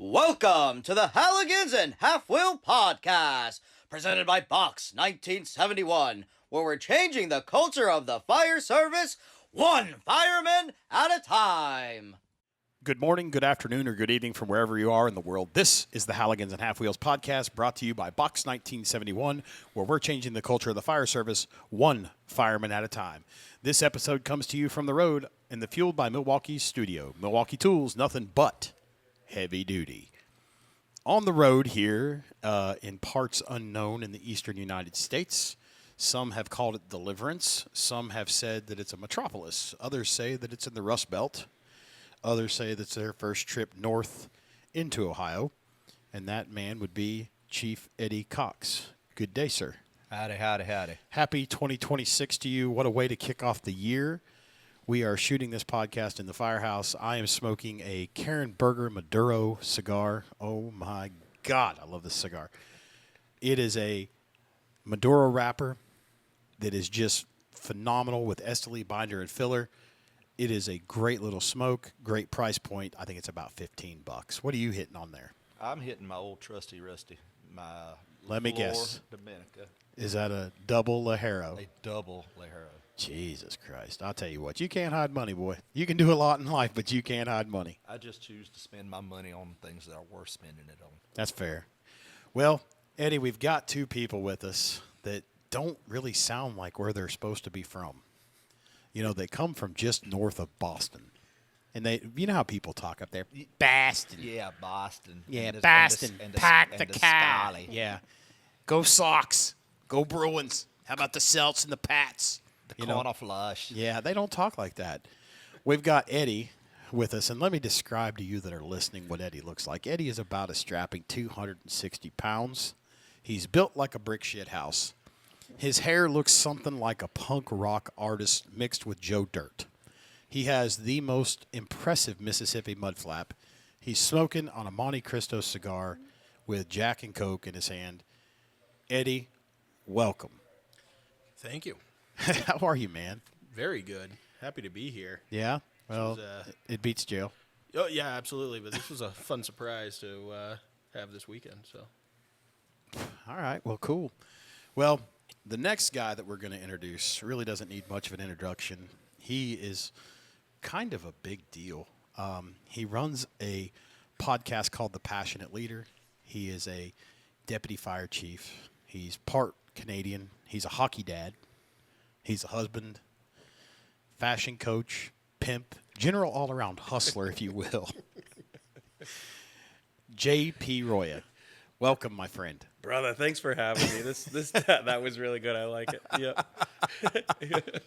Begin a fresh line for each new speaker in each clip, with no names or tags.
Welcome to the Halligans and Half Wheel Podcast, presented by Box 1971, where we're changing the culture of the fire service one fireman at a time.
Good morning, good afternoon, or good evening from wherever you are in the world. This is the Halligans and Half Wheels Podcast, brought to you by Box 1971, where we're changing the culture of the fire service one fireman at a time. This episode comes to you from the road in the Fueled by Milwaukee studio. Milwaukee Tools, nothing but heavy duty. On the road here in parts unknown in the eastern United States, some have called it Deliverance. Some have said that it's a metropolis. Others say that it's in the Rust Belt. Others say that's their first trip north into Ohio. And that man would be Chief Eddie Cox. Good day, sir.
Howdy, howdy, howdy.
Happy 2026 to you. What a way to kick off the year. We are shooting this podcast in the firehouse. I am smoking a Karen Berger Maduro cigar. Oh, my God. I love this cigar. It is a Maduro wrapper that is just phenomenal with Esteli binder and filler. It is a great little smoke, great price point. I think it's about $15. What are you hitting on there?
I'm hitting my old trusty rusty, my
Let me guess.
Dominica.
Is that a double Lajero?
A double Lajero.
Jesus Christ. I'll tell you what. You can't hide money, boy. You can do a lot in life, but you can't hide money.
I just choose to spend my money on things that are worth spending it on.
That's fair. Well, Eddie, we've got two people with us that don't really sound like where they're supposed to be from. You know, they come from just north of Boston. And you know how people talk up there? Boston.
Yeah, Boston.
Yeah,
And
Boston. Pack the car.
Scully.
Yeah. Go Sox. Go Bruins. How about the Celts and the Pats?
The corner flush.
Yeah, they don't talk like that. We've got Eddie with us, and let me describe to you that are listening what Eddie looks like. Eddie is about a strapping 260 pounds. He's built like a brick shit house. His hair looks something like a punk rock artist mixed with Joe Dirt. He has the most impressive Mississippi Mudphlap. He's smoking on a Monte Cristo cigar with Jack and Coke in his hand. Eddie, welcome.
Thank you.
How are you, man?
Very good. Happy to be here.
Yeah? Well,
was,
it beats jail.
Oh, yeah, absolutely. But this was a fun surprise to have this weekend. So,
All right. Well, cool. Well, the next guy that we're going to introduce really doesn't need much of an introduction. He is kind of a big deal. He runs a podcast called The Passionate Leader. He is a deputy fire chief. He's part Canadian. He's a hockey dad. He's a husband, fashion coach, pimp, general all-around hustler, if you will. J.P. Roya. Welcome, my friend.
Brother, thanks for having me. That was really good. I like it. Yep.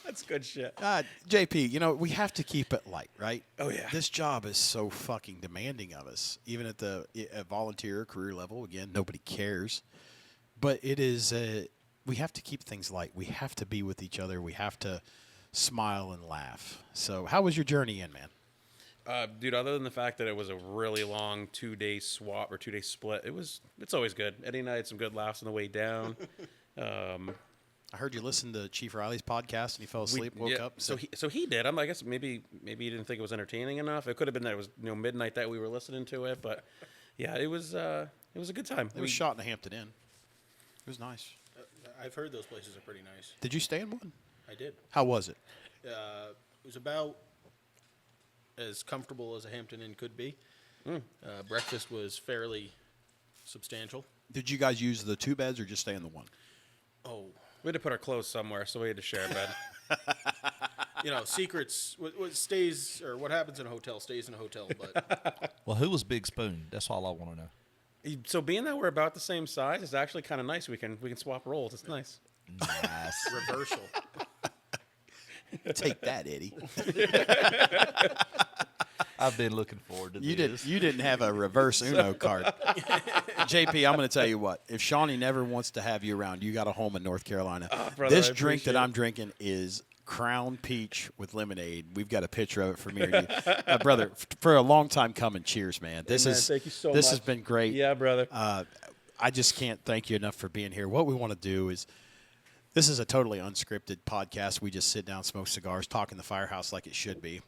That's good shit.
JP, you know, we have to keep it light, right?
Oh, yeah.
This job is so fucking demanding of us, even at the volunteer career level. Again, nobody cares. But it is, we have to keep things light. We have to be with each other. We have to smile and laugh. So how was your journey in, man?
Dude, other than the fact that it was a really long 2-day swap or 2-day split, it's always good. Eddie and I had some good laughs on the way down.
I heard you listened to Chief Riley's podcast and he fell asleep, woke up.
So he did. I guess maybe he didn't think it was entertaining enough. It could have been that it was midnight that we were listening to it, but yeah, it was a good time.
It was shot in the Hampton Inn. It was nice.
I've heard those places are pretty nice.
Did you stay in one?
I did.
How was it?
It was about as comfortable as a Hampton Inn could be. Breakfast was fairly substantial.
Did you guys use the 2 beds or just stay in the one?
Oh,
We had to put our clothes somewhere, so we had to share a bed.
secrets. What stays or what happens in a hotel stays in a hotel. But
Well, who was Big Spoon? That's all I want to know.
So being that we're about the same size, it's actually kind of nice. We can swap roles. It's nice.
Nice.
reversal.
Take that, Eddie.
I've been looking forward to this.
You didn't have a reverse Uno card. JP, I'm going to tell you what. If Shawnee never wants to have you around, you got a home in North Carolina.
Brother,
This
I
drink that
appreciate
I'm drinking is Crown Peach with lemonade. We've got a picture of it for me and you. Brother, for a long time coming, cheers, man. This
Hey, man,
is
thank you so
this
much.
has been great.
Yeah, brother.
I just can't thank you enough for being here. What we want to do is, this is a totally unscripted podcast. We just sit down, smoke cigars, talk in the firehouse like it should be.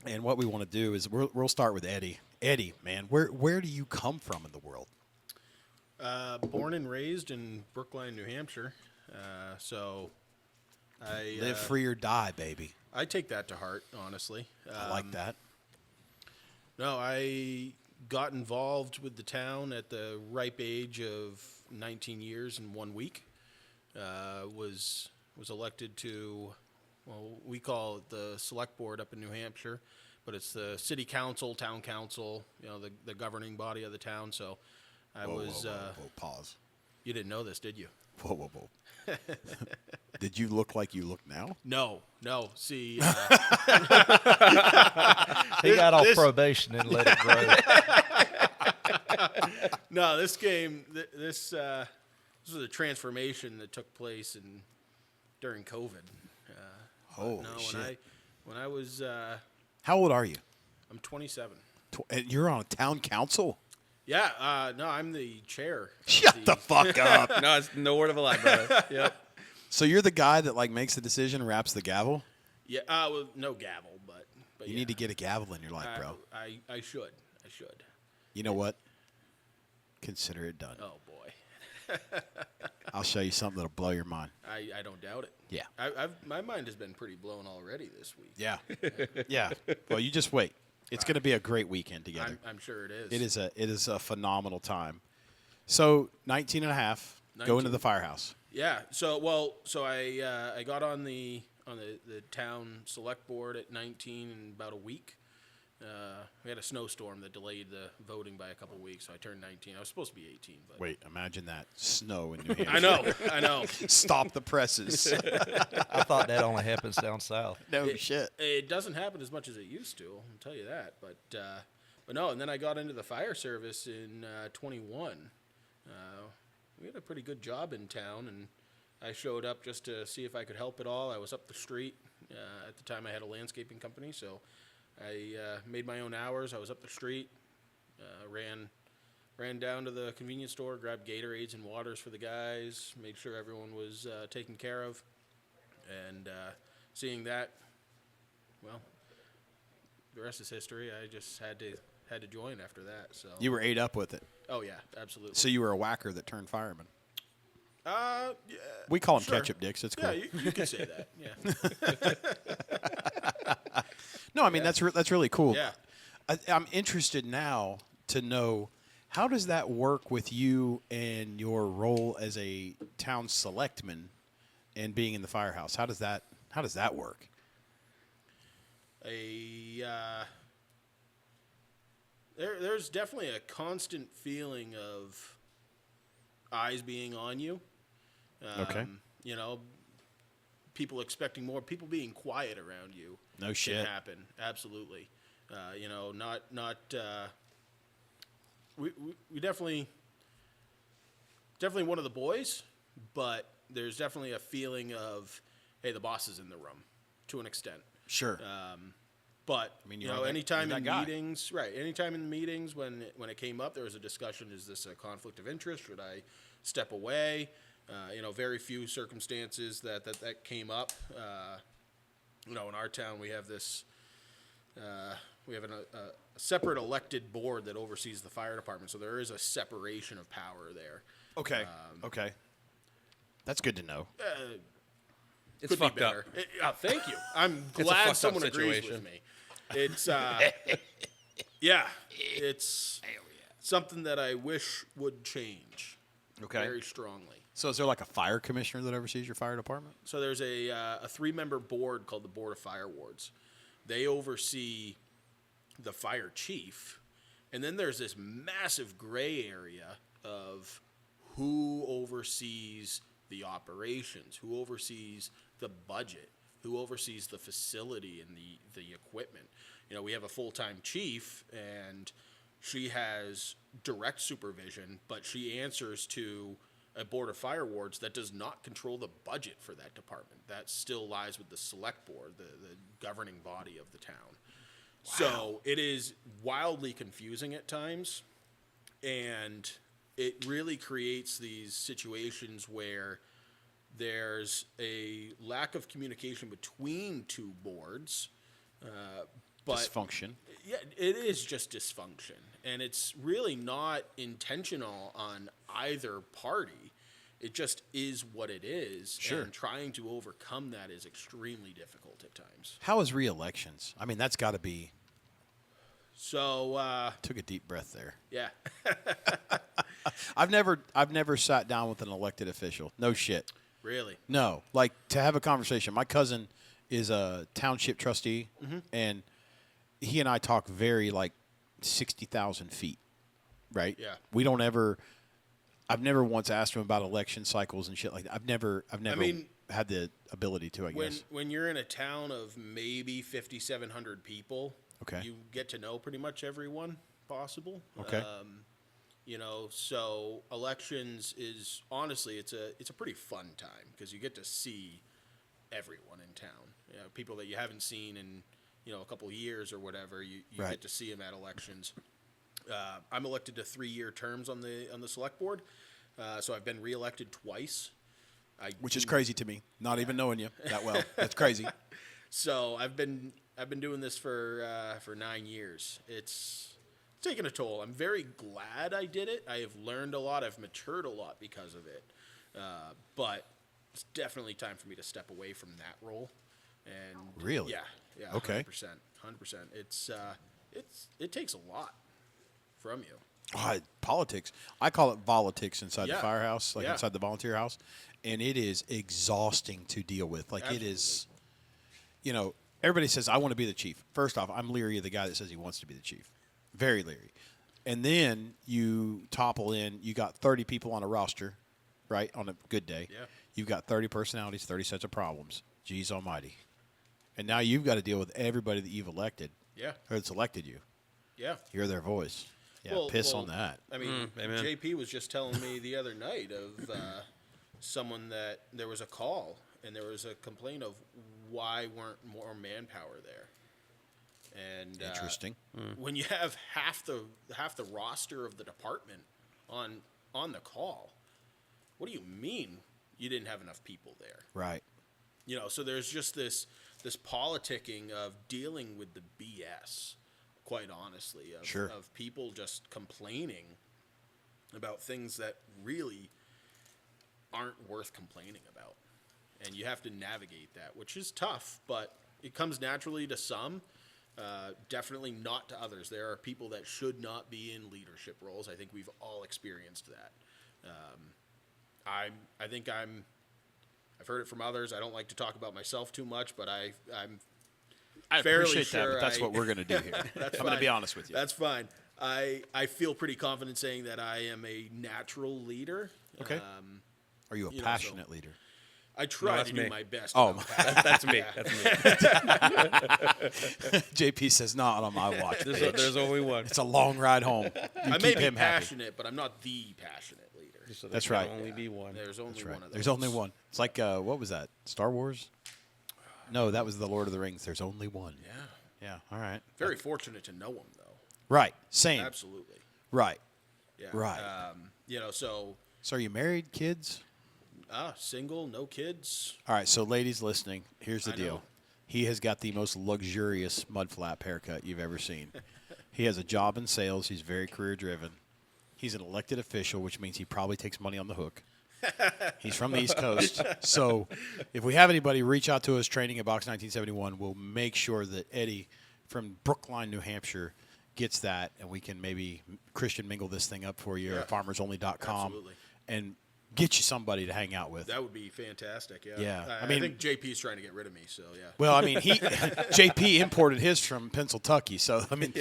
And what we want to do is we'll start with Eddie. Eddie, man, where do you come from in the world?
Born and raised in Brookline, New Hampshire. So I
Live free or die, baby.
I take that to heart, honestly.
I like that.
No, I got involved with the town at the ripe age of 19 years and 1 week. Was elected to, well, we call it the select board up in New Hampshire, but it's the city council, town council, the governing body of the town. So I was.
Whoa, pause.
You didn't know this, did you?
Whoa. Did you look like you look now?
No. See,
He got off probation and let it grow.
no, this game, this was a transformation that took place during COVID.
Holy shit.
When I was,
How old are you?
I'm 27.
And you're on a town council?
Yeah, no, I'm the chair.
Shut the fuck up.
No, it's no word of a lie, brother. Yep.
So you're the guy that like makes the decision, raps the gavel?
Yeah, well, no gavel, but
You
yeah.
need to get a gavel in your life, bro.
I should.
You know what? Consider it done.
Oh boy,
I'll show you something that'll blow your mind.
I don't doubt it.
Yeah.
My mind has been pretty blown already this week.
Yeah. Yeah. Well, you just wait. It's going to be a great weekend together.
I'm sure it is.
It is a phenomenal time. So 19 and a half, go into
19.
the firehouse.
Yeah. So I got on the town select board at 19 in about a week. We had a snowstorm that delayed the voting by a couple of weeks, so I turned 19. I was supposed to be 18, but
Wait, imagine that. Snow in New Hampshire.
I know.
Stop the presses.
I thought that only happens down south.
No shit.
It doesn't happen as much as it used to. I'll tell you that. But no. And then I got into the fire service in 21. We had a pretty good job in town, and I showed up just to see if I could help at all. I was up the street. At the time, I had a landscaping company, so I made my own hours. I was up the street, ran down to the convenience store, grabbed Gatorades and waters for the guys, made sure everyone was taken care of, and seeing that, well, the rest is history. I just had to join after that. So
You were ate up with it.
oh yeah, absolutely.
So you were a whacker that turned fireman.
Yeah,
We call them
sure.
ketchup dicks. It's cool.
Yeah, you could say that. Yeah.
No, I mean, that's really cool.
Yeah.
I'm interested now to know, how does that work with you and your role as a town selectman and being in the firehouse? How does that work?
There's definitely a constant feeling of eyes being on you.
Okay.
People expecting more, people being quiet around you.
No shit.
Can happen. Absolutely. We definitely one of the boys, but there's definitely a feeling of, hey, the boss is in the room to an extent.
Sure.
But
I mean,
anytime
you're
in
that guy.
meetings, right? Anytime in meetings when it came up, there was a discussion: is this a conflict of interest? Should I step away? Very few circumstances that came up. In our town, we have this. We have a separate elected board that oversees the fire department, so there is a separation of power there.
Okay. Okay. That's good to know.
It's
Could
fucked
be better.
up.
Thank you. I'm
It's a
glad
fucked up
someone agrees with
situation.
me. It's it's something that I wish would change
Okay.
very strongly.
So is there like a fire commissioner that oversees your fire department?
So there's a 3-member board called the Board of Fire Wards. They oversee the fire chief, and then there's this massive gray area of who oversees the operations, who oversees the budget, who oversees the facility and the equipment. We have a full-time chief, and she has direct supervision, but she answers to a board of fire wards that does not control the budget for that department. That still lies with the select board, the governing body of the town. Wow. So it is wildly confusing at times, and it really creates these situations where there's a lack of communication between two boards, but
Dysfunction.
yeah, it is just dysfunction, and it's really not intentional on either party. It just is what it is.
Sure.
And trying to overcome that is extremely difficult at times.
How is re-elections? I mean, that's got to be.
So
Took a deep breath there.
yeah,
I've never sat down with an elected official. No shit.
really.
No, like to have a conversation. My cousin is a township trustee, and he and I talk very like 60,000 feet, right?
Yeah.
We don't ever. I've never once asked him about election cycles and shit like that. I've never
mean,
had the ability to. I guess.
When you're in a town of maybe 5,700 people,
Okay.
you get to know pretty much everyone possible.
Okay.
So elections is honestly it's a pretty fun time because you get to see everyone in town. You know, people that you haven't seen in a couple of years or whatever. You
Right.
get to see them at elections. I'm elected to 3-year terms on the select board, so I've been reelected twice.
Which is crazy to me. Not even knowing you that well. That's crazy.
So I've been doing this for 9 years. It's taken a toll. I'm very glad I did it. I have learned a lot. I've matured a lot because of it. But it's definitely time for me to step away from that role. And
Really?
Yeah.
Okay.
100%. It takes a lot from you.
Politics. I call it politics inside the
Yeah.
firehouse, like
Yeah.
inside the volunteer house, and it is exhausting to deal with. Like it is, everybody says I want to be the chief. First off, I'm leery of the guy that says he wants to be the chief. Very leery. And then you topple in. You got 30 people on a roster, right? On a good day,
Yeah.
You've got 30 personalities, 30 sets of problems. Jeez Almighty. And now you've got to deal with everybody that you've elected,
Yeah.
or that's elected you.
Yeah.
You're their voice. Yeah,
Well,
piss on that.
I mean,
amen.
JP was just telling me the other night of someone that there was a call and there was a complaint of why weren't more manpower there. And
Interesting.
when you have half the roster of the department on the call, what do you mean you didn't have enough people there?
Right.
So there's just this politicking of dealing with the BS, quite honestly,
Sure.
of people just complaining about things that really aren't worth complaining about. And you have to navigate that, which is tough, but it comes naturally to some, definitely not to others. There are people that should not be in leadership roles. I think we've all experienced that. I've heard it from others. I don't like to talk about myself too much, but I'm
I
fairly
appreciate
sure
that, but that's what we're going to do here. I'm going to be honest with you.
That's fine. I feel pretty confident saying that I am a natural leader.
Okay. Are you a
so-
passionate leader?
I try
that's
to do
me.
my best.
Oh,
about that.
That's me.
Yeah.
That's me.
JP says not on my watch. bitch.
There's only one.
It's a long ride home. You
I may
keep
be
him happy.
passionate, but I'm not the passionate leader.
So there
That's
can
right.
Only be one.
There's only
That's
one
right.
of those.
There's only one. It's like what was that? Star Wars? No, that was the Lord of the Rings. There's only one.
Yeah.
Yeah. All right.
Very fortunate to know him, though.
Right. Same.
Absolutely.
Right.
Yeah.
Right.
So
So are you married, kids?
single, no kids.
All right. So ladies listening, here's the
I
deal.
know.
He has got the most luxurious Mudphlap haircut you've ever seen. He has a job in sales. He's very career driven. He's an elected official, which means he probably takes money on the hook. He's from the East Coast. So if we have anybody reach out to us training at Box 1971, we'll make sure that Eddie from Brookline, New Hampshire gets that, and we can maybe Christian mingle this thing up for you
Yeah.
at farmersonly.com
Absolutely.
and get you somebody to hang out with.
That would be fantastic. Yeah.
Yeah.
I
I mean-
think JP's trying to get rid of me. So yeah.
Well, I mean, JP imported his from Pennsylvania, so I mean,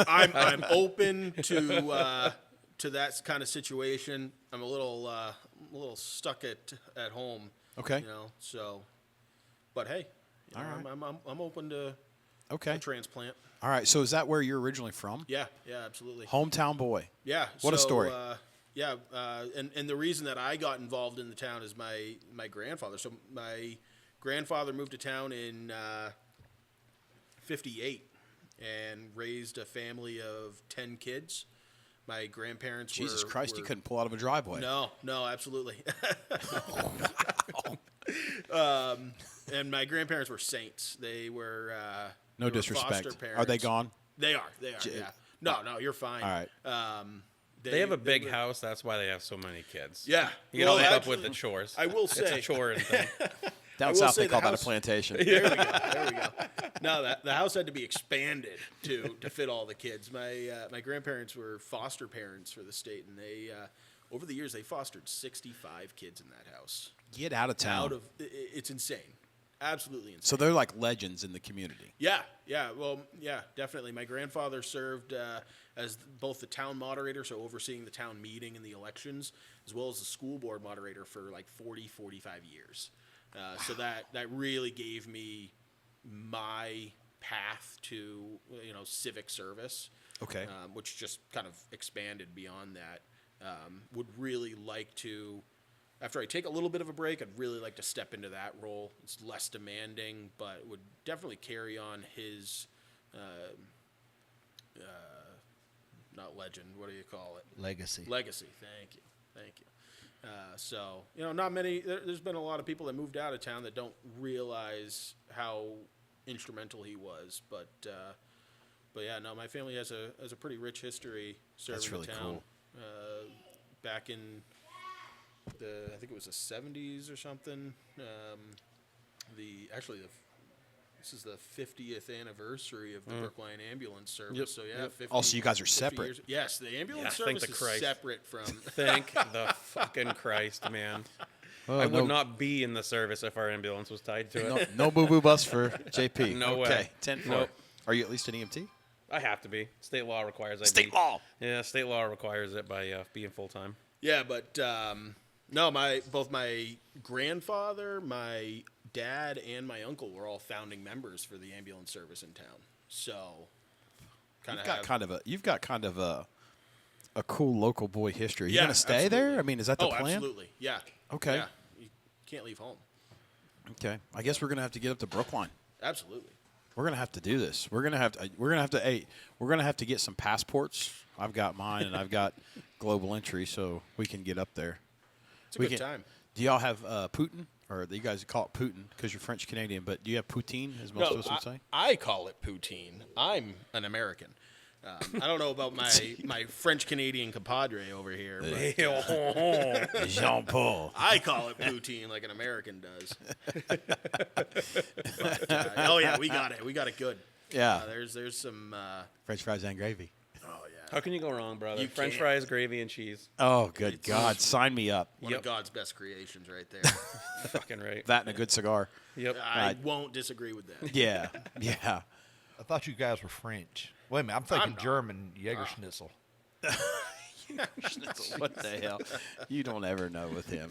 I'm open to that kind of situation. I'm a little stuck at home.
Okay.
So, but hey,
All right.
I'm open to
okay.
a transplant.
All right. So is that where you're originally from?
Yeah, absolutely.
Hometown boy.
Yeah.
What a
so,
story.
And the reason that I got involved in the town is my grandfather. So my grandfather moved to town in 58 and raised a family of 10 kids. My grandparents
Jesus
were,
Christ,
were,
you couldn't pull out of a driveway.
No, absolutely. And my grandparents were saints. They were
No
They were
disrespect.
foster
Are they
parents.
gone?
They are. Yeah. No, you're fine.
All right.
They have a big
were-
house. That's why they have so many kids.
Yeah.
You gotta
Well,
keep up
actually,
with the chores.
I will
It's
say.
a chore and thing.
Down
will
south,
say
they
the
call that a
house-
plantation.
There we go. There we go. No, the house had to be expanded to fit all the kids. My grandparents were foster parents for the state, and they over the years they fostered 65 kids in that house.
Get out of town.
It's insane, absolutely insane.
So they're like legends in the community.
Yeah, well, yeah, definitely. My grandfather served as both the town moderator, so overseeing the town meeting and the elections, as well as the school board moderator for like 40, 45 years. So that really gave me my path to civic service.
Okay.
Which just kind of expanded beyond that. Would really like to, after I take a little bit of a break, I'd really like to step into that role. It's less demanding, but would definitely carry on his, not legend, what do you call it?
Legacy.
Legacy. Thank you. So, not many, there's been a lot of people that moved out of town that don't realize how instrumental he was, but yeah, no, my family has a pretty rich history serving
That's really
the town.
cool.
Back in I think it was the 70s or something. This is the 50th anniversary of the Brookline Ambulance Service.
Yep,
So yeah,
yep.
50,
Oh, so you guys are
50
separate.
years. Yes, the ambulance
Yeah, thank
service
the
is
Christ.
separate from.
Thank the fucking Christ, man.
Oh,
I would not be in the service if our ambulance was tied to it.
No boo boo bus for JP.
No
okay.
way.
10-4.
Nope.
Are you at least an EMT?
I have to be. State law requires I
State
be.
law.
Yeah, state law requires it by being full time.
Yeah, but no, both my grandfather, my dad, and my uncle were all founding members for the ambulance service in town. So,
You've got kind of a cool local boy history. You
Yeah,
gonna stay there?
absolutely.
I mean, is that the plan?
Absolutely. Yeah.
Okay.
Yeah. You can't leave home.
Okay. I guess we're gonna have to get up to Brookline.
Absolutely.
We're gonna have to do this. We're gonna have to get some passports. I've got mine, and I've got global entry, so we can get up there.
It's a good time.
Do y'all have Putin, or you guys call it Putin because you're French Canadian? But do you have poutine, as most of us would say?
I call it poutine. I'm an American. I don't know about my French Canadian compadre over here, but
Jean Paul.
I call it poutine like an American does. But, oh yeah, we got it. We got it good.
Yeah.
There's some.
French fries and gravy.
Oh yeah.
How can you go wrong, brother?
You
French
can't.
fries, gravy, and cheese.
Oh, good God! Sign me up.
One
Yep.
of God's best creations, right there.
Fucking right.
That and a good cigar.
Yep.
I won't disagree with that.
Yeah, yeah.
I thought you guys were French. Wait a minute, I'm thinking
not.
German Jägerschnitzel.
What the hell? You don't ever know with him.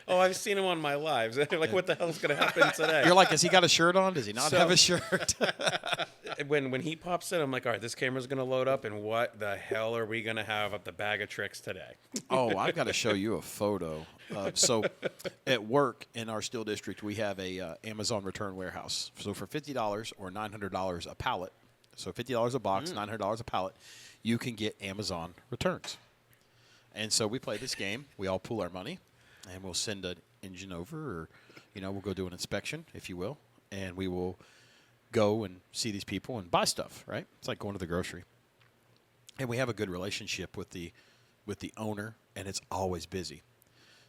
Oh, I've seen him on my lives. Like, what the hell's going to happen today?
You're like, has he got a shirt on? Does he not
So-
have a shirt?
When he pops in, I'm like, all right, this camera's going to load up, and what the hell are we going to have at the bag of tricks today?
Oh, I've got to show you a photo. So at work in our steel district, we have a Amazon return warehouse. So for $50 or $900 a pallet, so $50 a box, $900 a pallet, you can get Amazon returns. And so we play this game. We all pool our money, and we'll send an engine over, or we'll go do an inspection, if you will, and we will go and see these people and buy stuff. Right? It's like going to the grocery. And we have a good relationship with the owner, and it's always busy.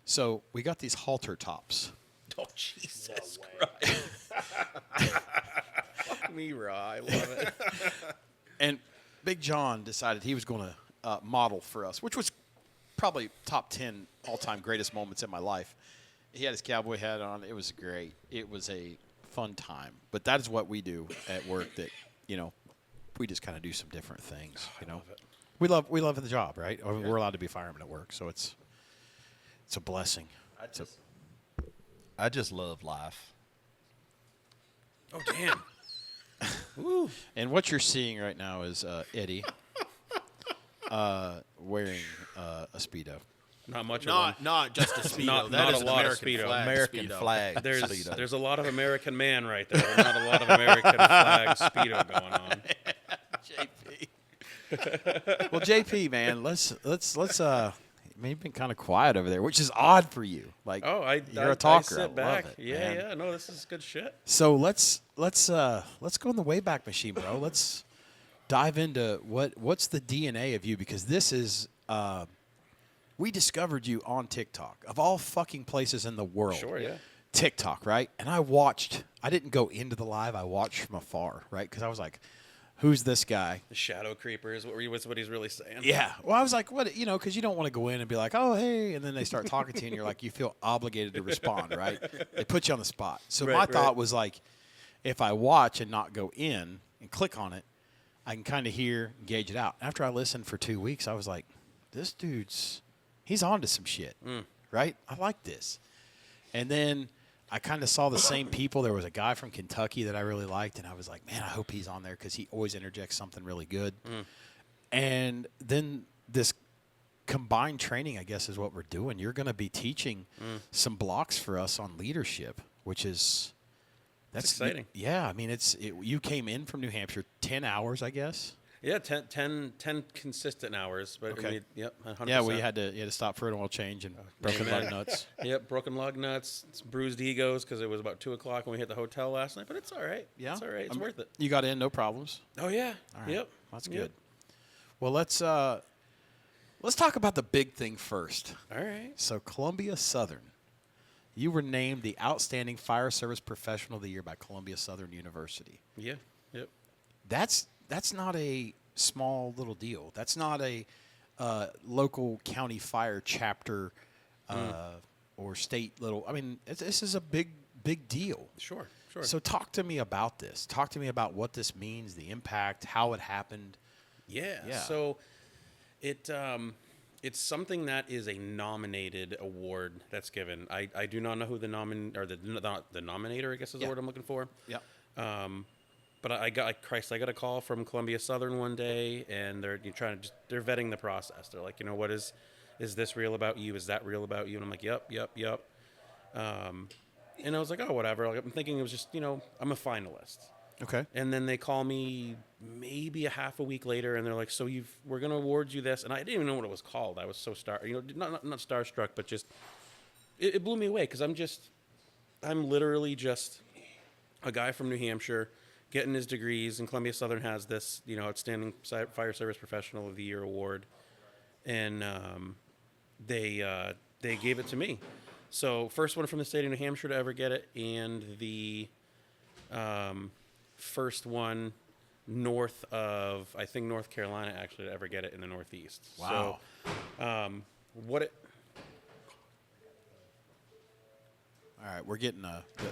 So we got these halter tops.
Oh, Jesus Christ. Fuck me raw. I love it.
And Big John decided he was going to model for us, which was probably top 10 all-time greatest moments in my life. He had his cowboy hat on. It was great. It was a fun time. But that is what we do at work, that, we just kind of do some different things, We love the job, right? Yeah. We're allowed to be firemen at work, so it's a blessing.
I just love life.
Oh, damn.
And what you're seeing right now is Eddie wearing a Speedo.
Not much of one.
Not just a Speedo.
Not
That is
a
an
lot of
American
Speedo.
flag
American
Speedo.
flag. Speedo.
There's a lot of American man right there. There's not a lot of American flag Speedo going on.
JP. Well, JP, man, let's mean, you've been kind of quiet over there, which is odd for you. Like, you're a talker.
I sit back.
Love it,
yeah,
man.
yeah. No, this is good shit.
So let's go in the Wayback Machine, bro. Let's dive into what's the DNA of you, because this is we discovered you on TikTok, of all fucking places in the world.
Sure, yeah.
TikTok, right? And I didn't go into the live. I watched from afar, right? Because I was like, who's this guy?
The shadow creepers. What's what he's really saying?
Yeah. Well, I was like, what? You know, because you don't want to go in and be like, oh, hey, and then they start talking to you, and you're like, you feel obligated to respond, right? They put you on the spot. So my thought was like, if I watch and not go in and click on it, I can kind of hear and gauge it out. After I listened for 2 weeks, I was like, this he's on to some shit, right? I like this. And then I kind of saw the same people. There was a guy from Kentucky that I really liked, and I was like, man, I hope he's on there because he always interjects something really good. And then this combined training, I guess, is what we're doing. You're going to be teaching some blocks for us on leadership, which is that's
exciting.
Yeah, I mean, you came in from New Hampshire, 10 hours, I guess.
Yeah, 10 consistent hours. But
Okay.
Yep, 100%.
Yeah, well, you had to stop for an oil change and broken lug nuts.
Yep, broken lug nuts, bruised egos because it was about 2 o'clock when we hit the hotel last night. But it's all right.
Yeah,
it's all right. It's worth it.
You got in, no problems.
Oh yeah.
All right.
Yep.
That's
Yep.
good. Well, let's talk about the big thing first.
All right.
So, Columbia Southern, you were named the Outstanding Fire Service Professional of the Year by Columbia Southern University.
Yeah. Yep.
That's not a small little deal. That's not a local county fire chapter or state little. I mean, this is a big
Sure.
deal.
Sure.
So talk to me about this. Talk to me about what this means, the impact, how it happened.
Yeah. So it's something that is a nominated award that's given. I do not know who the nominator, I guess is the word I'm looking for.
Yeah.
But I got a call from Columbia Southern one day, and they're vetting the process. They're like, what is this real about you? Is that real about you? And I'm like, yep. And I was like, oh, whatever. Like, I'm thinking it was just, I'm a finalist.
Okay.
And then they call me maybe a half a week later, and they're like, so we're going to award you this. And I didn't even know what it was called. I was so not starstruck, but just it blew me away because I'm literally just a guy from New Hampshire getting his degrees, and Columbia Southern has this, Outstanding Fire Service Professional of the Year award, and they gave it to me. So first one from the state of New Hampshire to ever get it, and the first one north of, I think, North Carolina actually to ever get it in the Northeast.
Wow.
So
All right, we're getting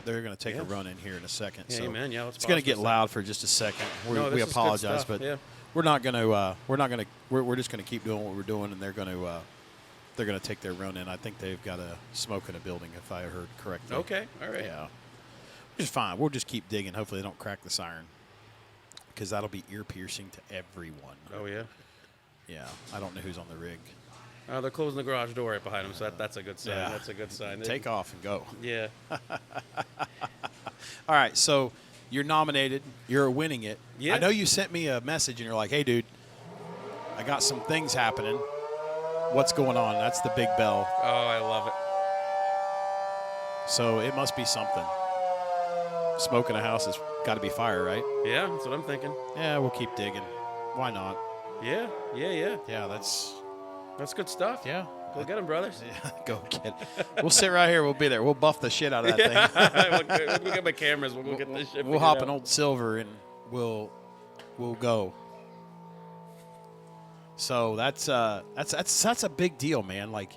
they're going to take a run in here in a second.
Yeah,
so
man. Yeah, let's
it's going to
pause
get
for a
loud for just a second.
No, this
We
is good
apologize,
stuff,
but
yeah.
we're not going to. We're just going to keep doing what we're doing, and they're going to take their run in. I think they've got a smoke in a building, if I heard correctly.
Okay. All right.
Yeah. Which is fine. We'll just keep digging. Hopefully, they don't crack the siren, because that'll be ear piercing to everyone.
Oh yeah.
Yeah. I don't know who's on the rig.
They're closing the garage door right behind them, so that's a good sign.
Yeah.
That's a good sign.
Take off and go.
Yeah.
All right, so you're nominated. You're winning it.
Yeah.
I know you sent me a message, and you're like, hey, dude, I got some things happening. What's going on? That's the big bell.
Oh, I love it.
So it must be something. Smoke in a house has got to be fire, right?
Yeah, that's what I'm thinking.
Yeah, we'll keep digging. Why not?
Yeah.
Yeah, that's
good stuff.
yeah.
Go get them, brothers.
Yeah, go get it. We'll sit right here. We'll be there. We'll buff the shit out of that thing.
We'll get my cameras. We'll go get this shit.
We'll hop an old silver and we'll go. So that's a big deal, man. Like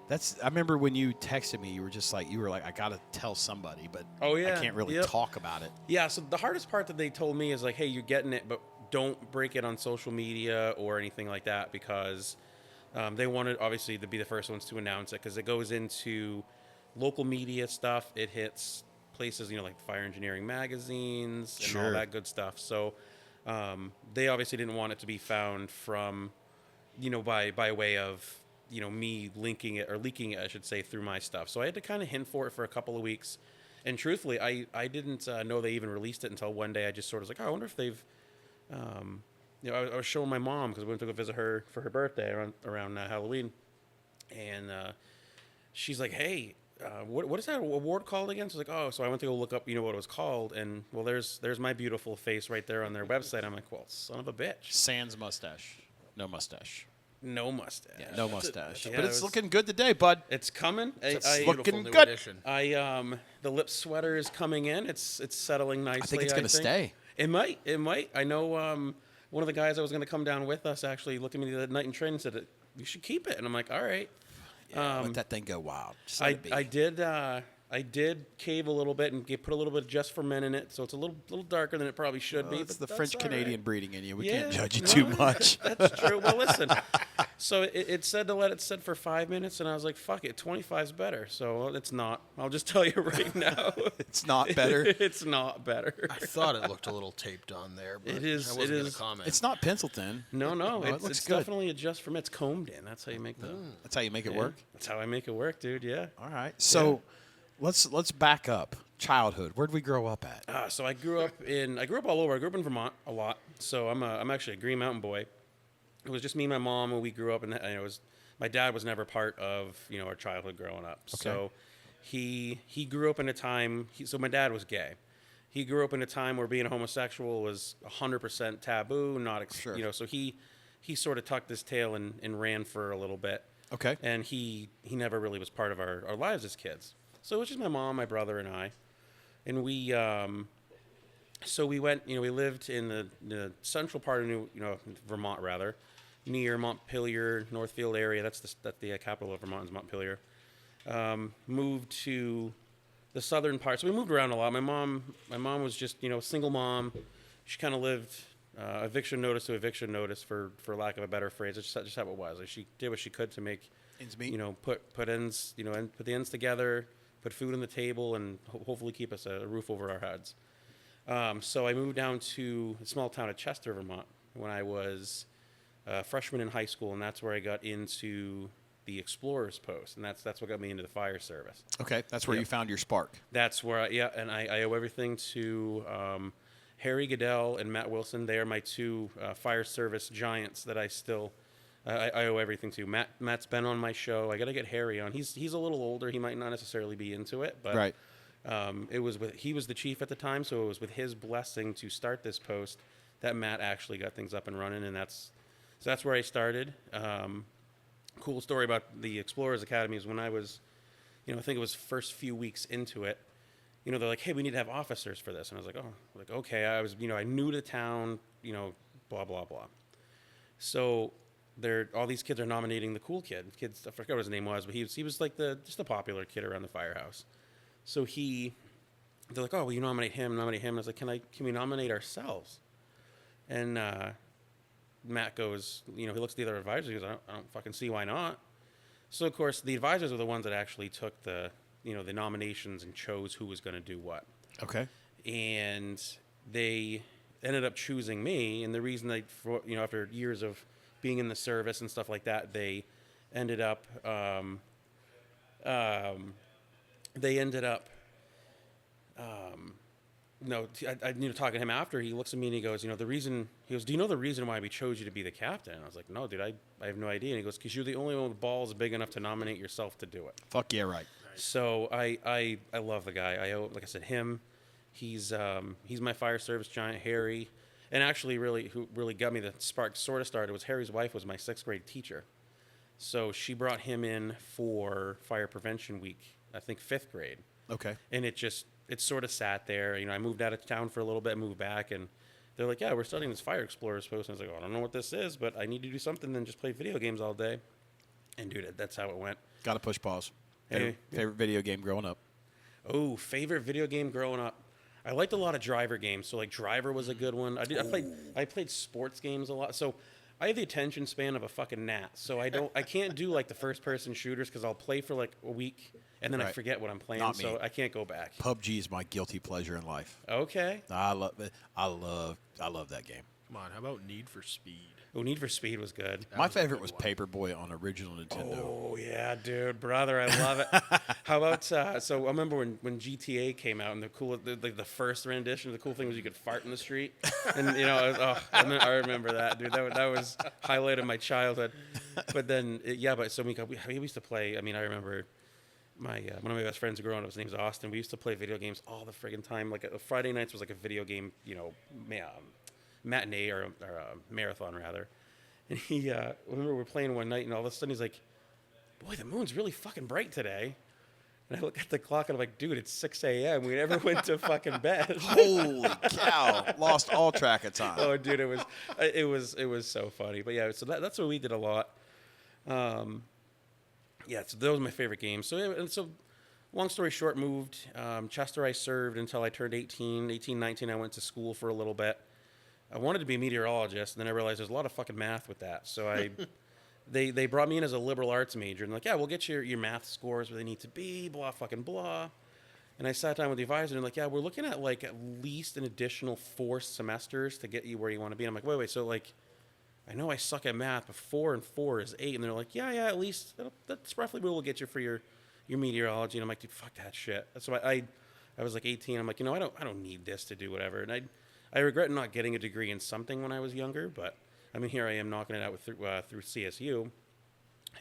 I remember when you texted me, you were like, I gotta tell somebody, but
Oh, yeah.
I can't really
Yep.
talk about it.
Yeah, so the hardest part that they told me is like, hey, you're getting it, but don't break it on social media or anything like that, because they wanted, obviously, to be the first ones to announce it, because it goes into local media stuff. It hits places, like Fire Engineering magazines and all
Sure.
that good stuff. So they obviously didn't want it to be found from, by way of, me linking it or leaking it, I should say, through my stuff. So I had to kind of hint for it for a couple of weeks. And truthfully, I didn't know they even released it until one day. I just sort of was like, oh, I wonder if they've, I was showing my mom, because we went to go visit her for her birthday around Halloween. and she's like, "Hey, what is that award called again?" So I was like, "Oh," so I went to go look up, what it was called, and well, there's my beautiful face right there on their website. I'm like, "Well, son of a bitch,
Sans mustache. No mustache.
no mustache."
Yeah, no mustache.
Yeah,
but
it
it's
was-
looking good today, bud.
It's coming.
It's
Beautiful
looking
new
good.
addition.
The lip sweater is coming in. It's settling nicely.
I think it's going to stay.
It might. It might. I know one of the guys that was going to come down with us actually looked at me the night in training and said, "You should keep it." And I'm like, "All right."
Let that thing go wild. Just let it be.
I did cave a little bit and put a little bit of Just for Men in it, so it's a little darker than it probably should be.
It's
but
the
that's
French
all
Canadian
right.
breeding in you. We
Yeah,
can't judge you
no,
too much.
That's true. Well, listen. So it said to let it sit for 5 minutes, and I was like, "Fuck it, 25 is better." So it's not. I'll just tell you right now.
It's not better.
It's not better.
I thought it looked a little taped on there, but
It is-
I wasn't
it
going
is-
to comment.
It's not pencil thin.
No,
it looks
it's
good.
definitely a Just for Men. It's combed in. That's how you make the.
That's how you make it
yeah,
work.
That's how I make it work, dude. Yeah.
All right. So let's back up. Childhood. Where'd we grow up at?
So I grew up all over. I grew up in Vermont a lot. So I'm actually a Green Mountain boy. It was just me and my mom when we grew up, and my dad was never part of our childhood growing up. So he grew up in a time. So my dad was gay. He grew up in a time where being a homosexual was 100% taboo.
Sure.
So he sort of tucked his tail and ran for a little bit.
Okay.
And he never really was part of our lives as kids. So it was just my mom, my brother, and I. And we went, we lived in the central part of Vermont, rather, near Montpelier, Northfield area. That's the capital of Vermont is Montpelier. Moved to the southern part. So we moved around a lot. My mom was just, a single mom. She kind of lived eviction notice to eviction notice, for lack of a better phrase. It's just how it was. Like, she did what she could to make
Ends meet.
put ends, and put the ends together, put food on the table, and hopefully keep us a roof over our heads. So I moved down to the small town of Chester, Vermont, when I was a freshman in high school, and that's where I got into the Explorer's Post, and that's what got me into the fire service.
Okay. That's where you found your spark.
That's where I owe everything to Harry Goodell and Matt Wilson. They are my two fire service giants that I still I owe everything to. Matt's been on my show. I got to get Harry on. He's a little older. He might not necessarily be into it, but
Right.
He was the chief at the time, so it was with his blessing to start this post that Matt actually got things up and running, and that's where I started. Cool story about the Explorers Academy is when I was, I think it was first few weeks into it. They're like, "Hey, we need to have officers for this," and I was like, okay. I was, I knew the town, blah blah blah. So all these kids are nominating the cool kid. Kids, I forgot what his name was, but he was like just a popular kid around the firehouse. So they're like, "Oh, will you nominate him? Nominate him?" I was like, "Can we nominate ourselves?" And Matt goes, he looks at the other advisors. He goes, I don't fucking see why not. So of course the advisors are the ones that actually took the nominations and chose who was going to do what.
Okay.
And they ended up choosing me. And the reason after years of being in the service and stuff like that, they ended up talking to him after. He looks at me and he goes, "Do you know the reason why we chose you to be the captain?" And I was like, "No, dude, I have no idea." And he goes, "Because you're the only one with balls big enough to nominate yourself to do it."
Fuck yeah, right.
So I love the guy. I owe, like I said, him. He's my fire service giant, Harry. And actually, who really got me the spark sort of started was Harry's wife was my 6th grade teacher. So she brought him in for fire prevention week, I think 5th grade.
Okay.
And it sort of sat there. I moved out of town for a little bit, moved back, and they're like, "Yeah, we're starting this Fire Explorers Post." And I was like, "I don't know what this is, but I need to do something than just play video games all day." And dude, that's how it went.
Got to push pause.
Hey.
Favorite video game growing up?
Oh, favorite video game growing up. I liked a lot of Driver games. So like Driver was a good one. I played sports games a lot. So I have the attention span of a fucking gnat. So I can't do like the first person shooters because I'll play for like a week and then I
Right.
forget what I'm playing.
Not me.
So I can't go back.
PUBG is my guilty pleasure in life.
Okay.
I love that game.
Come on, how about Need for Speed?
Oh, Need for Speed was good.
My
was a
favorite
good
was
one.
Paperboy on original Nintendo.
Oh yeah, dude, brother, I love it. How about so I remember when GTA came out and the first rendition. The cool thing was you could fart in the street, and I remember that, dude. That was highlight of my childhood. But then, so we used to play. I mean, I remember my one of my best friends growing up, his name's Austin. We used to play video games all the friggin' time. Like Friday nights was like a video game, matinee or a marathon rather. And he, I remember we were playing one night, and all of a sudden he's like, "Boy, the moon's really fucking bright today." And I look at the clock, and I'm like, "Dude, it's 6 a.m. We never went to fucking bed."
Holy cow! Lost all track of time.
Oh, dude, it was so funny. But yeah, so that's what we did a lot. Yeah, so those were my favorite games. So long story short, moved. Chester, I served until I turned 18, 19. I went to school for a little bit. I wanted to be a meteorologist, and then I realized there's a lot of fucking math with that. So they brought me in as a liberal arts major, and like, yeah, we'll get your math scores where they need to be, blah, fucking blah. And I sat down with the advisor, and like, yeah, we're looking at like at least an additional 4 semesters to get you where you want to be. And I'm like, wait, so like, I know I suck at math, but 4 and 4 is 8. And they're like, yeah, at least that's roughly what we'll get you for your meteorology. And I'm like, dude, fuck that shit. So I was like 18. I'm like, I don't need this to do whatever. And I regret not getting a degree in something when I was younger, but I mean, here I am knocking it out through CSU.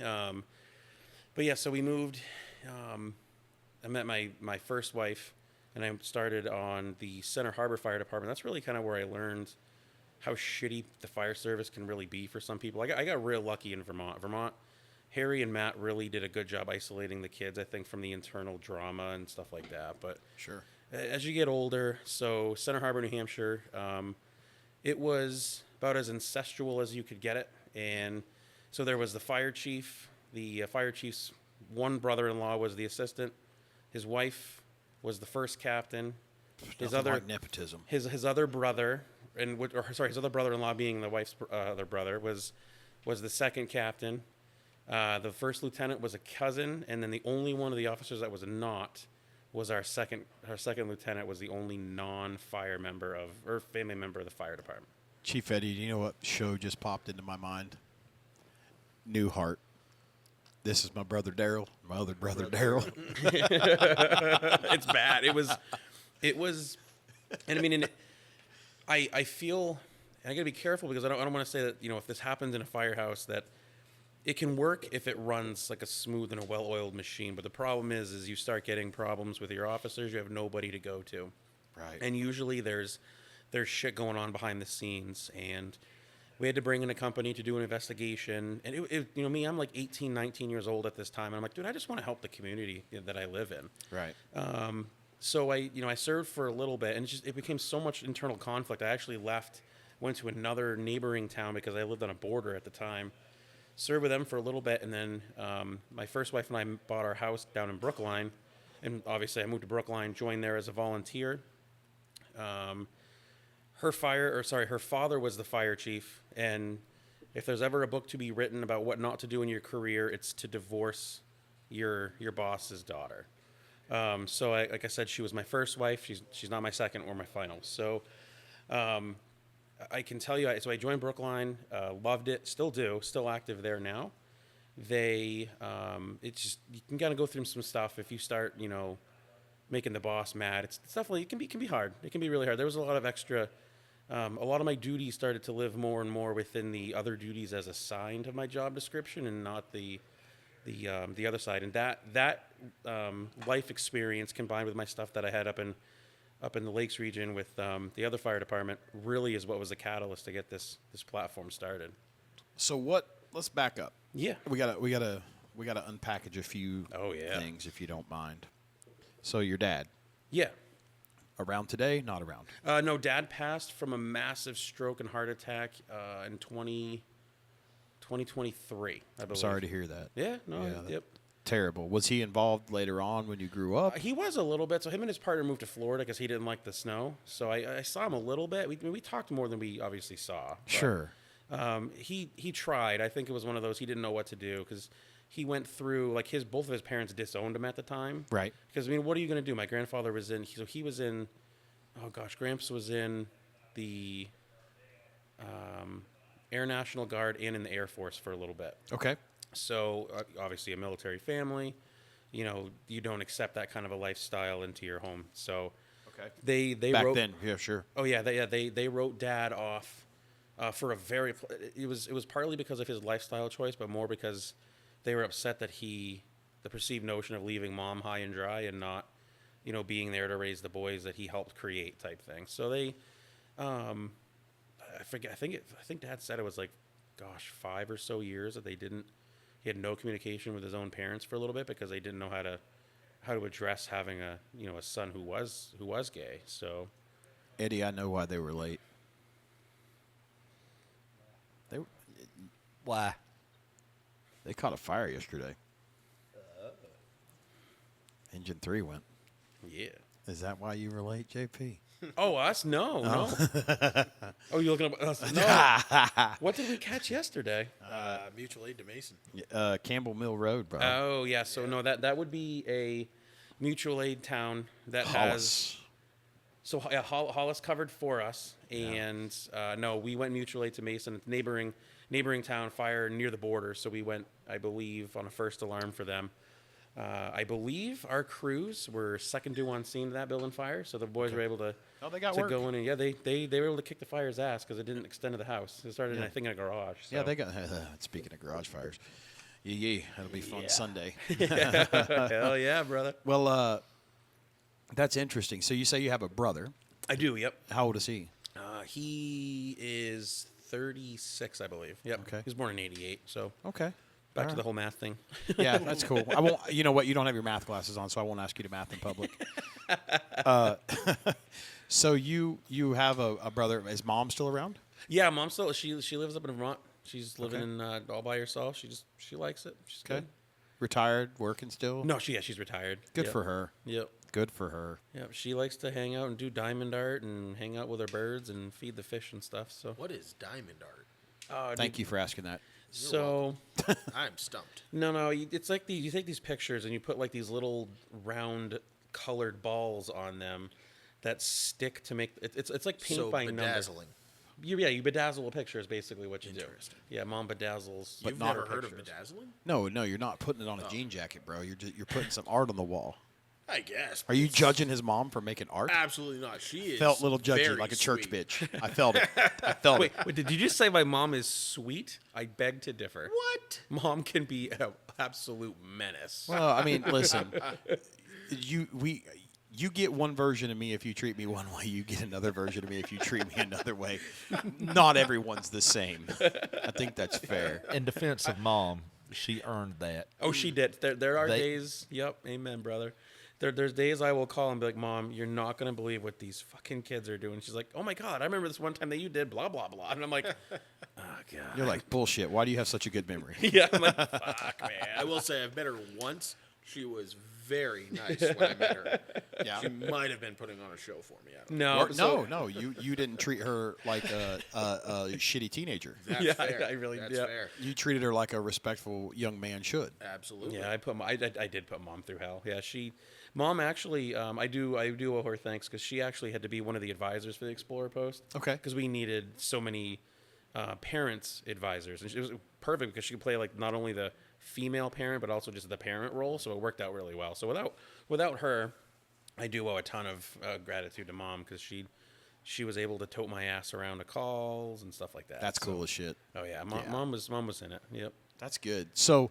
But yeah, so we moved. I met my first wife, and I started on the Center Harbor Fire Department. That's really kind of where I learned how shitty the fire service can really be for some people. I got real lucky in Vermont, Harry and Matt really did a good job isolating the kids, I think, from the internal drama and stuff like that. But
Sure.
as you get older, so Center Harbor, New Hampshire, it was about as incestual as you could get it. And so there was the fire chief. The fire chief's one brother-in-law was the assistant. His wife was the first captain. His
Nothing
other
like nepotism.
his other brother, his other brother-in-law being the wife's other brother, was the second captain. The first lieutenant was a cousin, and then the only one of the officers that was not was our second lieutenant was the only non-fire member or family member of the fire department.
Chief Eddie, do you know what show just popped into my mind? Newhart. This is my brother Daryl. My other brother Daryl.
It's bad. It was, and I mean, I feel, and I gotta be careful because I don't want to say that, if this happens in a firehouse, that it can work if it runs like a smooth and a well-oiled machine. But the problem is you start getting problems with your officers. You have nobody to go to,
Right.
and usually there's shit going on behind the scenes. And we had to bring in a company to do an investigation. And me, I'm like 18, 19 years old at this time. And I'm like, dude, I just want to help the community that I live in.
Right.
So I served for a little bit, and it became so much internal conflict. I actually went to another neighboring town because I lived on a border at the time. Served with them for a little bit, and then my first wife and I bought our house down in Brookline, and obviously I moved to Brookline, joined there as a volunteer. Her father was the fire chief, and if there's ever a book to be written about what not to do in your career, it's to divorce your boss's daughter. So like I said, she was my first wife. She's not my second or my final. So I can tell you, so I joined Brookline, loved it, still do, still active there now. It's just, you can kind of go through some stuff if you start, making the boss mad. It's definitely, it can be hard. It can be really hard. There was a lot of extra, a lot of my duties started to live more and more within the other duties as assigned to my job description and not the other side. And that life experience combined with my stuff that I had up in the Lakes region with the other fire department really is what was the catalyst to get this platform started.
So let's back up.
Yeah.
We gotta unpackage a few things if you don't mind. So your dad,
Yeah.
around today, not around.
No, Dad passed from a massive stroke and heart attack in 2023, I believe.
Sorry to hear that.
Yeah, no, yep.
Terrible. Was he involved later on when you grew up?
He was a little bit. So him and his partner moved to Florida because he didn't like the snow. So I saw him a little bit. We talked more than we obviously saw. But,
Sure.
he tried. I think it was one of those he didn't know what to do because he went through like both of his parents disowned him at the time.
Right.
Because I mean, what are you going to do? My grandfather was in. So he was in. Oh gosh, Gramps was in the Air National Guard and in the Air Force for a little bit.
Okay.
So obviously a military family, you don't accept that kind of a lifestyle into your home. So
Okay.
they
Back
wrote
then, yeah, sure.
Oh yeah, they wrote Dad off for a very. It was partly because of his lifestyle choice, but more because they were upset that the perceived notion of leaving mom high and dry and not, being there to raise the boys that he helped create type thing. So they, I forget. I think Dad said it was like, gosh, 5 or so years that they didn't. He had no communication with his own parents for a little bit because they didn't know how to address having a son who was gay. So,
Eddie, I know why they were late.
Why?
They caught a fire yesterday. Engine 3 went.
yeah.
Is that why you were late, JP?
Oh, us? No. Oh, you're looking up us? No. What did we catch yesterday?
Mutual aid to Mason.
Campbell Mill Road, bro.
Oh, yeah. So no, that would be a mutual aid town that
Hollis.
has. So yeah, Hollis covered for us, and no, we went mutual aid to Mason. It's neighboring town, fire near the border. So we went, I believe, on a first alarm for them. I believe our crews were second due on scene to that building fire, so the boys were able to.
Oh, they got
to
work.
go in and they were able to kick the fire's ass because it didn't extend to the house. It started, I think, in a garage. So.
Yeah, they got. Speaking of garage fires, yeah, that'll be fun Sunday.
Hell yeah, brother.
Well, that's interesting. So you say you have a brother.
I do. Yep.
How old is he?
He is 36, I believe. Yep.
Okay.
He was born in '88. So
Okay.
back to the whole math thing.
Yeah, that's cool. I won't. You know what? You don't have your math glasses on, so I won't ask you to math in public. So you have a brother. Is mom still around?
Yeah, mom still. She lives up in Vermont. She's living in all by herself. She likes it. She's
Okay.
good.
Retired, working still.
No, she's retired.
Good
Yep.
for her.
Yep.
Good for her.
Yep. She likes to hang out and do diamond art and hang out with her birds and feed the fish and stuff. So.
What is diamond art?
Thank you for asking that.
So.
I'm stumped.
No. It's like you take these pictures and you put like these little round colored balls on them that stick to make it's like paint
So
by number.
bedazzling.
You bedazzle a picture is basically what you do. Yeah, mom bedazzles.
But
You've
not
never
her
heard of
pictures.
bedazzling?
No, you're not putting it on a jean jacket, bro. You're putting some art on the wall.
I guess.
Are you judging his mom for making art?
Absolutely not. She is
Felt a little judgy,
very
like a church
sweet.
bitch. I felt it. I felt it.
Wait, did you just say my mom is sweet? I beg to differ.
What?
Mom can be an absolute menace.
Well, I mean, listen, you get one version of me if you treat me one way. You get another version of me if you treat me another way. Not everyone's the same. I think that's fair.
In defense of mom, she earned that.
Oh, she did. There are
They-
days. Yep. Amen, brother. There's days I will call and be like, Mom, you're not going to believe what these fucking kids are doing. She's like, oh, my God, I remember this one time that you did blah, blah, blah. And I'm like, oh, God.
You're like, bullshit. Why do you have such a good memory?
Yeah, I'm like, fuck, man.
I will say I've met her once. She was very nice when I met her.
Yeah.
She might have been putting on a show for me. I don't
No.
know.
No, you didn't treat her like a shitty teenager.
That's
Yeah,
fair.
I really-
That's
yeah.
fair.
You treated her like a respectful young man should.
Absolutely.
Yeah, I did put mom through hell. Yeah, mom actually, I do owe her thanks because she actually had to be one of the advisors for the Explorer Post.
Okay.
Because we needed so many parents advisors, and it was perfect because she could play like not only the female parent but also just the parent role. So it worked out really well. So without her, I do owe a ton of gratitude to mom because she was able to tote my ass around to calls and stuff like that.
That's
So-
cool as shit.
Oh yeah, mom was in it. Yep.
That's good. So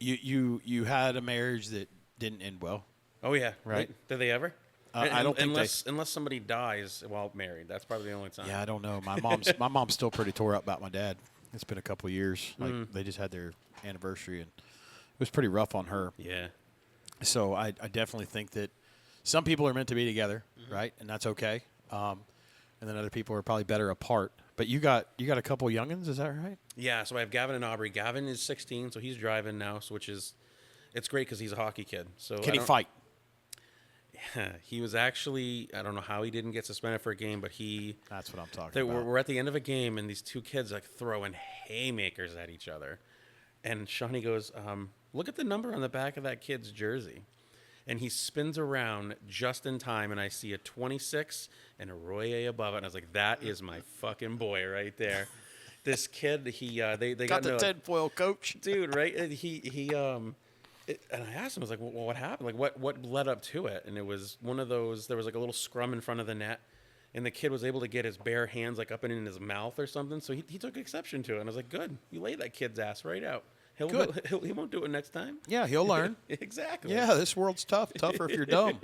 you had a marriage that didn't end well.
Oh yeah.
Right.
Did they ever?
I don't think
unless somebody dies while married. That's probably the only time.
Yeah, I don't know. My mom's still pretty tore up about my dad. It's been a couple of years. Like they just had their anniversary, and it was pretty rough on her.
Yeah.
So I definitely think that some people are meant to be together, right? And that's okay. And then other people are probably better apart. But you got a couple youngins, is that right?
Yeah. So I have Gavin and Aubrey. Gavin is 16, so he's driving now. So it's great because he's a hockey kid. So
Can he fight?
He was actually, I don't know how he didn't get suspended for a game, but
That's what I'm talking about.
we're at the end of a game and these two kids like throwing haymakers at each other. And Shawnee goes, look at the number on the back of that kid's jersey. And he spins around just in time, and I see a 26 and a Roy A above it. And I was like, that is my fucking boy right there. This kid, they
got
got
the
into, like,
tinfoil coach.
dude, right? And and I asked him, I was like, well, what happened? Like, what led up to it? And it was one of those, there was like a little scrum in front of the net, and the kid was able to get his bare hands like up and in his mouth or something. So he took exception to it, and I was like, good, you lay that kid's ass right out. He won't do it next time.
Yeah, he'll learn.
Exactly.
Yeah, this world's tough. Tougher if you're dumb.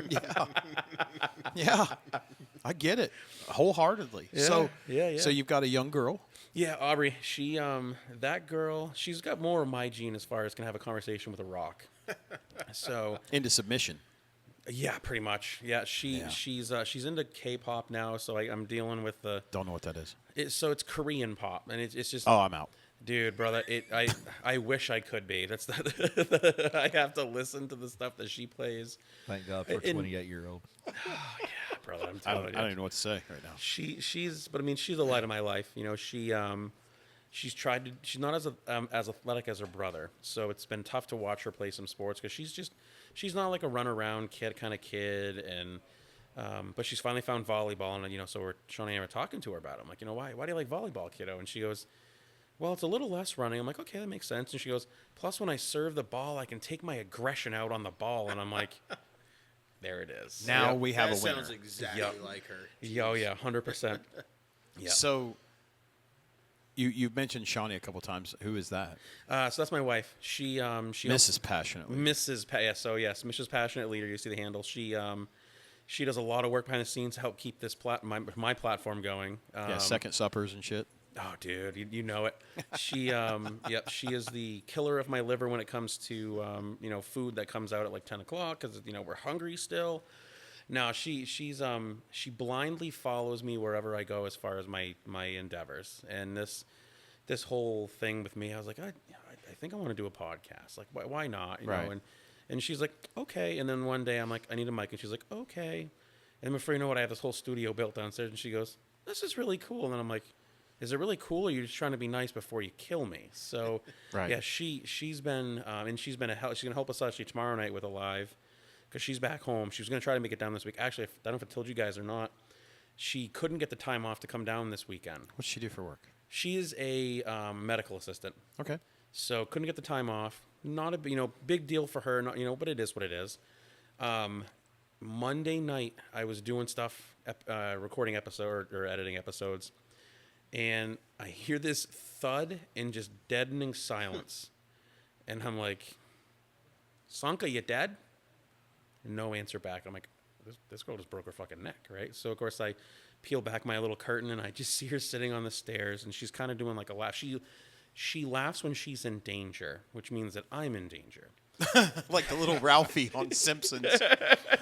Yeah. Yeah. I get it wholeheartedly.
Yeah,
So,
yeah.
So you've got a young girl.
Yeah, Aubrey. She that girl. She's got more of my gene as far as can have a conversation with a rock. So
Into submission.
yeah, pretty much. Yeah, she's into K-pop now. So I'm dealing with the.
Don't know what that is.
So it's Korean pop, and it's just.
Oh, I'm out.
Dude, brother, I wish I could be. That's I have to listen to the stuff that she plays.
Thank God for a 28-year-old.
Brother, I'm
I
telling
don't
you.
even know what to say right now.
She's the light of my life. You know, she's tried to. She's not as athletic as her brother, so it's been tough to watch her play some sports because she's not like a run around kind of kid, and but she's finally found volleyball, and so Shawnee and I were talking to her about it. I'm like, why do you like volleyball, kiddo? And she goes, well, it's a little less running. I'm like, okay, that makes sense. And she goes, plus when I serve the ball, I can take my aggression out on the ball, and I'm like. There it is.
Now we have
that
a winner.
sounds exactly like her.
Oh yeah, 100%. Yeah.
So you've mentioned Shawnee a couple times. Who is that?
So that's my wife. She
Mrs. Passionately.
Yeah, so yes, Mrs. Passionate Leader. You see the handle. She does a lot of work behind the scenes to help keep this my platform going.
Yeah, second suppers and shit.
Oh, dude, you know it. She she is the killer of my liver when it comes to food that comes out at like 10 o'clock because we're hungry still. Now she blindly follows me wherever I go as far as my endeavors, and this whole thing with me, I was like, I think I want to do a podcast. Like, why not? You
Right.
know, and she's like, okay. And then one day I'm like, I need a mic, and she's like, okay. And before you know it, I have this whole studio built downstairs, and she goes, this is really cool. And then I'm like. Is it really cool, or are you just trying to be nice before you kill me? So,
Right.
yeah, she's been and she's been she's gonna help us actually tomorrow night with a live, because she's back home. She was gonna try to make it down this week. Actually, I don't know if I told you guys or not. She couldn't get the time off to come down this weekend.
What's she do for work?
She is a medical assistant,
Okay.
so couldn't get the time off. Not a big deal for her, not but it is what it is. Monday night, I was doing stuff, recording episode or editing episodes. And I hear this thud and just deadening silence. And I'm like, Sanka, you dead? No answer back. I'm like, this girl just broke her fucking neck, right? So, of course, I peel back my little curtain, and I just see her sitting on the stairs, and she's kind of doing like a laugh. She laughs when she's in danger, which means that I'm in danger.
Like the little Ralphie on Simpsons.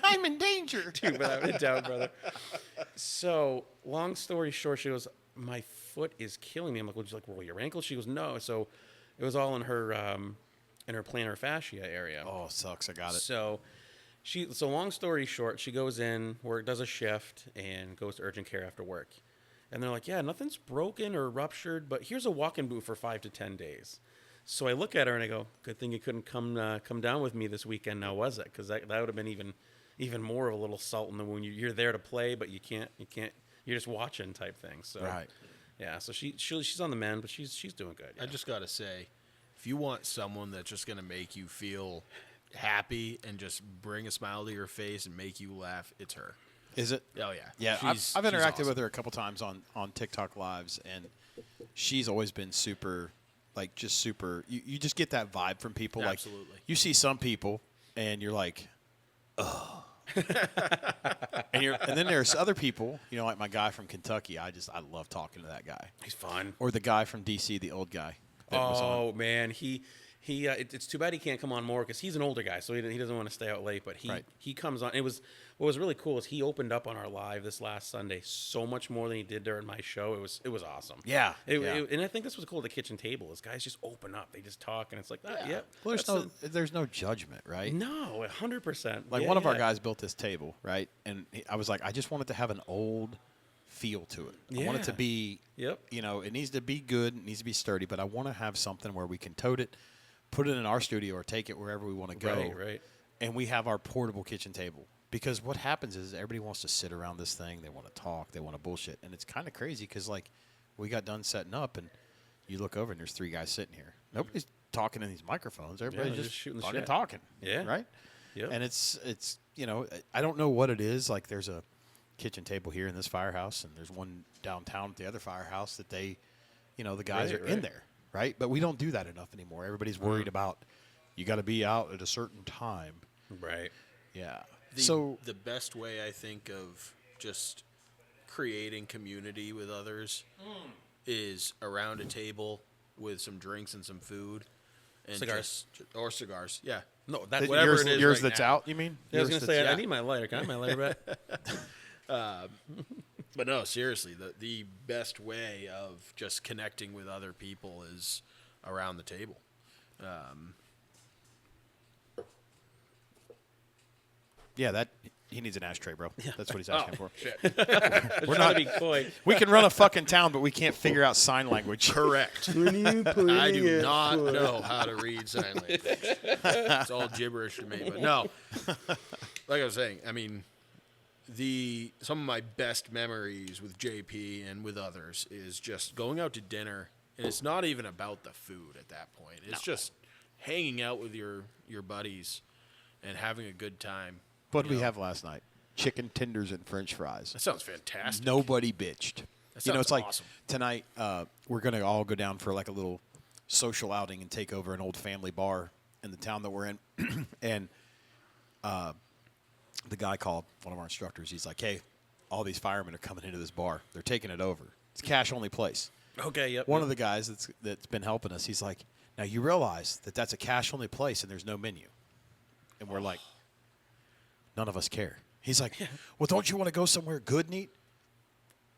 I'm in danger.
Dude, without a doubt, brother. So, long story short, she goes, my foot is killing me. I'm like, would you like roll your ankle? She goes, no. So it was all in her plantar fascia area.
Oh, sucks. I got it.
So long story short, she goes in, does a shift, and goes to urgent care after work. And they're like, yeah, nothing's broken or ruptured, but here's a walk-in boot for 5 to 10 days. So I look at her and I go, good thing you couldn't come down with me this weekend now, was it? Because that would have been even more of a little salt in the wound. You're there to play, but you can't. You're just watching type thing. So
Right.
Yeah. So she's on the mend, but she's doing good. Yeah.
I just gotta say, if you want someone that's just gonna make you feel happy and just bring a smile to your face and make you laugh, it's her.
Is it?
Oh yeah.
Yeah,
She's-
I've
she's
interacted
awesome.
with her a couple times on TikTok lives, and she's always been super, like just super. You just get that vibe from people.
Absolutely.
Like you see some people, and you're like, ugh. and then there's other people, like my guy from Kentucky. I love talking to that guy.
He's fun.
Or the guy from DC, the old guy. that was on.
Oh man, it's too bad he can't come on more because he's an older guy, so he doesn't want to stay out late. But
Right.
he comes on. What was really cool is he opened up on our live this last Sunday so much more than he did during my show. It was awesome.
Yeah,
It-
yeah.
and I think this was cool at the kitchen table is guys just open up. They just talk, and it's like, yeah.
Well, there's no judgment, right?
No, 100%.
Like one of our guys built this table, right? And I was like, I just want it to have an old feel to it. I want it to
Yeah.
be,
Yep.
it needs to be good, it needs to be sturdy, but I want to have something where we can tote it, put it in our studio, or take it wherever we want to go.
Right.
And we have our portable kitchen table. Because what happens is everybody wants to sit around this thing. They want to talk. They want to bullshit. And it's kind of crazy because, like, we got done setting up, and you look over, and there's 3 guys sitting here. Nobody's talking in these microphones. Everybody's
they're
just
just shooting the
fucking
shit.
talking.
Yeah.
Right?
Yep.
And it's I don't know what it is. Like, there's a kitchen table here in this firehouse, and there's one downtown at the other firehouse that they, the guys are in there, right? But we don't do that enough anymore. Everybody's worried about you got to be out at a certain time.
Right.
Yeah.
The best way I think of just creating community with others is around a table with some drinks and some food. And
Cigars.
Or cigars, yeah.
No, that's
Whatever
yours,
it is
yours
right
that's
now.
out, you mean?
I was going to say, I
yeah.
need my lighter. Can I have my lighter back?
But no, seriously, the best way of just connecting with other people is around the table.
Yeah, that he needs an ashtray, bro. That's what he's asking for.
Shit.
We're
Trying
not.
to be coy.
We can run a fucking town, but we can't figure out sign language.
Correct. I do not know how to read sign language. It's all gibberish to me. But no, like I was saying, I mean, some of my best memories with JP and with others is just going out to dinner, and it's not even about the food at that point. It's just hanging out with your buddies and having a good time.
What did we have last night? Chicken tenders and French fries.
That sounds fantastic.
Nobody bitched.
That
It's
sounds
like
awesome.
tonight we're going to all go down for like a little social outing and take over an old family bar in the town that we're in. And the guy called one of our instructors. He's like, hey, all these firemen are coming into this bar. They're taking it over. It's a cash-only place.
Okay, yep.
One of the guys that's been helping us, he's like, now you realize that that's a cash-only place and there's no menu. And we're like, none of us care. He's like, well, don't you want to go somewhere good and eat?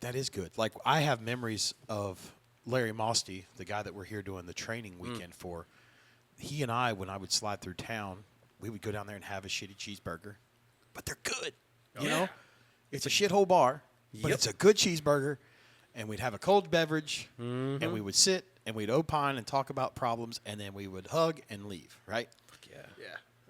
That is good. Like, I have memories of Larry Mosty, the guy that we're here doing the training weekend for. He and I, when I would slide through town, we would go down there and have a shitty cheeseburger. But they're good. You know? It's a shithole bar, but it's a good cheeseburger. And we'd have a cold beverage, and we would sit, and we'd opine and talk about problems, and then we would hug and leave, right?
Yeah.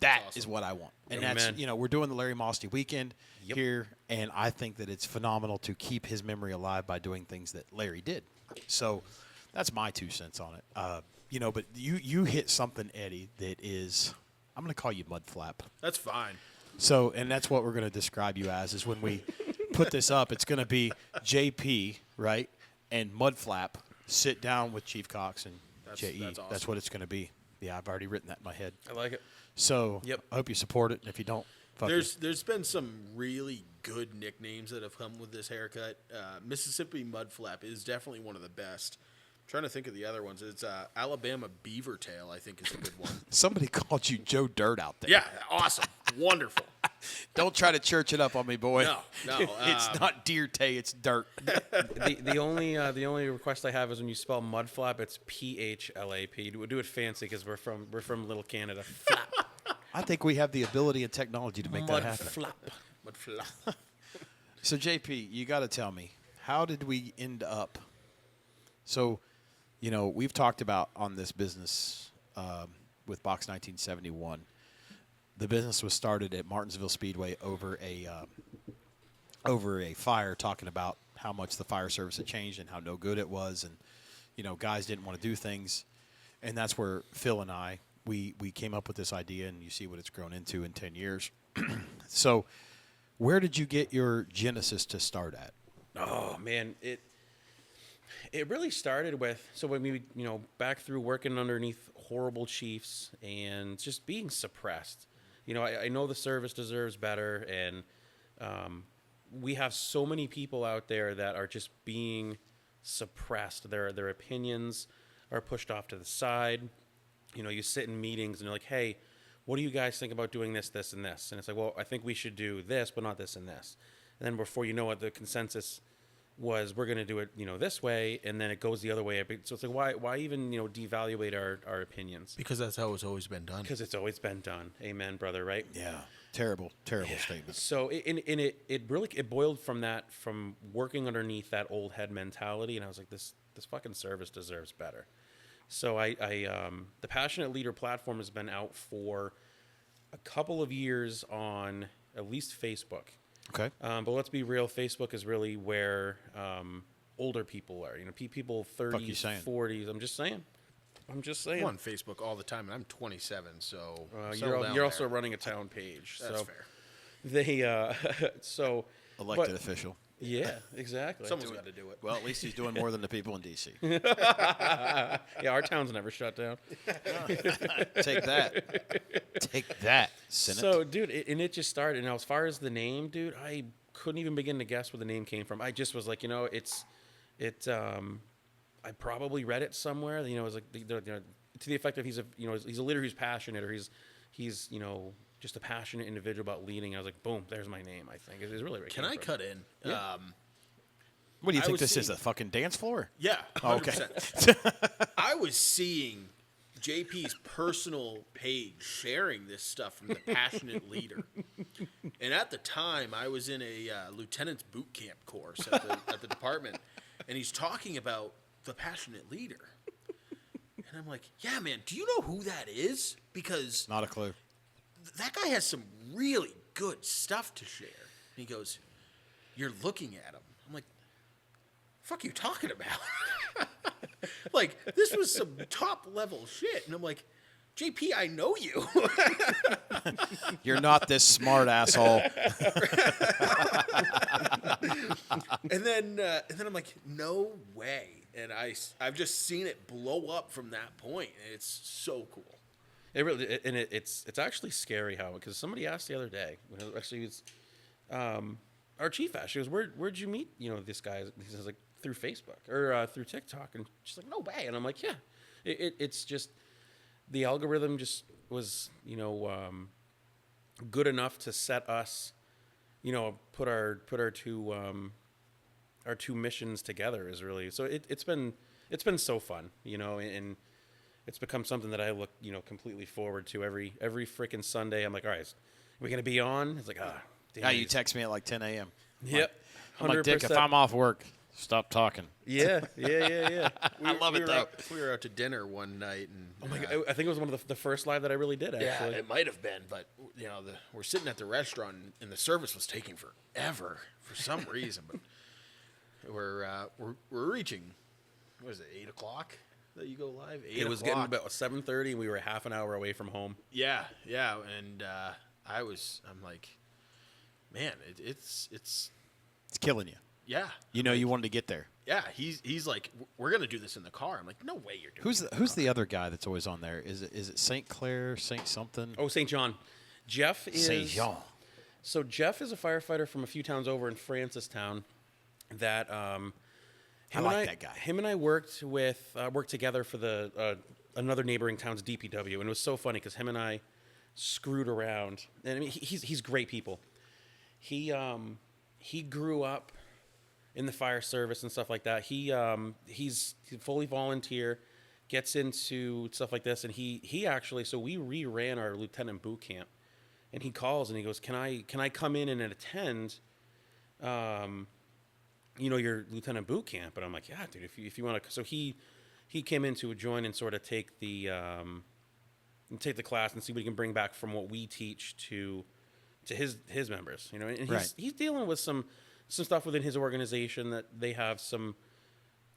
That
That's
is
awesome.
what I want. And
Amen.
that's, we're doing the Larry Mosty weekend here, and I think that it's phenomenal to keep his memory alive by doing things that Larry did. So that's my 2 cents on it. But you hit something, Eddie, that is, I'm going to call you Mudphlap.
That's fine.
So, and that's what we're going to describe you as, is when we put this up, it's going to be JP, right, and Mudphlap sit down with Chief Cox and JE.
That's awesome.
That's what it's going to be. Yeah, I've already written that in my head.
I like it.
So
Yep.
I hope you support it. And if you don't, fuck you.
There's been some really good nicknames that have come with this haircut. Mississippi Mudphlap is definitely one of the best. I'm trying to think of the other ones. It's Alabama Beavertail, I think, is a good one.
Somebody called you Joe Dirt out there.
Yeah, awesome, wonderful.
Don't try to church it up on me, boy.
No.
It's not deer tay, it's dirt.
The only request I have is when you spell Mudphlap, it's PHLAP. Do it fancy because we're from Little Canada. Flap.
I think we have the ability and technology to make that happen.
Mudflap.
Mudphlap.
So, JP, you got to tell me, how did we end up? So, we've talked about on this business with Box 1971. The business was started at Martinsville Speedway over a fire, talking about how much the fire service had changed and how no good it was, and guys didn't want to do things, and that's where Phil and I we came up with this idea, and you see what it's grown into in 10 years. So, where did you get your genesis to start at?
Oh man, it really started with when we back through working underneath horrible chiefs and just being suppressed. I know the service deserves better, and we have so many people out there that are just being suppressed. Their opinions are pushed off to the side. You sit in meetings and you're like, hey, what do you guys think about doing this, this, and this? And it's like, well, I think we should do this, but not this and this. And then before you know it, the consensus was we're going to do it, this way, and then it goes the other way. So it's like, why even, devaluate our opinions?
Because that's how it's always been done.
Because it's always been done. Amen, brother, right?
Yeah, terrible statement.
So it really boiled from working underneath that old head mentality, and I was like, this fucking service deserves better. So the Passionate Leader platform has been out for a couple of years on at least Facebook.
Okay.
But let's be real, Facebook is really where older people are. People 30s, 40s. I'm just saying.
I'm on Facebook all the time, and I'm 27, so
you're also running a town page.
That's
so
fair.
They
elected official.
Yeah, exactly.
Someone's got to do it.
Well, at least he's doing more than the people in D.C.
Yeah, our town's never shut down.
Take that. Take that, Senate.
So, dude, it just started. Now, as far as the name, dude, I couldn't even begin to guess where the name came from. I just was like, I probably read it somewhere. It was like, to the effect of he's a leader who's passionate, or he's just a passionate individual about leading. I was like, boom, there's my name. I think it is really.
Can I cut in?
Yeah.
What do you
I
think
was
this is,
seeing-
a fucking dance floor?
Yeah.
Oh, okay.
100%. I was seeing JP's personal page sharing this stuff from the passionate leader, and at the time I was in a lieutenant's boot camp course at the department, and he's talking about the passionate leader, and I'm like, yeah, man, do you know who that is? Because
Not a clue.
that guy has some really good stuff to share. And he goes, you're looking at him. I'm like, fuck you talking about? Like, this was some top level shit. And I'm like, JP, I know you.
You're not this smart asshole.
and then I'm like, no way. And I've just seen it blow up from that point. And it's so cool.
It really, it's actually scary how, because somebody asked the other day, actually, it's our chief asked, she goes, where'd you meet, this guy? He says, like, through Facebook or through TikTok. And she's like, no way. And I'm like, yeah, it's just, the algorithm just was, good enough to set us, put our two missions together is really, so it's been so fun, and it's become something that I look, completely forward to every freaking Sunday. I'm like, all right, are we going to be on? It's like, damn.
Now you text me at like 10 a.m.
Yep.
I'm like, Dick, if I'm off work, stop talking.
Yeah.
I love it, though.
We were out to dinner one night. And,
Oh my God, I think it was one of the first live that I really did,
yeah,
actually.
it might have been, but we're sitting at the restaurant and the service was taking forever for some reason. But we're reaching, what is it, 8 o'clock that you go live? 8
It was
o'clock.
getting about 7:30, and we were half an hour away from home.
Yeah, and I'm like, man, it's
It's killing you.
yeah.
You wanted to get there.
Yeah, he's like, we're gonna do this in the car. I'm like, no way you're doing.
Who's the other guy that's always on there? Is it St. Clair, St. something?
Oh, St. John. Jeff is...
St. Jean.
So Jeff is a firefighter from a few towns over in Francistown that
that guy.
Him and I worked together for the another neighboring town's DPW, and it was so funny because him and I screwed around. And I mean, he's great people. He grew up in the fire service and stuff like that. He's fully volunteer, gets into stuff like this, and he actually, so we reran our lieutenant boot camp, and he calls and he goes, can I come in and attend your lieutenant boot camp? And I'm like, yeah, dude, if you want to. So he came in to join and sort of take the class and see what he can bring back from what we teach to his members, and he's dealing with some stuff within his organization that they have some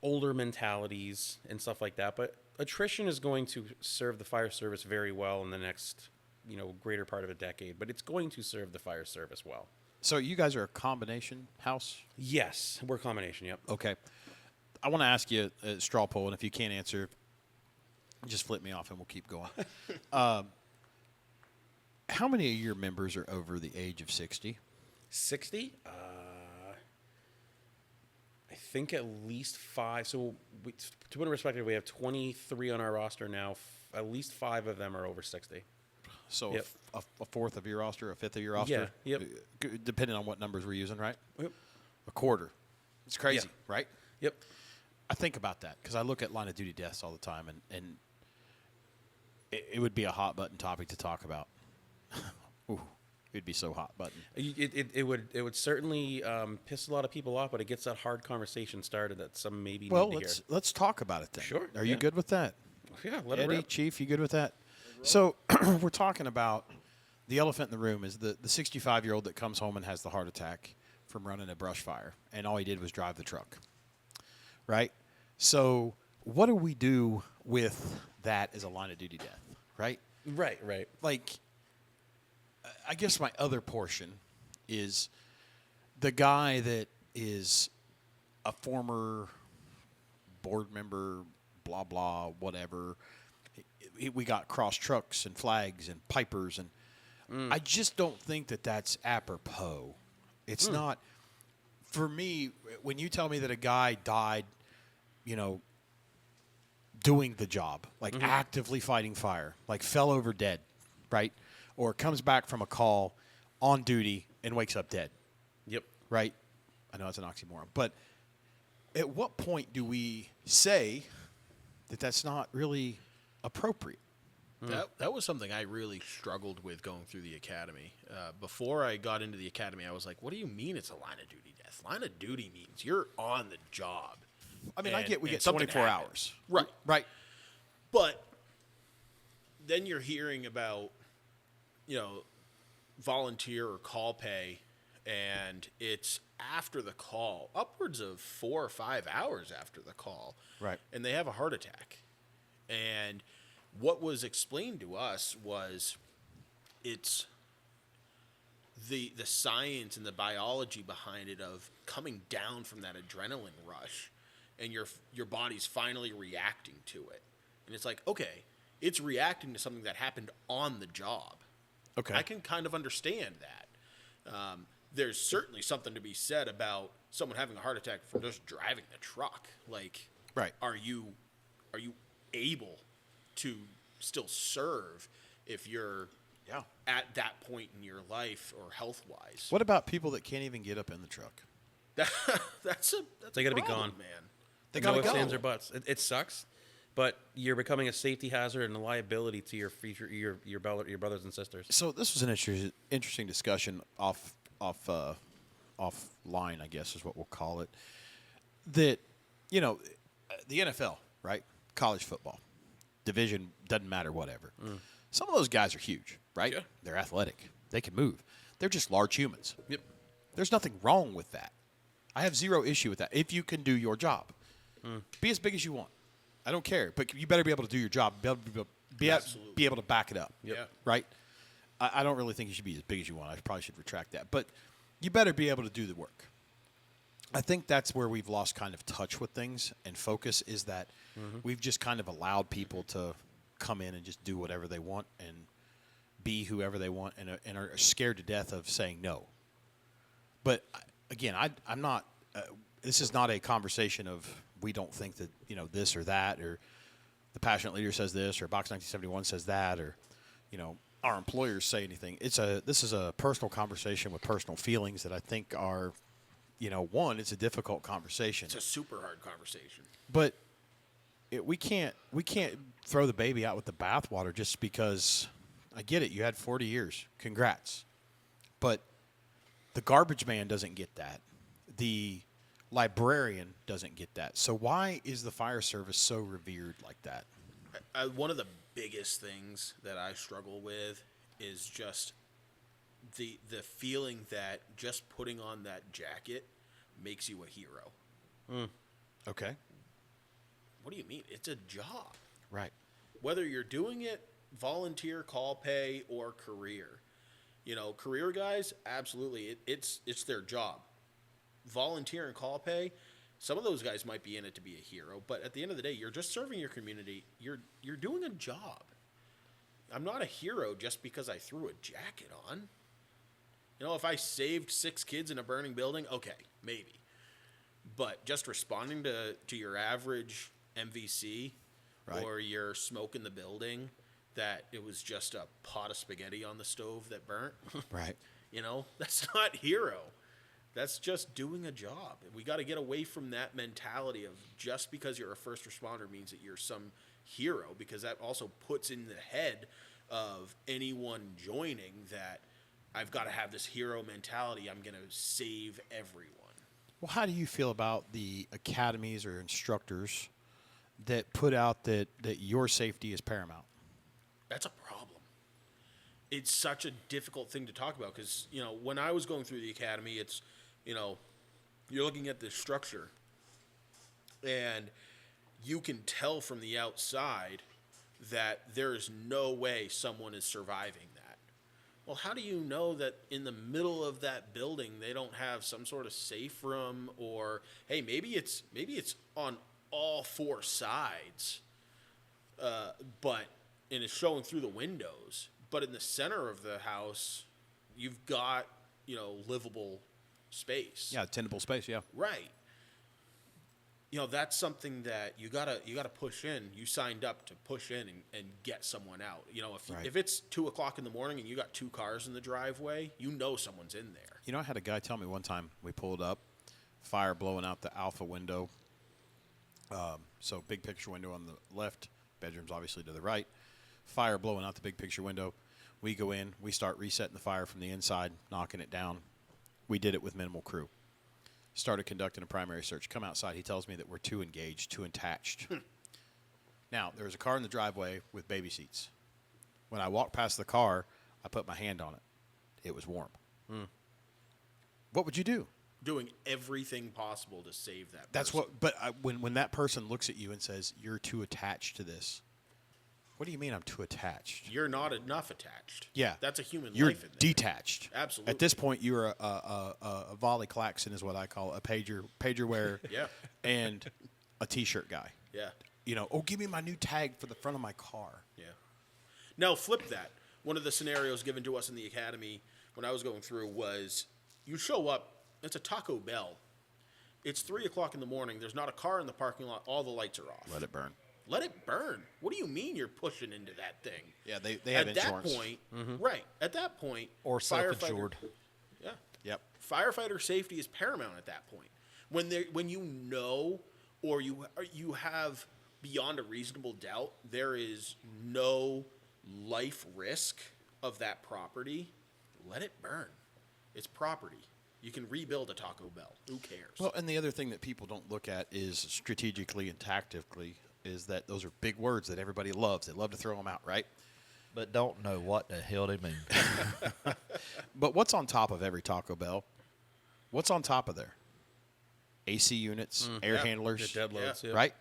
older mentalities and stuff like that. But attrition is going to serve the fire service very well in the next, greater part of a decade. But it's going to serve the fire service well.
So you guys are a combination house?
Yes, we're a combination. Yep.
Okay. I want to ask you a straw poll, and if you can't answer, just flip me off and we'll keep going. How many of your members are over the age of 60?
60? I think at least 5. So to put in perspective, we have 23 on our roster now. At least 5 of them are over 60.
So
Yep.
a fourth of your roster, a fifth of your roster?
Yeah,
Depending on what numbers we're using, right?
Yep.
A quarter. It's crazy,
Yeah.
right?
Yep.
I think about that because I look at line of duty deaths all the time, and it would be a hot button topic to talk about. Ooh, it'd be so hot button.
It would certainly piss a lot of people off, but it gets that hard conversation started that some maybe
Well,
need to
let's talk about it then.
Sure,
Are you
yeah.
good with that?
hear. Yeah, let it
Eddie,
rip.
Chief, you good with that? So we're talking about the elephant in the room is the 65-year-old that comes home and has the heart attack from running a brush fire, and all he did was drive the truck, right? So what do we do with that as a line of duty death, right?
Right.
Like, I guess my other portion is the guy that is a former board member, blah, blah, whatever. We got cross trucks and flags and pipers. And I just don't think that that's apropos. It's not. For me, when you tell me that a guy died, doing the job, like actively fighting fire, like fell over dead, right? Or comes back from a call on duty and wakes up dead.
Yep.
Right? I know it's an oxymoron. But at what point do we say that that's not really appropriate?
That was something I really struggled with going through the academy. Before I got into the academy, I was like, what do you mean it's a line of duty death? Line of duty means you're on the job.
I mean, I get we
and
get
something
24
happened.
hours.
Right.
Right.
But then you're hearing about, volunteer or call pay, and it's after the call, upwards of 4 or 5 hours after the call.
Right.
And they have a heart attack. And what was explained to us was it's the science and the biology behind it of coming down from that adrenaline rush, and your body's finally reacting to it. And it's like, okay, it's reacting to something that happened on the job.
Okay.
I can kind of understand that. There's certainly something to be said about someone having a heart attack from just driving the truck. Like,
Right.
Are you able to still serve if you're at that point in your life or health-wise?
What about people that can't even get up in the truck?
That's
They got to be
problem,
gone,
man.
They
no
gotta
ifs,
go.
ands, or buts. It sucks, but you're becoming a safety hazard and a liability to your future, your brothers and sisters.
So this was an interesting discussion offline, I guess is what we'll call it. That the NFL, right? College football, division doesn't matter, whatever. Some of those guys are huge, right?
Yeah.
They're athletic. They can move. They're just large humans.
Yep.
There's nothing wrong with that. I have zero issue with that. If you can do your job, be as big as you want. I don't care, but you better be able to do your job. Be able to back it up.
Yep. Yeah.
Right. I don't really think you should be as big as you want. I probably should retract that, but you better be able to do the work. I think that's where we've lost kind of touch with things and focus, is that we've just kind of allowed people to come in and just do whatever they want and be whoever they want, and are scared to death of saying no. But again, I'm not. This is not a conversation of we don't think that this or that, or the passionate leader says this, or Box 1971 says that, or our employers say anything. This is a personal conversation with personal feelings that I think are, one, it's a difficult conversation.
It's a super hard conversation.
But we can't throw the baby out with the bathwater just because. I get it. You had 40 years. Congrats. But the garbage man doesn't get that. The librarian doesn't get that. So why is the fire service so revered like that?
One of the biggest things that I struggle with is just the feeling that just putting on that jacket makes you a hero.
Okay.
What do you mean? It's a job.
Right.
Whether you're doing it volunteer, call pay, or career. Career guys, absolutely, it's their job. Volunteer and call pay, some of those guys might be in it to be a hero, but at the end of the day, you're just serving your community. You're doing a job. I'm not a hero just because I threw a jacket on. If I saved 6 kids in a burning building, okay, maybe. But just responding to your average MVC,
Right.
or your smoke in the building, that it was just a pot of spaghetti on the stove that burnt.
Right.
That's not hero. That's just doing a job. And we got to get away from that mentality of just because you're a first responder means that you're some hero, because that also puts in the head of anyone joining that I've got to have this hero mentality. I'm going to save everyone.
Well, how do you feel about the academies or instructors that put out that your safety is paramount?
That's a problem. It's such a difficult thing to talk about because, when I was going through the academy, it's, you're looking at this structure and you can tell from the outside that there is no way someone is surviving that. Well, how do you know that in the middle of that building they don't have some sort of safe room, or hey, maybe it's on all four sides, but and it's showing through the windows, but in the center of the house, you've got livable space.
Yeah, tenable space. Yeah.
Right. That's something that you gotta push in. You signed up to push in and get someone out.
Right.
If it's 2:00 in the morning and you got two cars in the driveway, someone's in there.
I had a guy tell me one time, we pulled up, fire blowing out the alpha window. So big picture window on the left, bedrooms obviously to the right. Fire blowing out the big picture window. We go in, we start resetting the fire from the inside, knocking it down. We did it with minimal crew. Started conducting a primary search. Come outside. He tells me that we're too engaged, too attached. Now, there was a car in the driveway with baby seats. When I walked past the car, I put my hand on it. It was warm. What would you do?
Doing everything possible to save that person.
That's what. But when that person looks at you and says, you're too attached to this, what do you mean I'm too attached?
You're not enough attached.
Yeah.
That's a human
You're
life in there.
detached.
Absolutely.
At this point, you're a volley klaxon is what I call a pager wearer.
Yeah.
And a T-shirt guy.
Yeah.
Give me my new tag for the front of my car.
Yeah. Now, flip that. One of the scenarios given to us in the academy when I was going through was you show up, it's a Taco Bell. It's 3:00 in the morning. There's not a car in the parking lot. All the lights are off.
Let it burn.
Let it burn. What do you mean you're pushing into that thing?
Yeah, they have insurance.
At that point, right. At that point,
Or
firefighter-
self-insured.
Yeah.
Yep.
Firefighter safety is paramount at that point. When you know or you have beyond a reasonable doubt there is no life risk of that property, let it burn. It's property. You can rebuild a Taco Bell. Who cares?
Well, and the other thing that people don't look at is strategically and tactically is that those are big words that everybody loves. They love to throw them out, right?
But don't know what the hell they mean.
But what's on top of every Taco Bell? What's on top of there? AC units, air
Yeah.
handlers,
The dead loads, yeah.
right?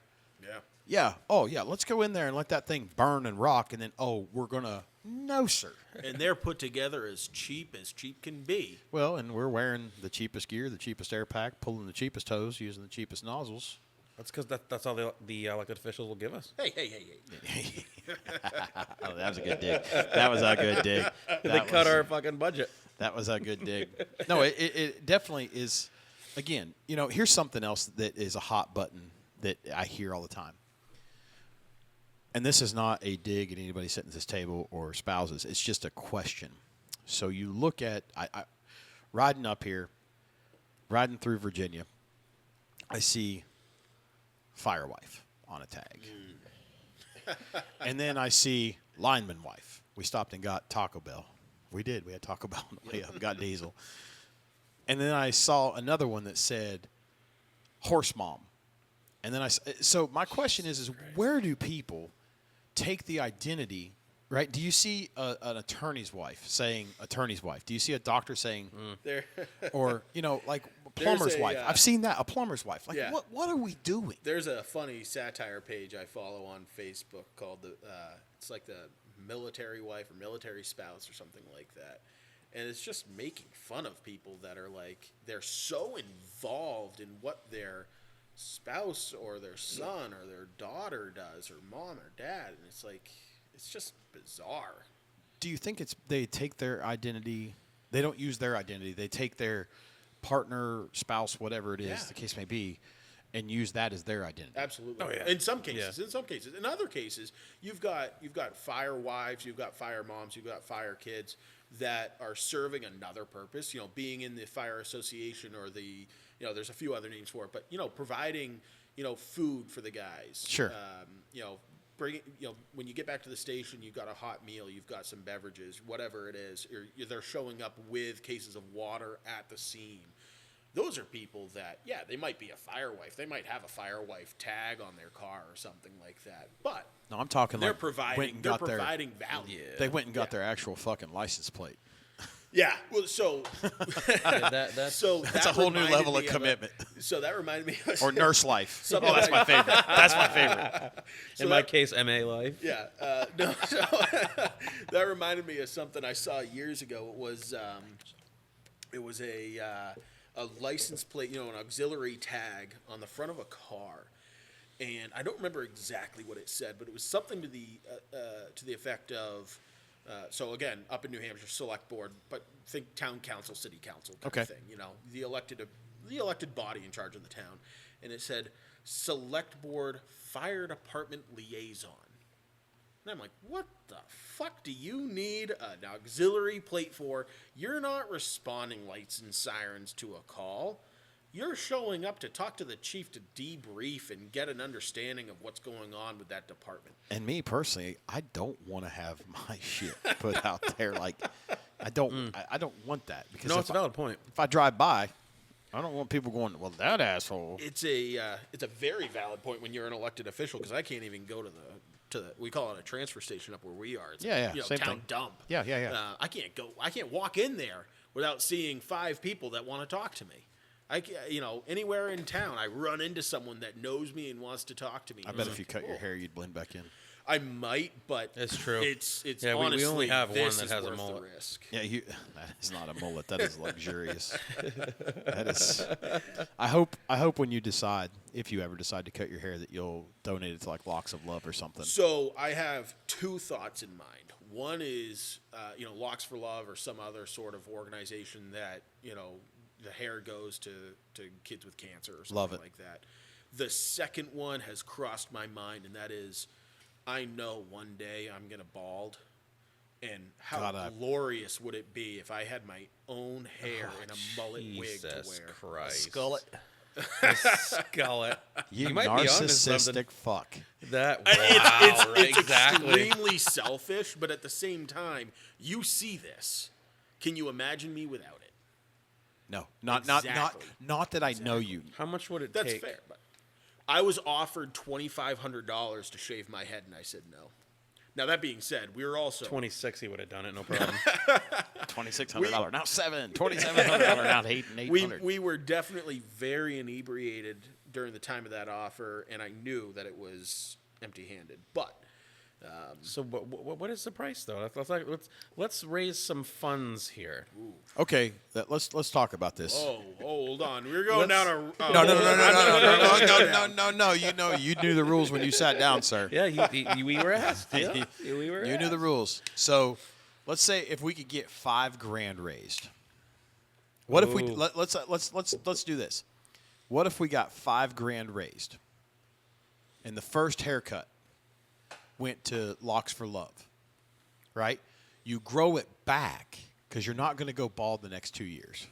Yeah.
Yeah. Oh, yeah. Let's go in there and let that thing burn and rock, and then, we're going to... No, sir.
And they're put together as cheap can be.
Well, and we're wearing the cheapest gear, the cheapest air pack, pulling the cheapest hose, using the cheapest nozzles.
That's because that's all the elected officials will give us.
Hey.
Oh, that was a good dig. That was a good dig.
They cut our fucking budget.
That was a good dig. No, it definitely is. Again, here's something else that is a hot button that I hear all the time. And this is not a dig at anybody sitting at this table or spouses. It's just a question. So you look at I riding up here, riding through Virginia, I see fire wife on a tag. And then I see lineman wife. We stopped and got Taco Bell. We did. We had Taco Bell on the way up, got diesel. And then I saw another one that said horse mom. And then so my question is where do people take the identity, right? Do you see an attorney's wife saying attorney's wife? Do you see a doctor saying, or, like plumber's wife? I've seen that, a plumber's wife. Like,
Yeah.
what are we doing?
There's a funny satire page I follow on Facebook called it's like the military wife or military spouse or something like that. And it's just making fun of people that are like, they're so involved in what their spouse or their son or their daughter does or mom or dad. And it's like, it's just bizarre.
Do you think they take their identity, they don't use their identity, they take their partner, spouse, whatever it is,
Yeah.
the case may be, and use that as their identity?
Absolutely.
Oh, yeah.
In some cases.
Yeah.
In some cases. In other cases, you've got fire wives, you've got fire moms, you've got fire kids that are serving another purpose, being in the fire association or the, there's a few other names for it, but, providing, food for the guys.
Sure.
Bring when you get back to the station, you've got a hot meal, you've got some beverages, whatever it is, or they're showing up with cases of water at the scene. Those are people that, they might be a fire wife. They might have a fire wife tag on their car or something like that. But
No, I'm talking
they're
like
providing
went and
they're
got
providing value.
they went and got their actual fucking license plate.
Yeah. Well, so
Yeah, that's
That's a whole new level of commitment.
So that reminded me of
Or nurse life.
Something
Oh, that's my
like-
favorite. That's my favorite.
in my case, MA life.
Yeah. No. So that reminded me of something I saw years ago. It was a license plate, an auxiliary tag on the front of a car, and I don't remember exactly what it said, but it was something to the effect of. So again, up in New Hampshire, select board, but think town council, city council kind of thing. The elected body in charge of the town, and it said select board fire department liaison. And I'm like, what the fuck do you need an auxiliary plate for? You're not responding lights and sirens to a call. You're showing up to talk to the chief to debrief and get an understanding of what's going on with that department.
And me personally, I don't want to have my shit put out there. Like, I don't want that because
No, it's a valid point.
if I drive by, I don't want people going, well, that asshole.
It's a very valid point when you're an elected official because I can't even go to the we call it a transfer station up where we are. It's
same
town
thing.
dump.
Yeah.
I can't walk in there without seeing 5 people that want to talk to me. Anywhere in town, I run into someone that knows me and wants to talk to me.
I bet if you cut your hair, you'd blend back in.
I might, but
It's true.
It's
Yeah, we
honestly,
only have one
this
that
is
has a
worth
mullet.
the risk.
Yeah, that is not a mullet. That is luxurious. That is. I hope when you decide, if you ever decide to cut your hair, that you'll donate it to like Locks of Love or something.
So I have 2 thoughts in mind. One is, Locks for Love or some other sort of organization that, the hair goes to kids with cancer or something
Love it.
like that. The second one has crossed my mind, and that is, I know one day I'm going to bald, and how glorious would it be if I had my own hair in a mullet wig to
Jesus
wear.
Christ.
Skull it.
Skull it.
You
might be onto something.
narcissistic fuck.
That
It's
exactly.
extremely selfish, but at the same time, you see this. Can you imagine me without it?
No, not that I know you.
How much would it
That's
take?
fair. But I was offered $2,500 to shave my head, and I said no. Now that being said, we were also
26, he would have done it, no problem.
$2,600 now $2,700 now $800.
we were definitely very inebriated during the time of that offer, and I knew that it was empty-handed. But
So what is the price though? Let's raise some funds here.
Okay, let's talk about this.
oh, hold on, we're going down a
No. You knew the rules when you sat down, sir.
Yeah, we were asked. Yeah, we were.
You knew the rules. So, let's say if we could get $5,000 raised. What if we let's do this? What if we got $5,000 raised, and the first haircut went to Locks for Love, right? You grow it back because you're not going to go bald the next 2 years.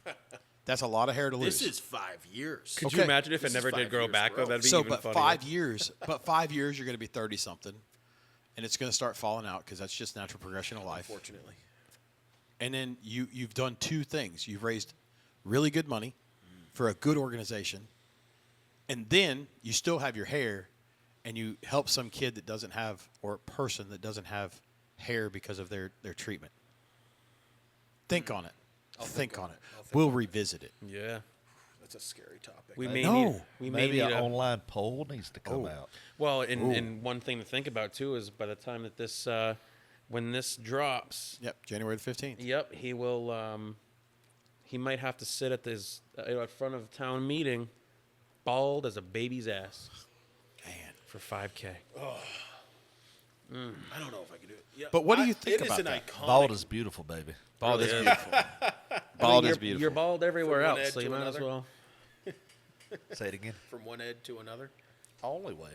That's a lot of hair to lose.
This is 5 years.
Could
Okay.
you imagine if
This
it
is
never
5
did grow
years
back though?
growth.
That'd be
So,
even
but
funnier.
5 years, you're going to be 30 something, and it's going to start falling out because that's just natural progression of life.
Unfortunately.
And then you've done 2 things. You've raised really good money for a good organization, and then you still have your hair, and you help some kid that doesn't have, or person that doesn't have hair because of their treatment. Think on it. Think on it. We'll revisit it.
Yeah.
That's a scary topic.
We
I-
may
No.
need. We may
Maybe
need
an
a,
online poll needs to come out.
Well, and one thing to think about too is by the time that this, when this drops,
Yep, January the 15th.
yep, he will. He might have to sit at this at front of town meeting, bald as a baby's ass,
Man.
for $5K.
I don't know if I can do it. Yeah,
But what do you think
it
about
is an
that?
iconic.
Bald is beautiful, baby.
Bald is
Yeah.
beautiful. Bald is
you're,
beautiful.
You're bald everywhere
From one
else,
end
so
to
you might as
another.
well.
Say it again.
From one end to another.
Only way.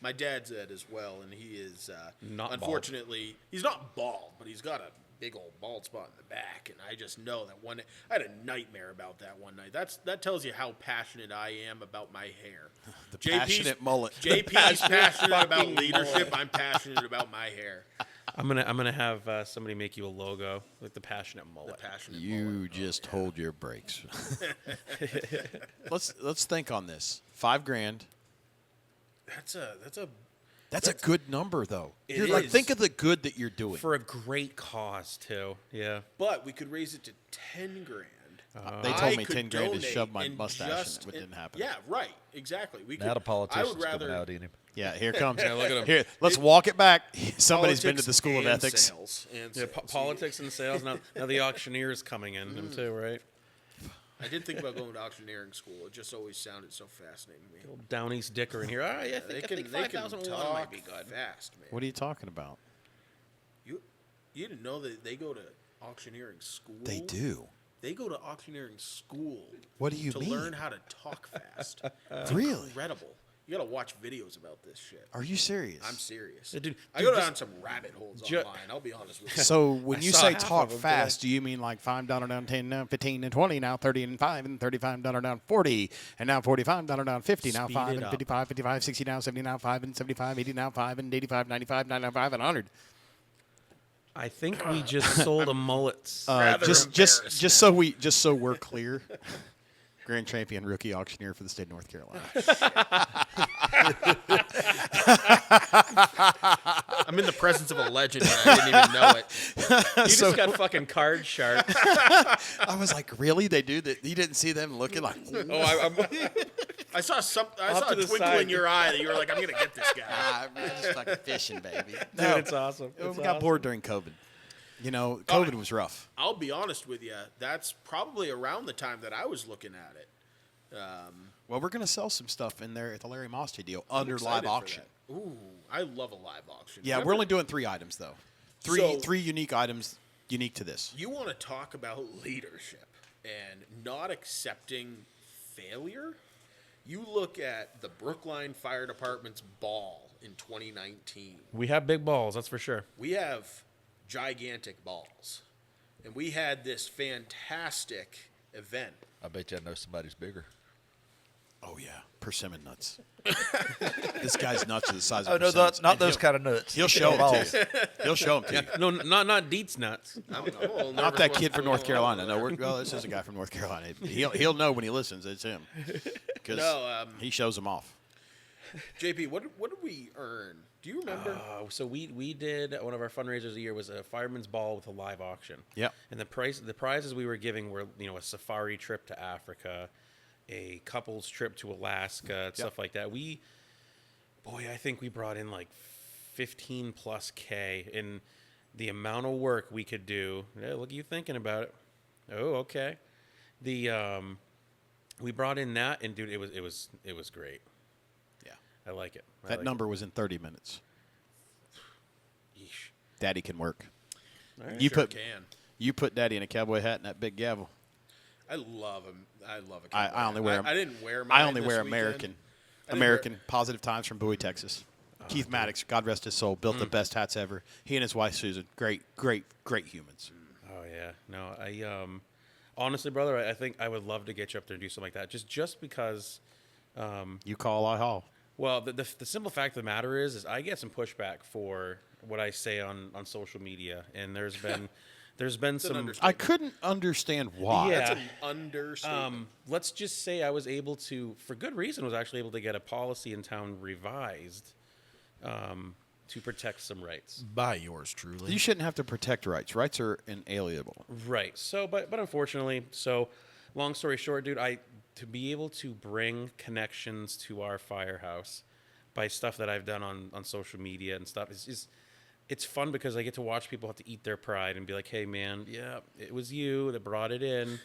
My dad's Ed as well, and he is
Not bald.
unfortunately he's not bald, but he's got a big old bald spot in the back, and I just know that I had a nightmare about that one night. That tells you how passionate I am about my hair.
The passionate mullet.
JP's passionate about
fucking
leadership. I'm passionate about my hair.
I'm gonna have somebody make you a logo with the passionate
The
mullet.
passionate
You
mullet.
just hold your brakes. let's think on this. $5,000.
That's a
That's a good number, though.
It
You're like,
is.
think of the good that you're doing.
For a great cause too. Yeah.
But we could raise it to 10 grand.
They
I
told me
could
10 grand to
donate
shove my
and
mustache
just-
in it, but it didn't happen.
Yeah, right. Exactly. We
Now
could.
the politician's
I would rather
coming out in him.
Yeah, here comes.
Yeah, look at 'em.
Here, let's walk it back. Somebody's been to
politics
the School of
and
Ethics.
Sales and
Yeah,
sales.
politics and sales. Now the auctioneer's coming in them too, right?
I did think about going to auctioneering school. It just always sounded so fascinating to me.
Old Down East Dicker in here. All right, I think 5001 might be good.
fast, man.
What are you talking about?
You didn't know that they go to auctioneering school?
They do.
They go to auctioneering school.
What do you
to
mean?
learn how to talk fast. It's
Really?
incredible. You gotta watch videos about this shit.
Are you serious?
I'm serious.
Dude,
I go
just-
down some rabbit holes
ju-
online. I'll be honest with you.
So when you
saw
say
half
talk
of 'em
fast, do you mean like $5 down, 10 down, 15 and 20, now 30 and 5, and $35 down 40, and now $45 down 50, now
Speed
5
it
and
up.
55, 55, 60 now 70 now 5 and 75, 80 now 5 and 85, 95, 95 and 100.
I think we just sold a mullets.
Rather
Just so we're clear, grand champion rookie auctioneer for the state of North Carolina.
I'm in the presence of a legend and I didn't even know it.
You just got fucking card sharp.
I was like, really? They do that? You didn't see them looking like,
Oh,
I saw
Off
a
to the
twinkle
side.
in your eye that you were like, I'm gonna get this guy.
I'm just fucking fishing, baby.
dude, it's awesome.
We
It's
got
awesome.
bored during COVID. You know, COVID was rough.
I'll be honest with you. That's probably around the time that I was looking at it.
Well, we're going to sell some stuff in there at the Larry Mosti deal under
Excited
live
for
auction.
that. Ooh, I love a live auction.
Yeah, we're
Remember,
only doing 3 items, though.
So-
Three unique items unique to this.
You want to talk about leadership and not accepting failure? You look at the Brookline Fire Department's ball in 2019.
We have big balls, that's for sure.
We have gigantic balls. And we had this fantastic event.
I bet you I know somebody's bigger.
Oh, yeah. Persimmon nuts. This guy's nuts are the size of
Oh, no,
persimmons.
not
And
those kind of nuts.
He'll show them to you. He'll show them to you.
No, not Deets nuts.
I'm a little
Not
nervous
that
what-
kid from North Carolina. No, well, this is a guy from North Carolina. He'll know when he listens. It's him. Because
No,
he shows them off.
JP, what did we earn? Do you remember?
So we did one of our fundraisers a year was a fireman's ball with a live auction.
Yep.
And the prizes we were giving were a safari trip to Africa, a couple's trip to Alaska, stuff like that. I think we brought in like 15 plus K in the amount of work we could do. Yeah, look at you thinking about it. Oh, okay. We brought in that, and dude, it was great.
Yeah.
I like it. I
That
like
number was in 30 minutes.
it. Yeesh.
Daddy can work.
All right.
You
Sure
put
can.
you put Daddy in a cowboy hat and that big gavel.
I love him. I love it.
I only wear 'em.
I didn't wear mine.
I only
this
wear
weekend.
American.
I didn't
American Positive Times from Bowie, Texas. Keith Maddox, God rest his soul, built the best hats ever. He and his wife Susan, great humans.
Oh yeah, no, I honestly, brother, I think I would love to get you up there and do something like that. Just because,
You call, I haul.
well, the simple fact of the matter is I get some pushback for what I say on social media, and there's been
an
some.
understatement.
I couldn't understand why.
Yeah.
That's an understatement.
Let's just say I was able to, for good reason, was actually able to get a policy in town revised to protect some rights.
By yours truly.
You shouldn't have to protect rights. Rights are inalienable.
Right. So, but unfortunately, long story short, dude, to be able to bring connections to our firehouse by stuff that I've done on social media and stuff is it's fun because I get to watch people have to eat their pride and be like, hey man, yeah, it was you that brought it in,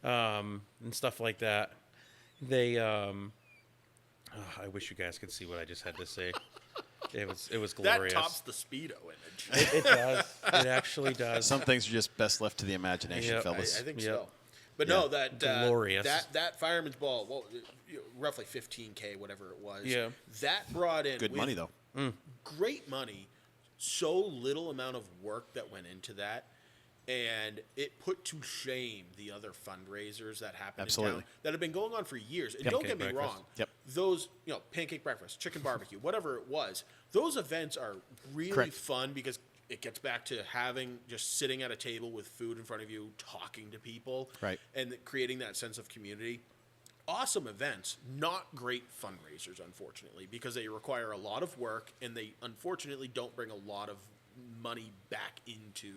and stuff like that. I wish you guys could see what I just had to say. It was
that
glorious.
tops the Speedo image.
It does. It actually does.
Some things are just best left to the imagination,
Yep.
fellas.
I think
Yep.
so. But
Yeah.
no, that
Glorious.
that fireman's ball, well, roughly 15K, whatever it was.
Yeah.
That brought in
Good
with
money, though.
Great money. So little amount of work that went into that, and it put to shame the other fundraisers that happened in
Absolutely.
town that have been going on for years. And
Pancake
don't get me
breakfast.
wrong,
Yep.
those pancake breakfast, chicken barbecue, whatever it was, those events are really
Correct.
fun because it gets back to having just sitting at a table with food in front of you, talking to people,
Right.
and creating that sense of community. awesome events, not great fundraisers, unfortunately, because they require a lot of work and they unfortunately don't bring a lot of money back into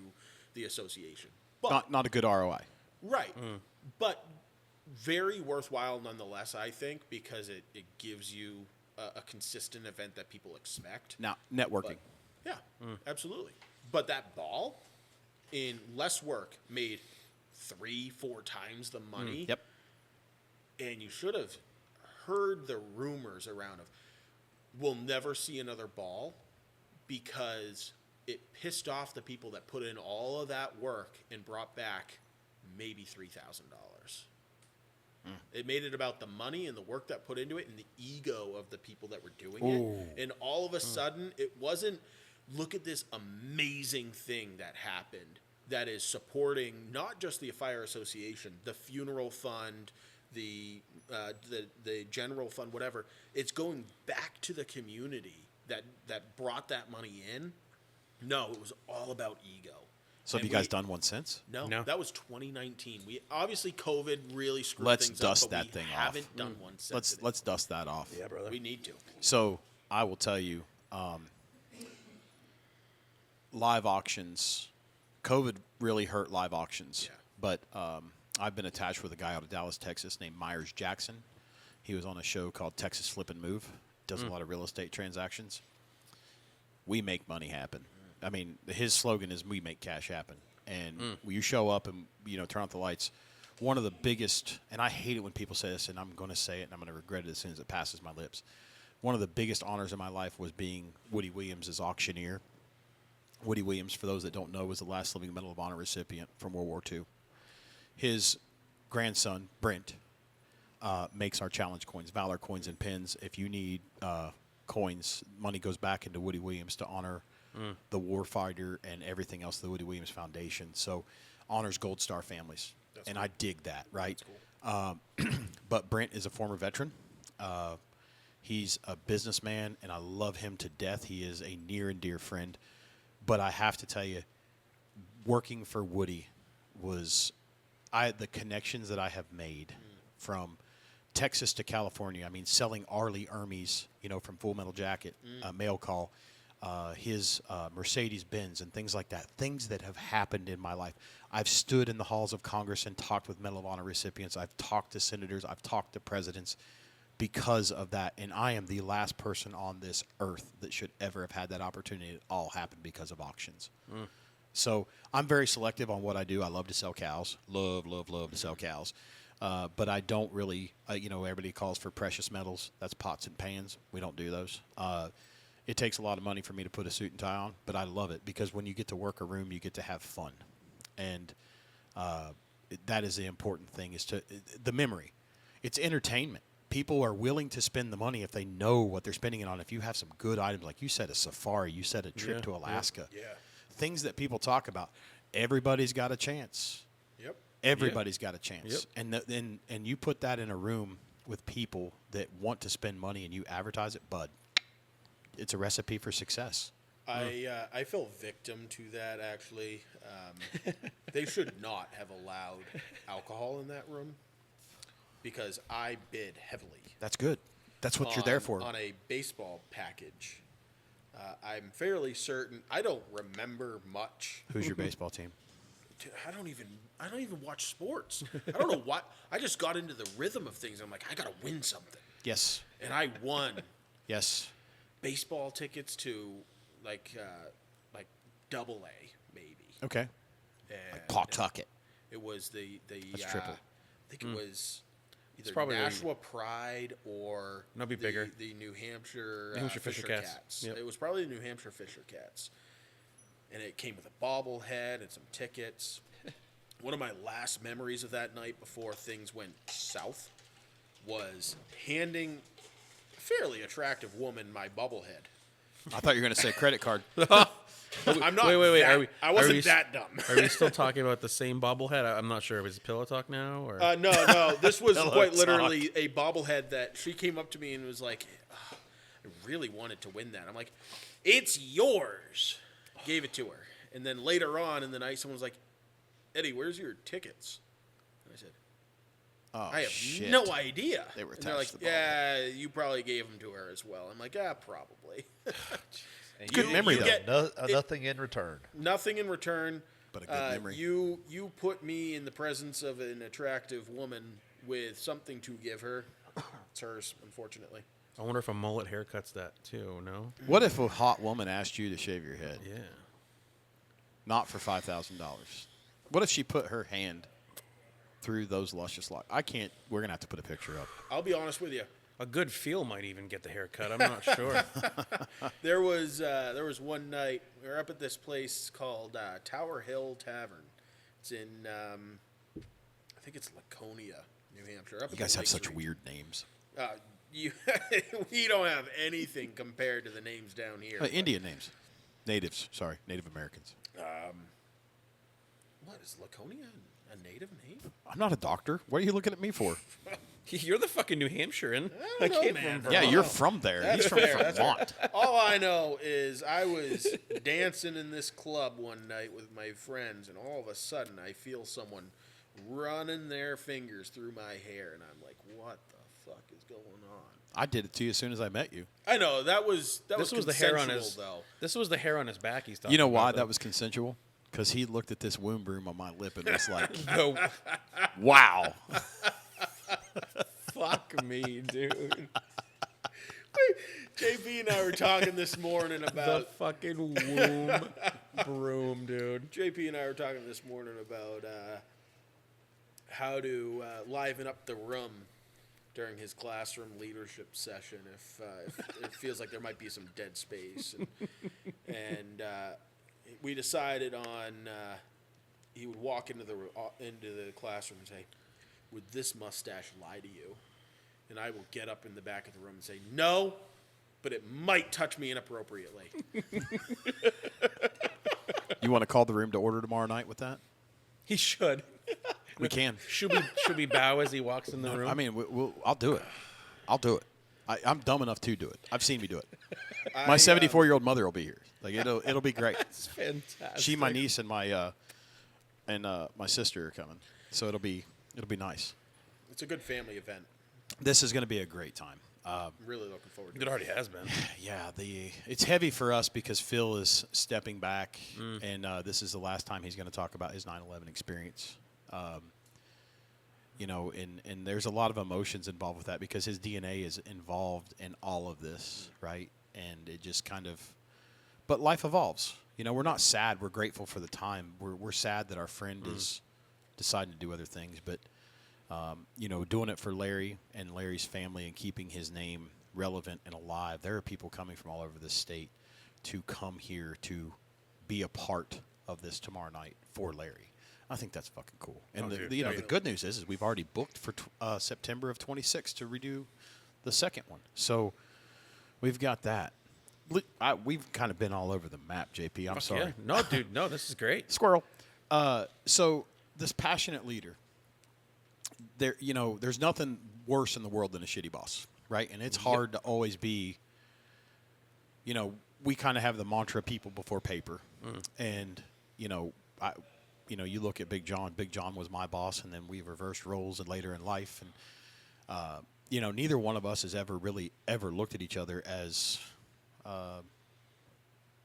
the association. But,
Not a good ROI.
right. But very worthwhile nonetheless, I think, because it gives you a consistent event that people expect.
Now, networking.
But, yeah, absolutely. But that ball, in less work, made 3-4 times the money.
Yep.
And you should have heard the rumors around of, we'll never see another ball, because it pissed off the people that put in all of that work and brought back maybe $3,000. It made it about the money and the work that put into it and the ego of the people that were doing it. And all of a sudden, it wasn't, look at this amazing thing that happened that is supporting not just the fire association, the funeral fund, the general fund, whatever. It's going back to the community that brought that money in. No, it was all about ego.
So have you guys done one since?
No,
No.
that was 2019. We obviously COVID really screwed
Let's
things
dust
up, but
that
we
thing off.
haven't done one since.
Let's dust that off.
Yeah, brother.
We need to.
So I will tell you, live auctions, COVID really hurt live auctions.
Yeah.
But I've been attached with a guy out of Dallas, Texas named Myers Jackson. He was on a show called Texas Flip and Move. Does a lot of real estate transactions. We make money happen. I mean, his slogan is "We make cash happen." And when you show up and turn out the lights, one of the biggest, and I hate it when people say this, and I'm going to say it, and I'm going to regret it as soon as it passes my lips. One of the biggest honors in my life was being Woody Williams' auctioneer. Woody Williams, for those that don't know, was the last living Medal of Honor recipient from World War II. His grandson, Brent, makes our challenge coins, Valor coins and pins. If you need coins, money goes back into Woody Williams to honor the warfighter and everything else, the Woody Williams Foundation. So honors Gold Star families. And I dig that, right? But Brent is a former veteran. He's a businessman, and I love him to death. He is a near and dear friend. But I have to tell you, working for Woody was the connections that I have made from Texas to California. I mean, selling Arlie Ermies, from Full Metal Jacket, Mail Call, his Mercedes-Benz and things like that, things that have happened in my life. I've stood in the halls of Congress and talked with Medal of Honor recipients. I've talked to senators. I've talked to presidents because of that. And I am the last person on this earth that should ever have had that opportunity. It all happened because of auctions. So I'm very selective on what I do. I love to sell cows. Love to sell cows. But I don't really, everybody calls for precious metals. That's pots and pans. We don't do those. It takes a lot of money for me to put a suit and tie on, but I love it because when you get to work a room, you get to have fun. And that is the important thing, is the memory. It's entertainment. People are willing to spend the money if they know what they're spending it on. If you have some good items, like you said, a safari, you said a trip to Alaska.
Yeah.
Things that people talk about. Everybody's got a chance.
Yep.
Everybody's got a chance. And you put that in a room with people that want to spend money and you advertise it, bud, it's a recipe for success.
I fell victim to that, actually. They should not have allowed alcohol in that room because I bid heavily.
That's good. That's what you're there for.
On a baseball package. I'm fairly certain. I don't remember much.
Who's your baseball team?
Dude, I don't even watch sports. I don't know why. I just got into the rhythm of things. I'm like, I gotta win something.
Yes.
And I won.
Yes.
Baseball tickets to like double A maybe.
Okay.
And
Pawtucket.
it was the
That's triple.
I think it was either
probably
Nashua Pride or
No, be bigger.
the New Hampshire,
New Hampshire Fisher Cats. Yep.
It was probably the New Hampshire Fisher Cats. And it came with a bobblehead and some tickets. One of my last memories of that night before things went south was handing a fairly attractive woman my bobblehead.
I thought you were going to say credit card.
I'm not.
Wait.
That, I wasn't that dumb.
Are we still talking about the same bobblehead? I'm not sure. Was it Pillow Talk now? Or
No. This was
Hello,
quite
Talk.
literally a bobblehead that she came up to me and was like, "Oh, I really wanted to win that." I'm like, "It's yours." Gave it to her. And then later on in the night, someone was like, "Eddie, where's your tickets?" And I said,
Oh,
I have
shit.
no idea.
They were
and they're like,
attached to the ball.
yeah, you probably gave them to her as well. I'm like, probably.
And
Good memory, though.
get
nothing in return.
nothing in return.
But a good memory.
You put me in the presence of an attractive woman with something to give her. It's hers, unfortunately.
I wonder if a mullet haircut's that too. No.
What if a hot woman asked you to shave your head?
Yeah.
Not for $5,000. What if she put her hand through those luscious locks? I can't. We're gonna have to put a picture up.
I'll be honest with you.
A good feel might even get the haircut. I'm not sure.
There was one night we were up at this place called Tower Hill Tavern. It's in I think it's Laconia, New Hampshire. Up
You
at
guys
the
have
Lake
such
Street.
weird names.
We don't have anything compared to the names down here.
Indian names. Natives. Sorry, Native Americans.
What is Laconia a native name?
I'm not a doctor. What are you looking at me for?
You're the fucking New Hampshirean.
I don't know, man.
Yeah, you're from there.
That's
He's from
fair, that's
Vermont.
All I know is I was dancing in this club one night with my friends, and all of a sudden I feel someone running their fingers through my hair, and I'm like, "What the fuck is going on?"
I did it to you as soon as I met you.
I know that was
This was the hair on
consensual,
his.
though.
This was the hair on his back. He's talking
You know
about,
why
though.
that was consensual? Because he looked at this womb broom on my lip and was like,
No,
wow.
fuck me, dude.
JP and I were talking this morning
The
about
fucking womb broom, dude.
JP and I were talking this morning about how to liven up the room during his classroom leadership session if it feels like there might be some dead space, and we decided on he would walk into the classroom and say, "Would this mustache lie to you?" And I will get up in the back of the room and say, "No, but it might touch me inappropriately."
You want to call the room to order tomorrow night with that?
He should.
We can.
Should we bow as he walks in the room?
I mean, I'll do it. I'll do it. I'm dumb enough to do it. I've seen me do it. My 74-year-old mother will be here. Like it'll be great.
it's fantastic.
She, my niece, and my sister are coming, so it'll be nice.
It's a good family event.
This is going to be a great time.
I'm really looking forward to
It
it.
already has been.
Yeah, it's heavy for us because Phil is stepping back, and this is the last time he's going to talk about his 9/11 experience. And there's a lot of emotions involved with that because his DNA is involved in all of this, right? And it just kind of, but life evolves. We're not sad. We're grateful for the time. We're sad that our friend is deciding to do other things, but doing it for Larry and Larry's family and keeping his name relevant and alive. There are people coming from all over the state to come here to be a part of this tomorrow night for Larry. I think that's fucking cool. And the good news is we've already booked for September of 26 to redo the second one. So we've got that. We've kind of been all over the map, JP. I'm sorry.
Yeah. No, dude. No, this is great.
Squirrel. So this passionate leader, there's nothing worse in the world than a shitty boss, right? And it's hard to always be, we kind of have the mantra people before paper. And, you look at Big John. Big John was my boss, and then we reversed roles and later in life. And, neither one of us has ever looked at each other as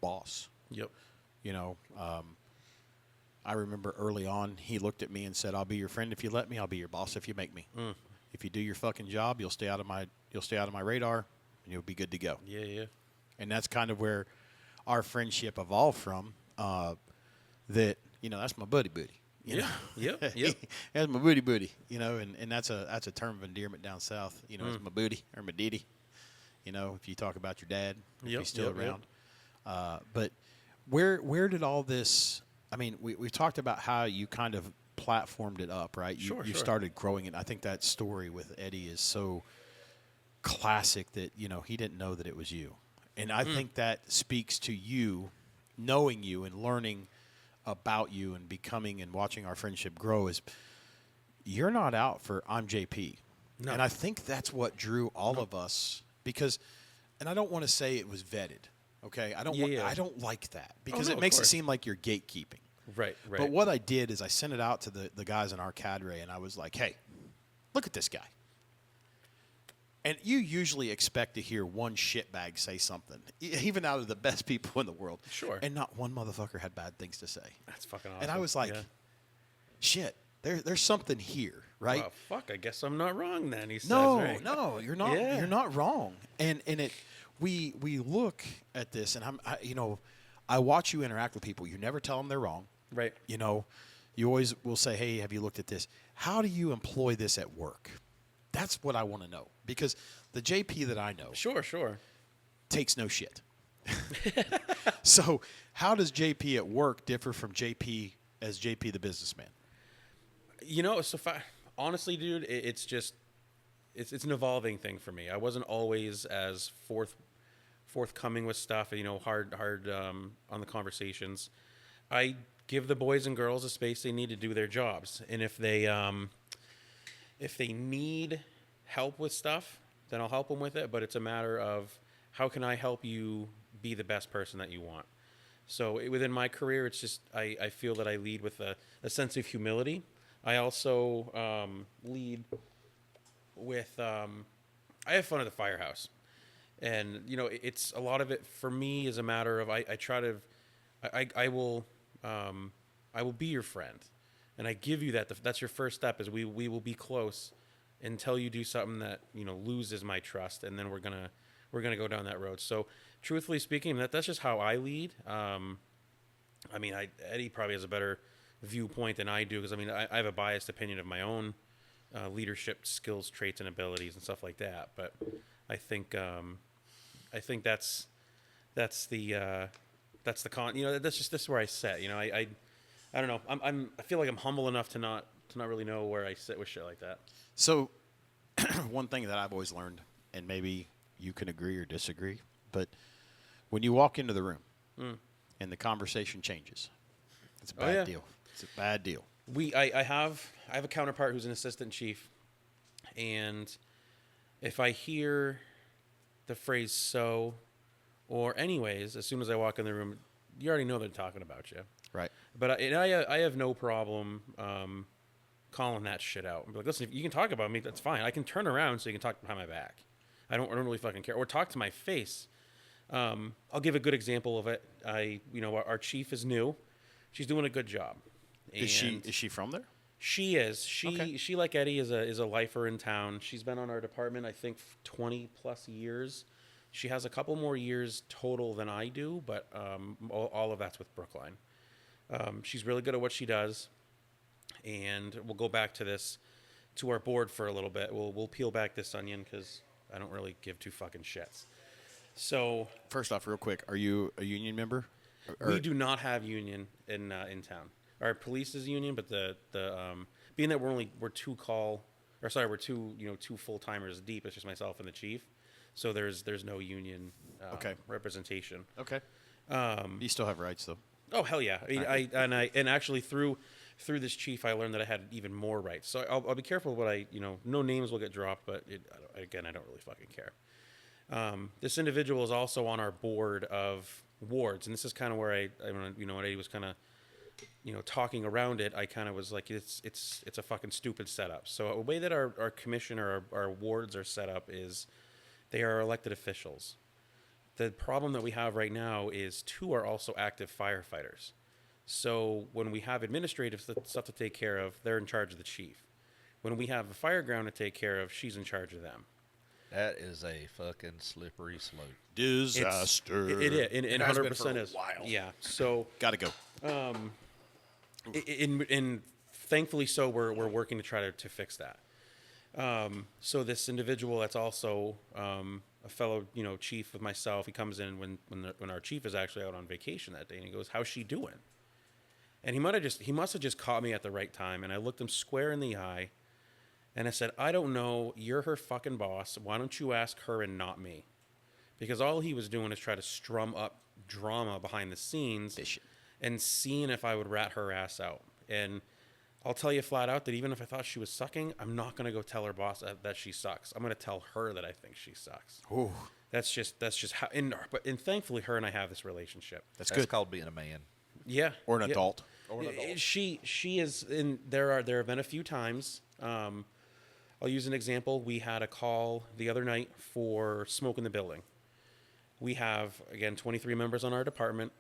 boss.
Yep.
I remember early on, he looked at me and said, "I'll be your friend if you let me. I'll be your boss if you make me. If you do your fucking job, you'll stay out of my radar, and you'll be good to go."
Yeah.
And that's kind of where our friendship evolved from. That's my buddy.
Yep.
That's my booty. And that's a term of endearment down south. It's my booty or my diddy. If you talk about your dad, if he's still around. But where did all this? I mean, we talked about how you kind of platformed it up, right? You
Sure.
started growing it. I think that story with Eddie is so classic that he didn't know that it was you, and I think that speaks to you knowing you and learning about you and becoming and watching our friendship grow. Is you're not out for I'm JP, and I think that's what drew all of us because, and I don't want to say it was vetted. Okay, I don't like that because it makes it seem like you're gatekeeping.
Right.
But what I did is I sent it out to the guys in our cadre, and I was like, "Hey, look at this guy. And you usually expect to hear one shitbag say something, even out of the best people in the world.
Sure.
And not one motherfucker had bad things to say.
That's fucking awesome.
And I was like,
Yeah.
shit, there's something here, right?
Well, fuck, I guess I'm not wrong then, he says,
No,
right?
no, you're not.
Yeah.
You're not wrong. And we look at this, and I watch you interact with people. You never tell them they're wrong.
Right.
You know, you always will say, "Hey, have you looked at this? How do you employ this at work?" That's what I want to know, because the JP that I know
Sure.
takes no shit. So, how does JP at work differ from JP as JP the businessman?
You know, honestly, dude, it's just it's an evolving thing for me. I wasn't always as forthcoming with stuff, hard on the conversations. I give the boys and girls a space they need to do their jobs, and if they need help with stuff, then I'll help them with it. But it's a matter of how can I help you be the best person that you want. So within my career, it's just I feel that I lead with a sense of humility. I also lead with I have fun at the firehouse, and it's a lot of it for me is a matter of I try to I will be your friend, and I give you that. That's your first step. Is we will be close until you do something that loses my trust, and then we're gonna go down that road. So, truthfully speaking, that's just how I lead. Eddie probably has a better viewpoint than I do, because I have a biased opinion of my own leadership skills, traits, and abilities and stuff like that. But I think that's the that's just where I sit. I don't know. I feel like I'm humble enough to not really know where I sit with shit like that.
So, one thing that I've always learned, and maybe you can agree or disagree, but when you walk into the room and the conversation changes, it's a bad deal. It's a bad deal.
I have a counterpart who's an assistant chief, and if I hear the phrase "so" or "anyways," as soon as I walk in the room, you already know they're talking about you.
Right.
But I have no problem calling that shit out. I'm like, listen, if you can talk about me, that's fine. I can turn around so you can talk behind my back. I don't really fucking care. Or talk to my face. I'll give a good example of it. Our chief is new. She's doing a good job.
Is she from there?
She is. She like Eddie is a lifer in town. She's been on our department, I think, 20 plus years. She has a couple more years total than I do, but all of that's with Brookline. She's really good at what she does, and we'll go back to our board for a little bit. We'll peel back this onion because I don't really give two fucking shits. So
first off, real quick, are you a union member?
We do not have union in town. Our police is union, but the being that we're two full timers deep. It's just myself and the chief, so there's no union representation.
Okay. You still have rights though.
Oh hell yeah! And actually through this chief, I learned that I had even more rights. So I'll be careful what no names will get dropped, but I don't really fucking care. This individual is also on our board of wards, and this is kind of where when Eddie was kind of talking around it, I kind of was like, it's a fucking stupid setup. So a way that our commission or our wards are set up is they are elected officials. The problem that we have right now is 2 are also active firefighters. So when we have administrative stuff to take care of, they're in charge of the chief. When we have a fire ground to take care of, she's in charge of them.
That is a fucking slippery slope.
Disaster.
It is. It
has
100%
been for a
is.
while.
Yeah. So
Gotta go.
and thankfully, so we're working to try to fix that. So this individual that's also a fellow chief with myself, he comes in when our chief is actually out on vacation that day, and he goes, "How's she doing?" And he must have just caught me at the right time, and I looked him square in the eye, and I said, "I don't know. You're her fucking boss. Why don't you ask her and not me?" Because all he was doing is try to strum up drama behind the scenes and seeing if I would rat her ass out. And I'll tell you flat out that even if I thought she was sucking, I'm not going to go tell her boss that she sucks. I'm going to tell her that I think she sucks.
Ooh.
That's just how. And thankfully, her and I have this relationship.
That's good. Called being a man.
Yeah,
Or an adult.
She is. And there have been a few times. I'll use an example. We had a call the other night for smoke in the building. We have, again, 23 members on our department.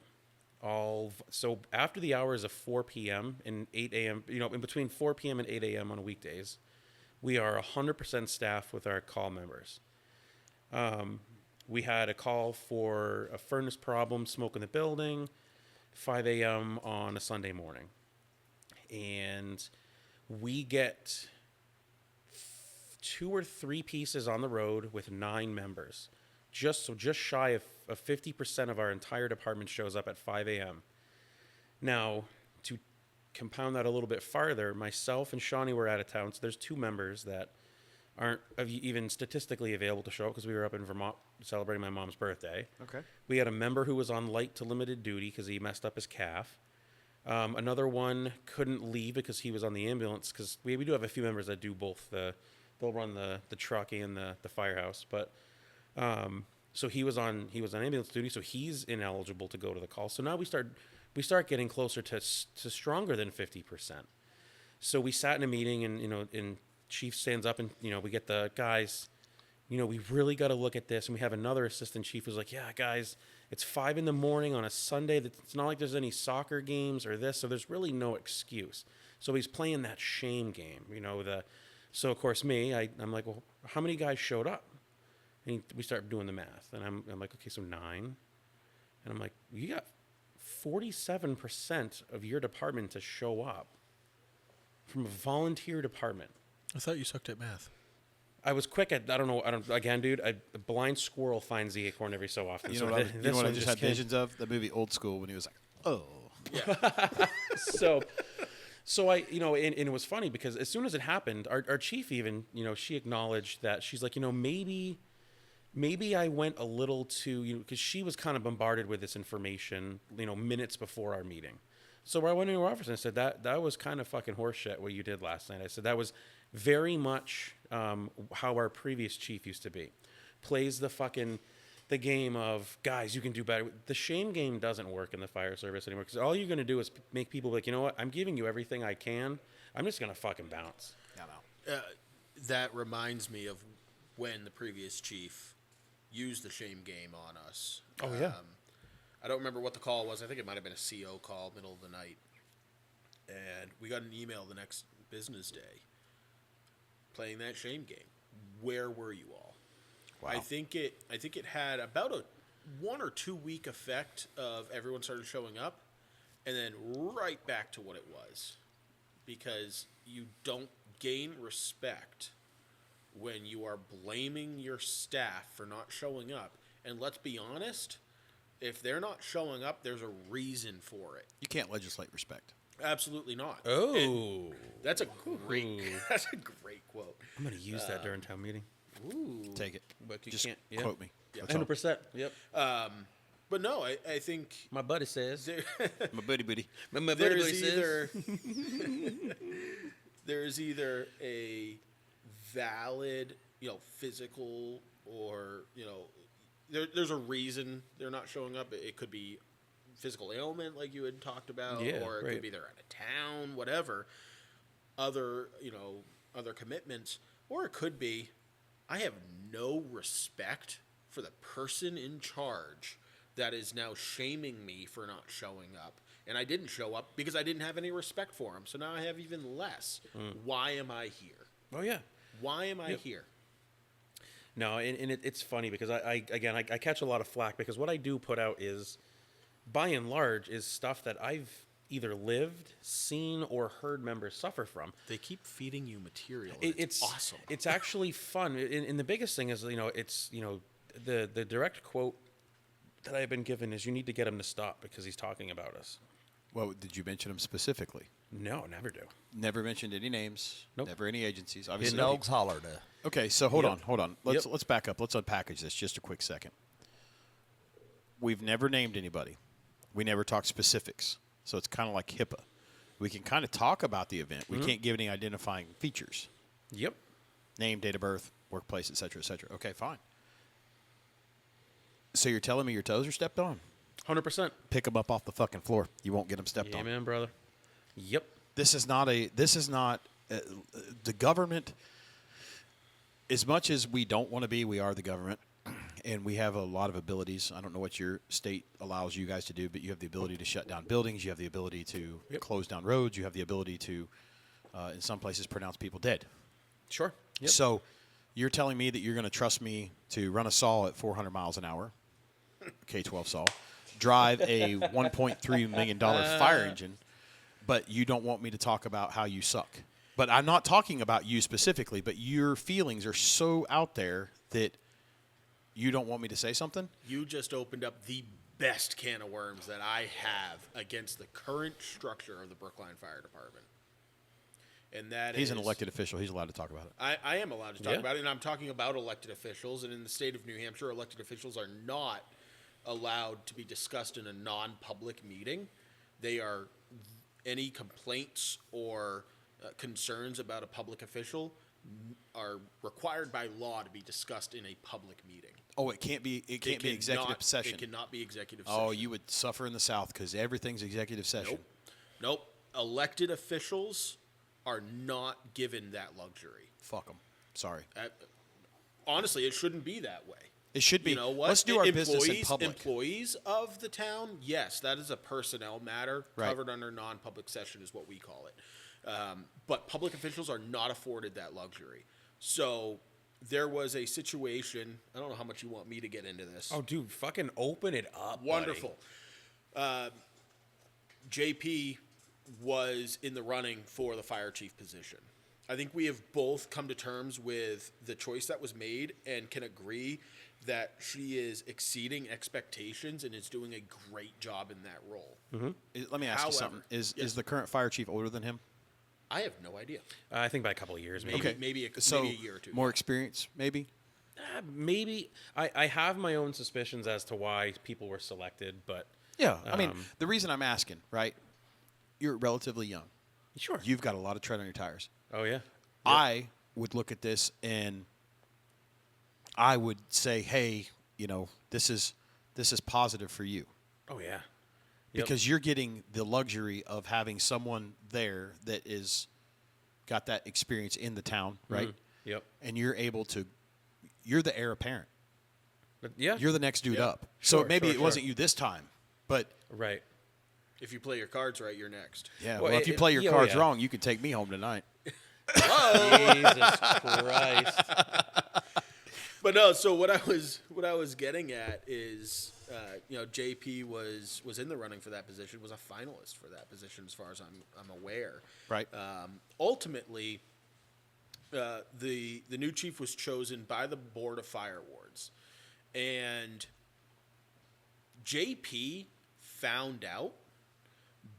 So after the hours of 4 p.m. and 8 a.m., in between 4 p.m. and 8 a.m. on weekdays, we are 100% staffed with our call members. We had a call for a furnace problem, smoke in the building, 5 a.m. on a Sunday morning. And we get 2 or 3 pieces on the road with 9 members. Just shy of 50% of our entire department shows up at 5 a.m. Now, to compound that a little bit farther, myself and Shawnee were out of town, so there's 2 members that aren't even statistically available to show up because we were up in Vermont celebrating my mom's birthday.
Okay.
We had a member who was on light to limited duty because he messed up his calf. Another one couldn't leave because he was on the ambulance, because we do have a few members that do both. They'll run the truck and the firehouse, but so he was on ambulance duty, so he's ineligible to go to the call. So now we start getting closer to stronger than 50%. So we sat in a meeting, and Chief stands up, and we get the guys. We really got to look at this, and we have another assistant chief who's like, yeah, guys, it's 5 a.m. on a Sunday. It's not like there's any soccer games or this, so there's really no excuse. So he's playing that shame game, So of course I'm like, well, how many guys showed up? And we start doing the math, and I'm like, okay, so 9. And I'm like, you got 47% of your department to show up from a volunteer department.
I thought you sucked at math.
I was quick at, again, dude, a blind squirrel finds the acorn every so often.
You know what I just had visions of? The movie Old School, when he was like, oh.
Yeah. So I, and it was funny because as soon as it happened, our chief even, she acknowledged that. She's like, maybe I went a little too, because she was kind of bombarded with this information, minutes before our meeting. So I went into her office and I said, that was kind of fucking horseshit what you did last night. I said, that was very much how our previous chief used to be. Plays the game of, guys, you can do better. The shame game doesn't work in the fire service anymore, because all you're going to do is make people like, you know what, I'm giving you everything I can. I'm just going to fucking bounce.
That reminds me of when the previous chief used the shame game on us.
Oh, yeah.
I don't remember what the call was. I think it might have been a CO call, middle of the night. And we got an email the next business day playing that shame game. Where were you all? Wow. I think it had about a 1 or 2 week effect of everyone started showing up, and then right back to what it was, because you don't gain respect when you are blaming your staff for not showing up. And let's be honest, if they're not showing up, there's a reason for it.
You can't legislate respect.
Absolutely not.
Oh,
and that's a great quote.
I'm going to use that during town meeting.
Ooh.
Take it.
But you
Just
can't.
quote me.
Yeah.
100%. Yep.
But no, I think
My buddy says.
My buddy.
My buddy
there's there's either a valid, physical, or there's a reason they're not showing up. It could be physical ailment, like you had talked about, or it could be they're out of town, whatever. Other commitments, or it could be I have no respect for the person in charge that is now shaming me for not showing up. And I didn't show up because I didn't have any respect for him. So now I have even less. Why am I here?
Oh, yeah.
Why am I here?
No, and it's funny because I catch a lot of flack because what I do put out is, by and large, is stuff that I've either lived, seen, or heard members suffer from.
They keep feeding you material.
It's
awesome.
It's actually fun. And the biggest thing is, it's, the direct quote that I've been given is, you need to get him to stop because he's talking about us.
Well, did you mention them specifically?
No, never do.
Never mentioned any names.
Nope.
Never any agencies.
His
Obviously,
dogs hollered.
Okay, so hold on. Let's
Yep.
back up. Let's unpackage this just a quick second. We've never named anybody. We never talked specifics. So it's kind of like HIPAA. We can kind of talk about the event. We can't give any identifying features.
Yep.
Name, date of birth, workplace, et cetera, et cetera. Okay, fine. So you're telling me your toes are stepped on?
100%.
Pick them up off the fucking floor. You won't get them stepped
Yeah,
on.
man, brother. Yep.
This is not the government. as much as we don't want to be, we are the government, and we have a lot of abilities. I don't know what your state allows you guys to do, but you have the ability to shut down buildings. You have the ability to close down roads. You have the ability to, in some places, pronounce people dead.
Sure. Yep.
So you're telling me that you're going to trust me to run a saw at 400 miles an hour, K-12 saw, drive a $1.3 million fire engine, but you don't want me to talk about how you suck. But I'm not talking about you specifically, but your feelings are so out there that you don't want me to say something?
You just opened up the best can of worms that I have against the current structure of the Brookline Fire Department. And that
He's an elected official. He's allowed to talk about it.
I am allowed to talk about it, and I'm talking about elected officials. And in the state of New Hampshire, elected officials are not allowed to be discussed in a non-public meeting. They are any complaints or concerns about a public official are required by law to be discussed in a public meeting.
Oh, it can't be. It can't be executive session.
It cannot be executive session.
Oh, you would suffer in the South because everything's executive session.
Nope. Elected officials are not given that luxury.
Fuck them. Sorry.
Honestly, it shouldn't be that way.
It should be.
You know what?
Let's do our business in public.
Employees of the town, yes, that is a personnel matter
Right.
covered under non-public session is what we call it. But public officials are not afforded that luxury. So there was a situation. I don't know how much you want me to get into this.
Oh, dude, fucking open it up.
Wonderful. JP was in the running for the fire chief position. I think we have both come to terms with the choice that was made and can agree that she is exceeding expectations and is doing a great job in that role.
Let me ask you something. Is the current fire chief older than him?
I have no idea.
I think by a couple of years, maybe.
Okay.
Maybe a year or two.
More experience, maybe?
Maybe. I have my own suspicions as to why people were selected, but...
Yeah. I mean, the reason I'm asking, right, you're relatively young.
Sure.
You've got a lot of tread on your tires.
Oh, yeah.
I would look at this and I would say, hey, you know, this is positive for you.
Oh, yeah.
Because you're getting the luxury of having someone there that is got that experience in the town, right?
Yep.
And you're able to, you're the heir apparent.
But yeah.
You're the next dude
Yeah.
up. So
Sure,
maybe
sure,
it wasn't you this time, but
Right.
If you play your cards right, you're next.
yeah.
Well,
Well, if you play your
yeah,
cards
yeah.
wrong, you can take me home tonight.
Jesus Christ.
But no, so what I was getting at is, JP was in the running for that position, was a finalist for that position, as far as I'm aware.
Right.
Ultimately, the new chief was chosen by the Board of Fire Wards, and JP found out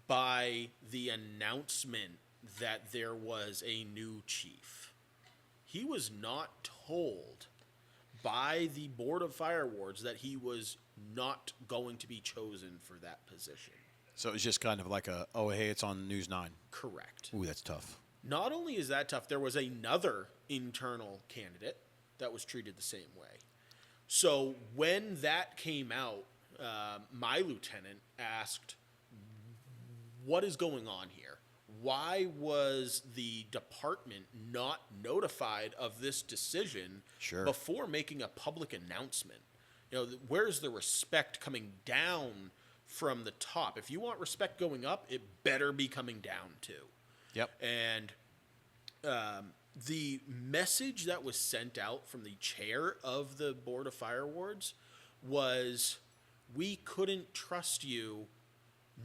by the announcement that there was a new chief. He was not told by the Board of Fire Wards that he was not going to be chosen for that position.
So it was just kind of like hey, it's on News 9.
Correct.
Ooh, that's tough.
Not only is that tough, there was another internal candidate that was treated the same way. So when that came out, my lieutenant asked, what is going on here? Why was the department not notified of this decision before making a public announcement? You know, where's the respect coming down from the top? If you want respect going up, it better be coming down too.
Yep.
And the message that was sent out from the chair of the Board of Fire Wards was, we couldn't trust you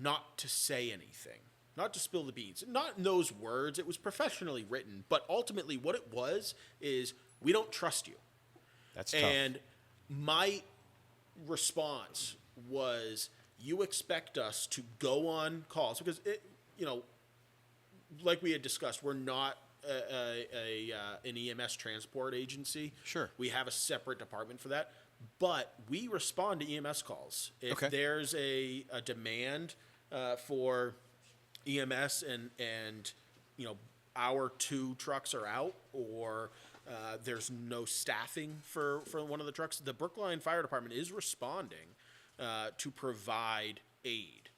not to say anything, not to spill the beans. Not in those words. It was professionally written. But ultimately what it was is, we don't trust you.
That's tough.
And my response was, you expect us to go on calls because, like we had discussed, we're not an EMS transport agency.
Sure.
We have a separate department for that. But we respond to EMS calls. If there's a demand for EMS and our 2 trucks are out, or there's no staffing for one of the trucks, the Brookline Fire Department is responding to provide aid.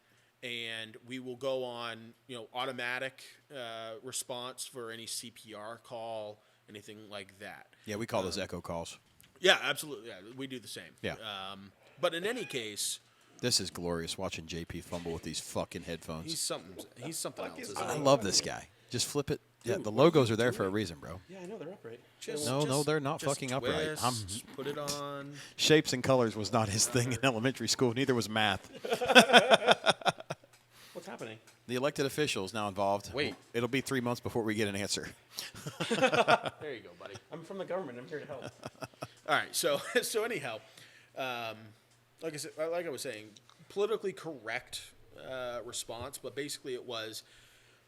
And we will go on, automatic response for any CPR call, anything like that.
Yeah, we call those echo calls.
Yeah, absolutely. Yeah, we do the same.
Yeah.
But in any case,
This is glorious watching JP fumble with these fucking headphones.
he's something else. Isn't
I
he?
love this guy. Just flip it. Yeah,
Dude,
the
what are
logos
you
are there for a
doing?
reason, bro.
Yeah, I know they're upright.
No, they're not
just
fucking upright.
twist, put it on.
Shapes and colors was not his thing in elementary school. Neither was math.
What's happening?
The elected official is now involved.
Wait.
It'll be 3 months before we get an answer.
There you go, buddy.
I'm from the government. I'm here to help.
All right. So anyhow, like I was saying, politically correct response, but basically it was,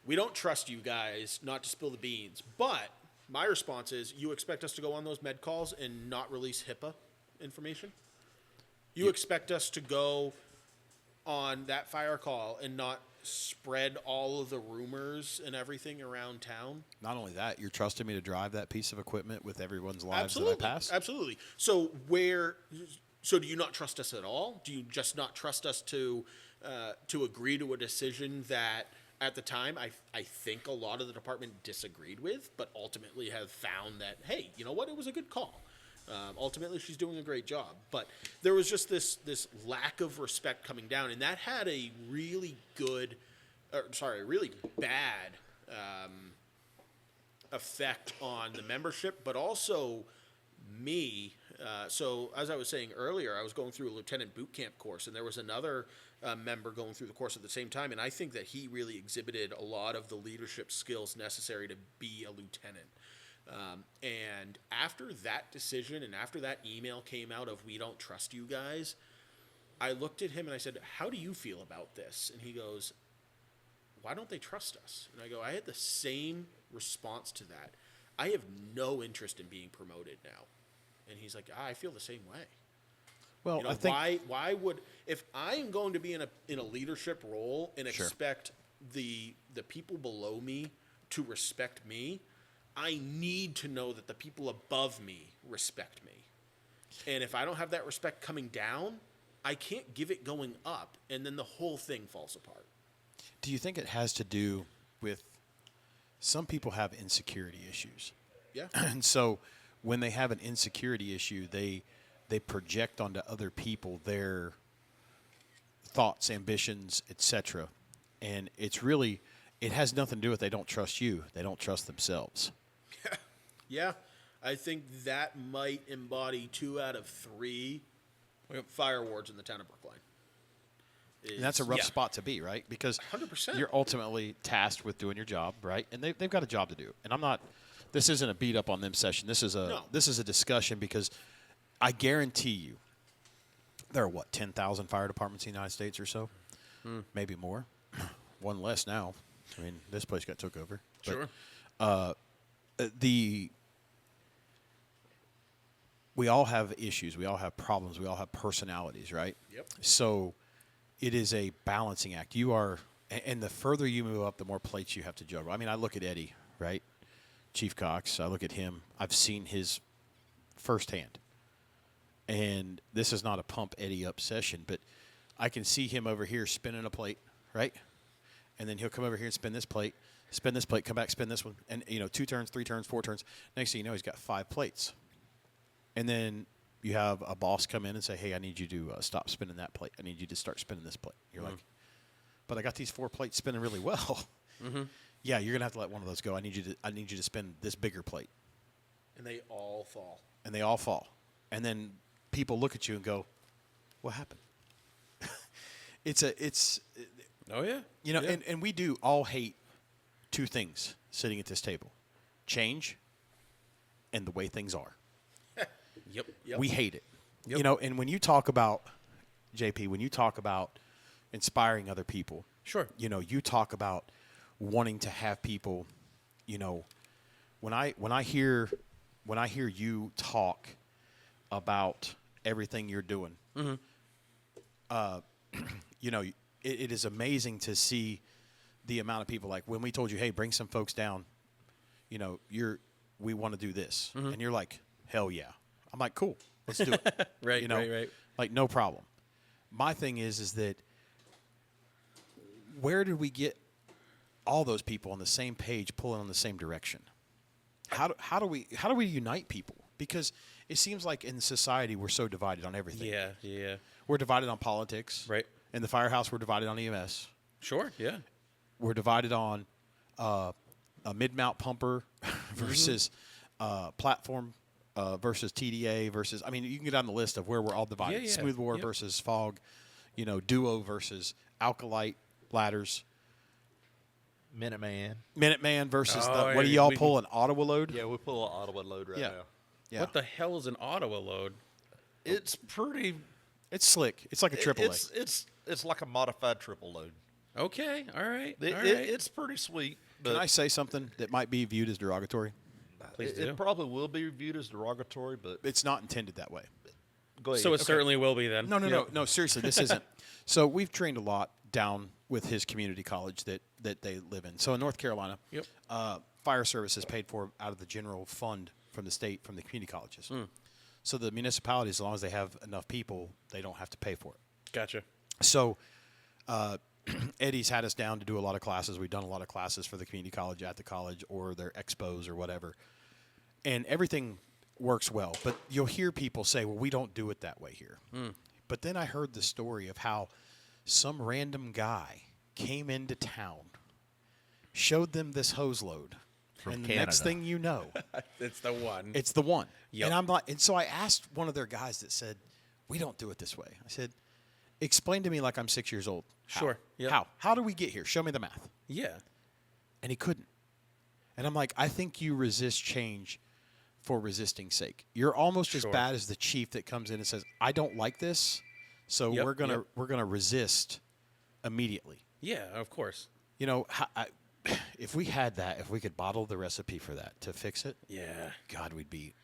we don't trust you guys not to spill the beans. But my response is, you expect us to go on those med calls and not release HIPAA information? You expect us to go on that fire call and not spread all of the rumors and everything around town?
Not only that, you're trusting me to drive that piece of equipment with everyone's lives
Absolutely.
that I pass?
Absolutely. So do you not trust us at all? Do you just not trust us to agree to a decision that at the time I think a lot of the department disagreed with, but ultimately have found that, hey, you know what, it was a good call. Ultimately, she's doing a great job. But there was just this lack of respect coming down, and that had a really really bad effect on the membership, but also me. So as I was saying earlier, I was going through a lieutenant boot camp course, and there was another member going through the course at the same time, and I think that he really exhibited a lot of the leadership skills necessary to be a lieutenant. And after that decision and after that email came out of, we don't trust you guys, I looked at him and I said, how do you feel about this? And he goes, why don't they trust us? And I go, I had the same response to that. I have no interest in being promoted now. And he's like, I feel the same way.
Well,
You know,
I think
why would, if I am going to be in a leadership role and
Sure.
expect the people below me to respect me, I need to know that the people above me respect me. And if I don't have that respect coming down, I can't give it going up, and then the whole thing falls apart.
do you think it has to do with some people have insecurity issues?
Yeah.
And so when they have an insecurity issue, they project onto other people their thoughts, ambitions, etc. And it's really, it has nothing to do with they don't trust you. They don't trust themselves.
Yeah, I think that might embody 2 out of 3 fire wards in the town of Brookline.
And that's a rough spot to be, right? Because
100%.
you're ultimately tasked with doing your job, right? And they've got a job to do. And I'm not, this isn't a beat up on them session. This is a discussion, because I guarantee you there are, 10,000 fire departments in the United States or so? Maybe more. One less now. I mean, this place got took over.
Sure.
We all have issues. We all have problems. We all have personalities, right?
Yep.
So it is a balancing act. You are, and the further you move up, the more plates you have to juggle. I mean, I look at Eddie, right? Chief Cox. I look at him. I've seen his firsthand. And this is not a pump Eddie up session, but I can see him over here spinning a plate, right? And then he'll come over here and spin this plate, come back, spin this one. And, 2 turns, 3 turns, 4 turns. Next thing you know, he's got 5 plates. And then you have a boss come in and say, hey, I need you to stop spinning that plate. I need you to start spinning this plate. You're like, but I got these 4 plates spinning really well. Yeah, you're going to have to let one of those go. I need you to spin this bigger plate.
And they all fall.
And then people look at you and go, what happened?
Oh, yeah.
Yeah. And we do all hate 2 things sitting at this table: change and the way things are.
Yep.
We hate it.
Yep.
And when you talk about, JP, when you talk about inspiring other people,
Sure.
You talk about wanting to have people, when I hear you talk about everything you're doing, it is amazing to see the amount of people. Like when we told you, hey, bring some folks down, we want to do this, and you're like, hell yeah. I'm like, cool, let's do it.
Right.
Like, no problem. My thing is that where did we get all those people on the same page, pulling on the same direction? How do we unite people? because it seems like in society we're so divided on everything.
Yeah, yeah.
We're divided on politics.
Right.
In the firehouse, we're divided on EMS.
Sure, yeah.
We're divided on a mid-mount pumper versus platform versus TDA versus. I mean, you can get down the list of where we're all divided.
Yeah, yeah.
Smoothbore
Yep.
versus fog, duo versus alkalite ladders. Minuteman versus
Oh,
what do
yeah,
y'all
we-
pull, an Ottawa load?
Yeah, we pull an Ottawa load right
Yeah.
now.
Yeah.
What the hell is an Ottawa load?
It's pretty.
It's slick. It's like a triple A.
It's like a modified triple load.
Okay, all right.
It,
all
it-
right.
it's pretty sweet. But
Can I say something that might be viewed as derogatory?
Please
it,
do.
it probably will be viewed as derogatory, but
It's not intended that way.
go ahead.
So it certainly will be then.
No. Seriously, this isn't. So we've trained a lot down with his community college that they live in. So in North Carolina,
Yep.
fire service is paid for out of the general fund from the state, from the community colleges. So the municipalities, as long as they have enough people, they don't have to pay for it.
Gotcha.
So Eddie's had us down to do a lot of classes. We've done a lot of classes for the community college at the college or their expos or whatever. And everything works well. But you'll hear people say, well, we don't do it that way here. But then I heard the story of how some random guy came into town, showed them this hose load. And the next
Canada.
thing you know,
It's the one.
it's the one.
Yep.
And I'm like, and so I asked one of their guys that said, we don't do it this way. I said, explain to me like I'm 6 years old. How?
Sure. Yep.
How? How do we get here? Show me the math.
Yeah.
And he couldn't. And I'm like, I think you resist change for resisting's sake. You're almost as
Sure.
bad as the chief that comes in and says, I don't like this, so
Yep,
we're gonna resist immediately.
Yeah, of course.
If we had that, if we could bottle the recipe for that to fix it,
Yeah.
God, we'd be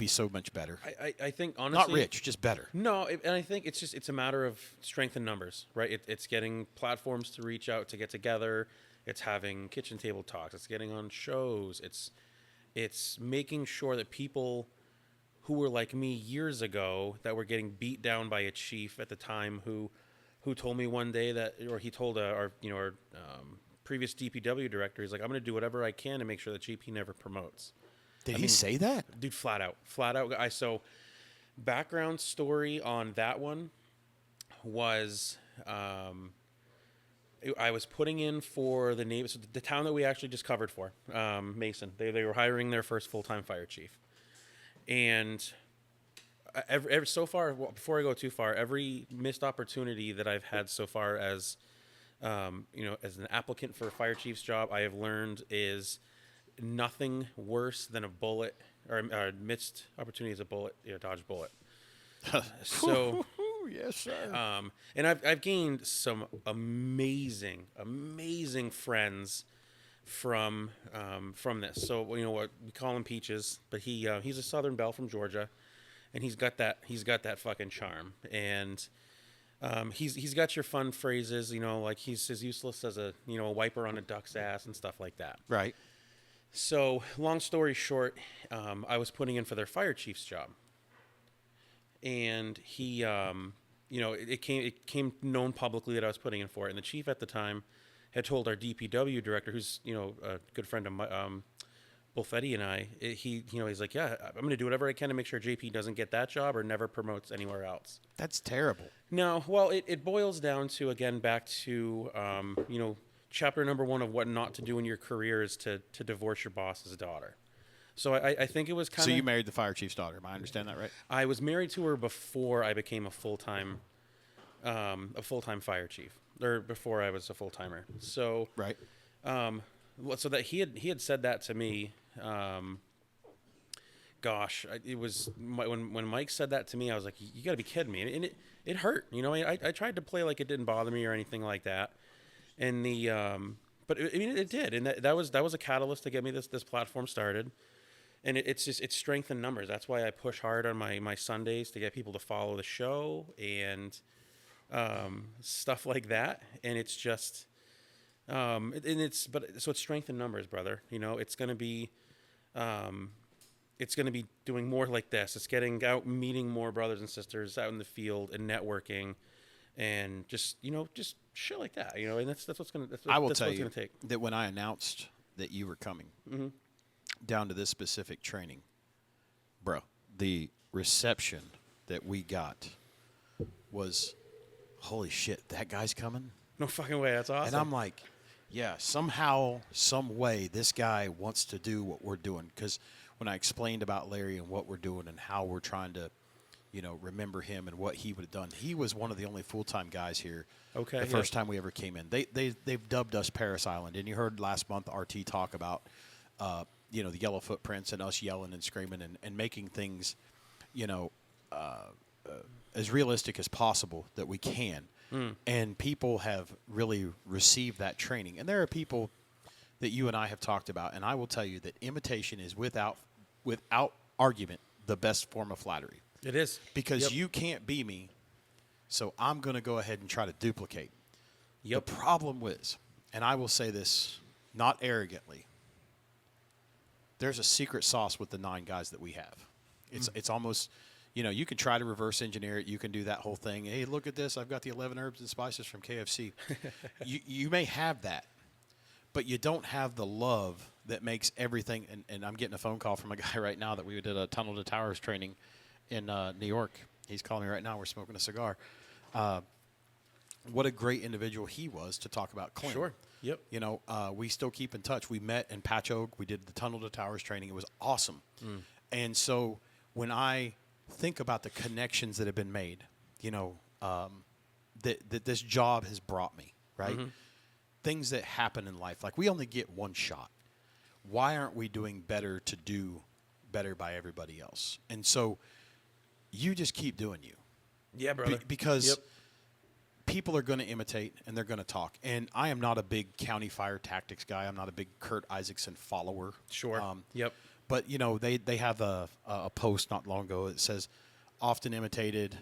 so much better.
I think honestly
Not rich, just better.
No, and I think it's a matter of strength in numbers, right? It's getting platforms to reach out to get together. It's having kitchen table talks. It's getting on shows. It's making sure that people who were like me years ago that were getting beat down by a chief at the time who told me one day that, or he told our previous DPW director, he's like, I'm going to do whatever I can to make sure that GP never promotes.
Did he say that?
Dude, flat out guy. So background story on that one was I was putting in for the Navy, so the town that we actually just covered for, Mason. They were hiring their first full-time fire chief. And every so far, well, before I go too far, every missed opportunity that I've had so far as as an applicant for a fire chief's job, I have learned is nothing worse than a bullet, or missed opportunity is a bullet, dodge bullet. So,
yes, sir.
and I've gained some amazing friends from this. So what we call him Peaches, but he's a Southern Belle from Georgia, and he's got that fucking charm, and he's got your fun phrases, like he's as useless as a wiper on a duck's ass and stuff like that.
Right.
So, long story short, I was putting in for their fire chief's job, and he, it came known publicly that I was putting in for it, and the chief at the time had told our DPW director, who's a good friend of my, both Eddie and I, he's like, yeah, I'm going to do whatever I can to make sure JP doesn't get that job or never promotes anywhere else.
That's terrible.
No, well, it boils down to, again, back to, chapter number 1 of what not to do in your career is to divorce your boss's daughter. So I think it was kind of...
So you married the fire chief's daughter. Am I understand that right?
I was married to her before I became a full-time fire chief, or before I was a full-timer. So...
Right.
So that he had said that to me. It was when Mike said that to me, I was like, "You got to be kidding me!" And it hurt. I tried to play like it didn't bother me or anything like that. And but it did, and that was a catalyst to get me this platform started. And it's strength in numbers. That's why I push hard on my Sundays to get people to follow the show and stuff like that. And it's just. So it's strength in numbers, brother. It's going to be doing more like this. It's getting out, meeting more brothers and sisters out in the field and networking, and just shit like that. And that's what's going to.
I will
that's
tell
what it's
you
gonna take.
that when I announced that you were coming down to this specific training, bro, the reception that we got was, holy shit, that guy's coming?
No fucking way. That's awesome.
And I'm like, yeah, somehow, some way, this guy wants to do what we're doing. Because when I explained about Larry and what we're doing and how we're trying to, remember him and what he would have done, he was one of the only full-time guys here.
Okay,
The
yeah.
first time we ever came in, they've dubbed us Paris Island. And you heard last month RT talk about, the yellow footprints and us yelling and screaming and making things, as realistic as possible that we can. And people have really received that training. And there are people that you and I have talked about, and I will tell you that imitation is without argument the best form of flattery.
It is.
Because
Yep.
you can't be me, so I'm going to go ahead and try to duplicate.
Yep.
The problem is, and I will say this not arrogantly, there's a secret sauce with the 9 guys that we have. It's almost, you can try to reverse engineer it. You can do that whole thing. Hey, look at this. I've got the 11 herbs and spices from KFC. you may have that, but you don't have the love that makes everything. And I'm getting a phone call from a guy right now that we did a Tunnel to Towers training in New York. He's calling me right now. We're smoking a cigar. What a great individual he was to talk about Clint.
Sure. Yep.
We still keep in touch. We met in Patch Oak. We did the Tunnel to Towers training. It was awesome. And so when I think about the connections that have been made, that this job has brought me, right? Things that happen in life. Like, we only get one shot. Why aren't we doing better to do better by everybody else? And so you just keep doing you.
Yeah, brother.
Because
Yep.
people are going to imitate and they're going to talk. And I am not a big county fire tactics guy. I'm not a big Kurt Isaacson follower.
Sure. Yep.
But, they have a post not long ago that says, often imitated,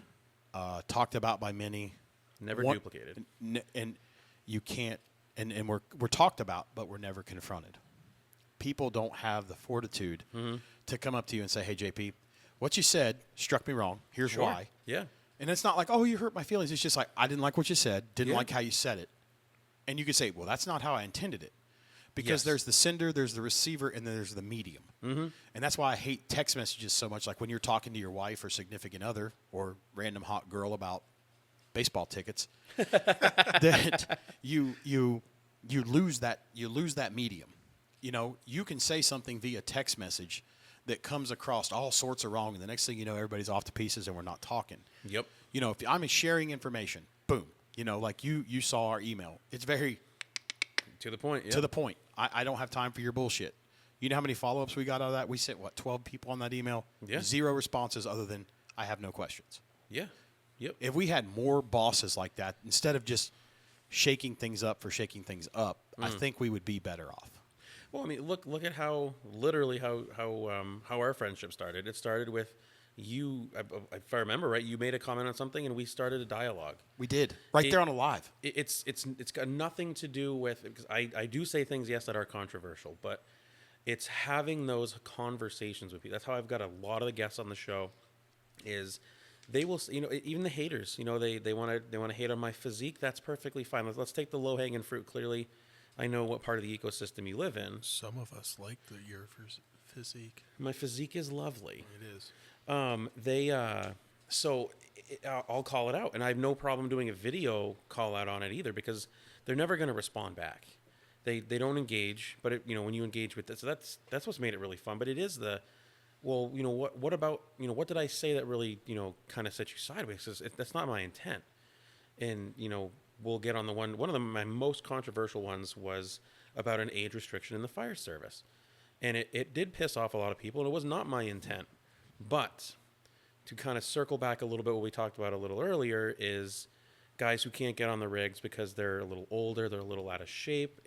talked about by many.
Never duplicated.
And you can't, and we're talked about, but we're never confronted. People don't have the fortitude to come up to you and say, hey, JP, what you said struck me wrong. Here's
Sure.
why.
Yeah.
And it's not like, oh, you hurt my feelings. It's just like, I didn't like what you said, didn't
Yeah.
like how you said it. And you could say, well, that's not how I intended it. Because
Yes.
there's the sender, there's the receiver, and then there's the medium. And that's why I hate text messages so much. Like when you're talking to your wife or significant other or random hot girl about baseball tickets, that you lose that medium. You can say something via text message that comes across all sorts of wrong, and the next thing you know, everybody's off to pieces and we're not talking.
Yep.
If I'm sharing information, boom. Like you saw our email. It's very
To the point. Yep.
to the point. I don't have time for your bullshit. You know how many follow-ups we got out of that? We sent, 12 people on that email?
Yeah.
0 responses other than, I have no questions.
Yeah. Yep.
If we had more bosses like that, instead of just shaking things up for shaking things up, I think we would be better off.
Well, I mean, look at how literally how our friendship started. It started with you, if I remember right, you made a comment on something and we started a dialogue.
We did. Right there on a live.
It's got nothing to do with, because I do say things, yes, that are controversial, but it's having those conversations with people. That's how I've got a lot of the guests on the show, is they will, even the haters, they want to hate on my physique. That's perfectly fine. Let's take the low hanging fruit. Clearly, I know what part of the ecosystem you live in.
Some of us like your physique.
My physique is lovely.
It is.
I'll call it out, and I have no problem doing a video call out on it either, because they're never going to respond back. They don't engage, but when you engage with this, so that's what's made it really fun. But it is what about, what did I say that really, kind of set you sideways? 'Cause that's not my intent. And, we'll get on the one of my most controversial ones was about an age restriction in the fire service. And it did piss off a lot of people, and it was not my intent. But to kind of circle back a little bit, what we talked about a little earlier is guys who can't get on the rigs because they're a little older, they're a little out of shape.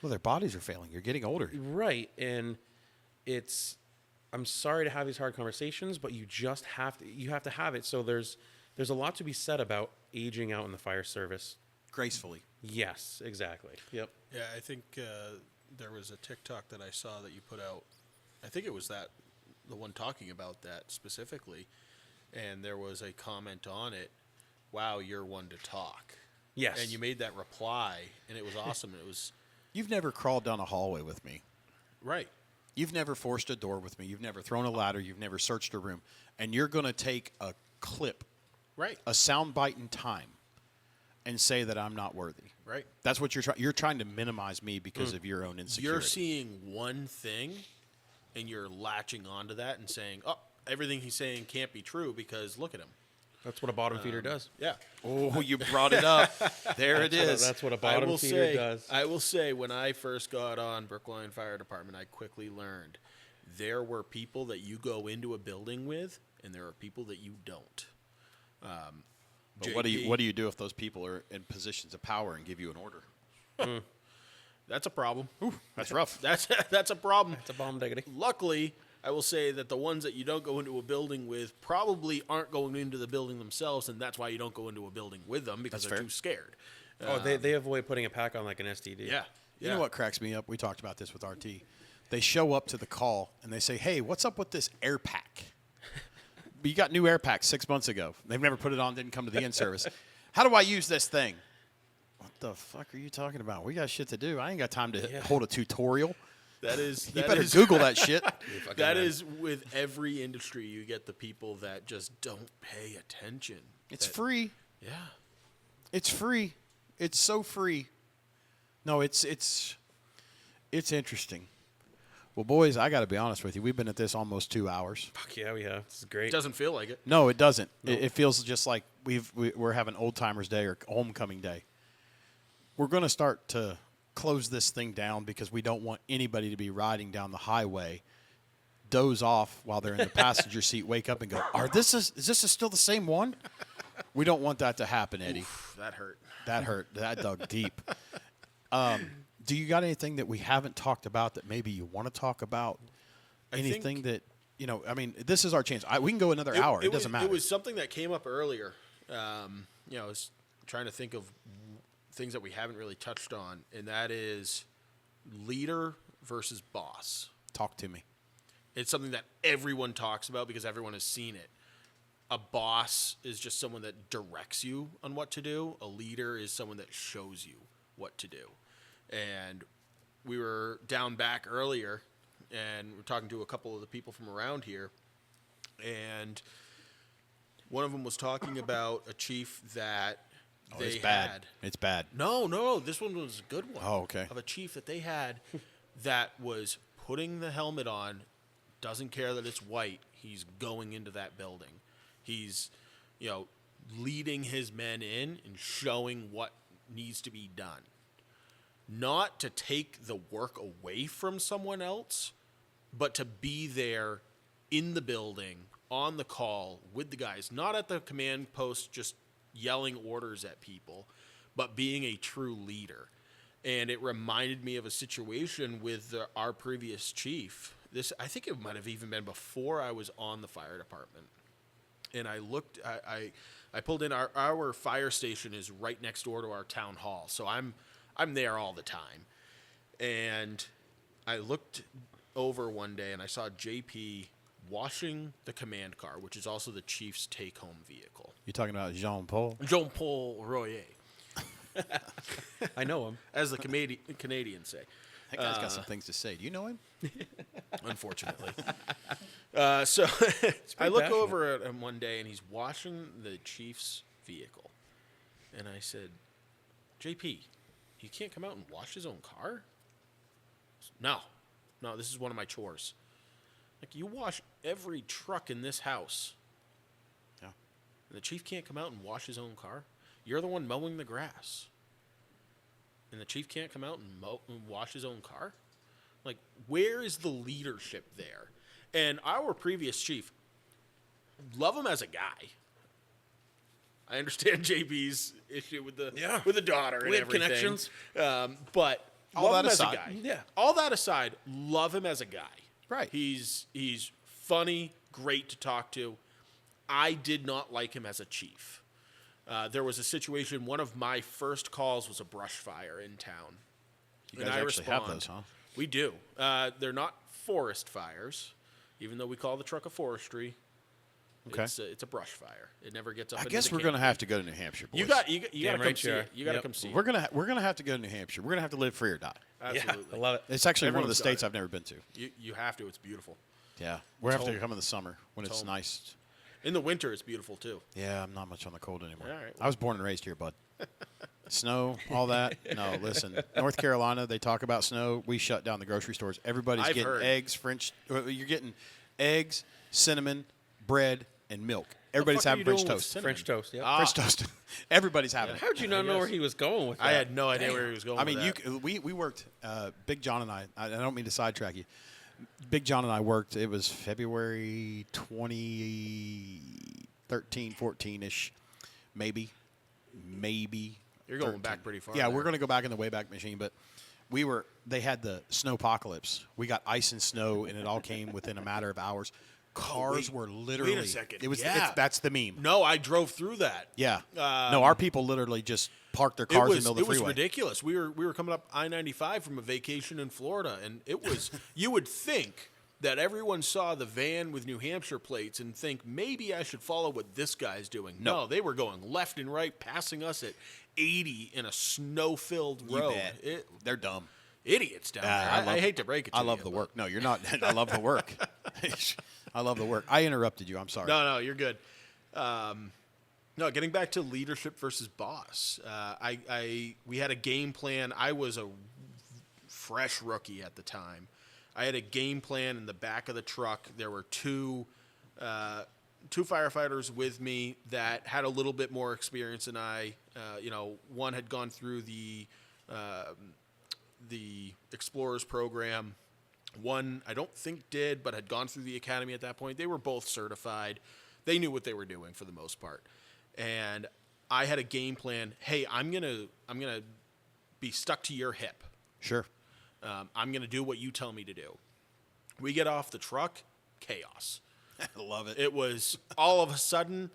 Well, their bodies are failing. You're getting older.
Right. And I'm sorry to have these hard conversations, but you just have to have it. So there's a lot to be said about aging out in the fire service.
Gracefully.
Yes, exactly. Yep.
Yeah, I think there was a TikTok that I saw that you put out. I think it was the one talking about that specifically, and there was a comment on it. Wow, you're one to talk.
Yes.
And you made that reply, and it was awesome. It was
You've never crawled down a hallway with me.
right.
You've never forced a door with me. You've never thrown a ladder. You've never searched a room. And you're going to take a clip,
Right.
a sound bite in time, and say that I'm not worthy.
Right.
That's what you're trying. You're trying to minimize me because of your own insecurity.
You're seeing one thing, and you're latching onto that and saying, "Oh, everything he's saying can't be true because look at him."
That's what a bottom feeder does.
Yeah.
Oh, you brought it up. There it is.
That's what a
I
bottom
will
feeder
say,
does.
I will say, when I first got on Brookline Fire Department, I quickly learned there were people that you go into a building with, and there are people that you don't.
But what do you do if those people are in positions of power and give you an order?
That's a problem.
That's rough.
That's a problem.
It's a bomb diggity.
Luckily, I will say that the ones that you don't go into a building with probably aren't going into the building themselves, and that's why you don't go into a building with them because
That's
they're
fair.
too scared.
Oh, they avoid putting a pack on like an STD.
Yeah.
You know what cracks me up? We talked about this with RT. They show up to the call and they say, "Hey, what's up with this air pack? You got new air packs 6 months ago. They've never put it on, didn't come to the in-service. How do I use this thing?" What the fuck are you talking about? We got shit to do. I ain't got time to hold a tutorial.
That is.
You
that
better
is-
Google that shit.
That is with every industry. You get the people that just don't pay attention.
It's
That-
free.
Yeah.
It's free. It's so free. No, it's interesting. Well, boys, I got to be honest with you. We've been at this almost 2 hours.
Fuck yeah, we have. This is great.
It doesn't feel like it.
No, it doesn't. It feels just like we're having old timers day or homecoming day. We're going to start to close this thing down because we don't want anybody to be riding down the highway, doze off while they're in the passenger seat, wake up and go, is this still the same one? We don't want that to happen, Eddie.
Oof, that hurt.
That hurt. That dug deep. Do you got anything that we haven't talked about that maybe you want to talk about? Anything that, I mean, this is our chance. We can go another hour. It doesn't matter.
It was something that came up earlier. I was trying to think of things that we haven't really touched on, and that is leader versus boss.
Talk to me.
It's something that everyone talks about because everyone has seen it. A boss is just someone that directs you on what to do. A leader is someone that shows you what to do. And we were down back earlier, and we're talking to a couple of the people from around here, and one of them was talking about a chief that they
It's bad.
had.
It's bad.
No, this one was a good one.
Oh, okay.
Of a chief that they had that was putting the helmet on, doesn't care that it's white. He's going into that building. He's, leading his men in and showing what needs to be done. Not to take the work away from someone else, but to be there in the building, on the call with the guys, not at the command post just yelling orders at people, but being a true leader. And it reminded me of a situation with our previous chief. I think it might have even been before I was on the fire department. And I looked, I pulled in, our fire station is right next door to our town hall. So I'm there all the time. And I looked over one day and I saw JP washing the command car, which is also the chief's take-home vehicle.
You talking about Jean-Paul?
Jean-Paul Royer,
I know him.
as the Canadians say.
That guy's got some things to say. Do you know him?
Unfortunately. So I look
passionate.
over at him one day, and he's washing the chief's vehicle. And I said, JP, he can't come out and wash his own car? No, this is one of my chores. Like, you wash every truck in this house.
Yeah.
And the chief can't come out and wash his own car? You're the one mowing the grass. And the chief can't come out and wash his own car? Like, where is the leadership there? And our previous chief, love him as a guy. I understand JB's issue with the daughter and
We have
everything.
connections.
But
All
love
that
him as a
aside.
guy.
Yeah.
All that aside, love him as a guy.
Right.
He's funny, great to talk to. I did not like him as a chief. There was a situation, one of my first calls was a brush fire in town.
You guys actually have those, huh?
We do. They're not forest fires, even though we call the truck a forestry.
Okay.
It's a brush fire. It never gets up.
I
into
guess
the
we're going to
canyon.
have to go to New Hampshire, boys.
You got to
Damn
come
right
see
you are.
it. You got to
Yep.
come see
We're
it.
gonna have to go to New Hampshire. We're gonna have to live free or die.
Absolutely.
Yeah, I love it.
It's actually one of the
Everyone's got
states
it.
I've never been to.
You have to. It's beautiful.
Yeah, we're have to
home.
come in the summer when it's
home.
nice.
In the winter, it's beautiful too.
Yeah, I'm not much on the cold anymore.
All right,
I was born and raised here, bud. Snow, all that. No, listen. North Carolina, they talk about snow. We shut down the grocery stores. Everybody's
I've
getting
heard.
eggs, you're getting eggs, cinnamon, bread, and milk. Everybody's
fuck are
having
you
French
doing with
toast.
cinnamon?
French toast. Yeah.
French toast. Everybody's having it.
How'd you not know where he was going with that?
I had no idea where he was going.
I mean,
with that.
we worked. Big John and I don't mean to sidetrack you. Big John and I worked. It was February 2013, 14-ish, maybe.
You're going
13.
back pretty far.
Yeah,
there.
we're going to go back in the Wayback Machine, but they had the snowpocalypse. We got ice and snow, and it all came within a matter of hours. Cars were literally.
wait a second.
It was.
Yeah.
That's the meme.
No, I drove through that.
Yeah. No, our people literally just parked their cars in the middle of the
It was
freeway.
ridiculous. We were coming up I-95 from a vacation in Florida, and it was. You would think that everyone saw the van with New Hampshire plates and think maybe I should follow what this guy's doing. No, they were going left and right, passing us at 80 in a snow-filled
You
road.
bet. They're dumb.
Idiots down there. I hate to break it to
I
you.
love the
but-
work. No, you're not. I love the work. I love the work. I interrupted you. I'm sorry.
No, you're good. No, getting back to leadership versus boss. We had a game plan. I was a fresh rookie at the time. I had a game plan in the back of the truck. There were two firefighters with me that had a little bit more experience than I. One had gone through the Explorers program. One I don't think did, but had gone through the academy at that point. They were both certified. They knew what they were doing for the most part. And I had a game plan. Hey, I'm gonna be stuck to your hip.
Sure.
I'm gonna do what you tell me to do. We get off the truck, chaos.
I love it.
It was all of a sudden,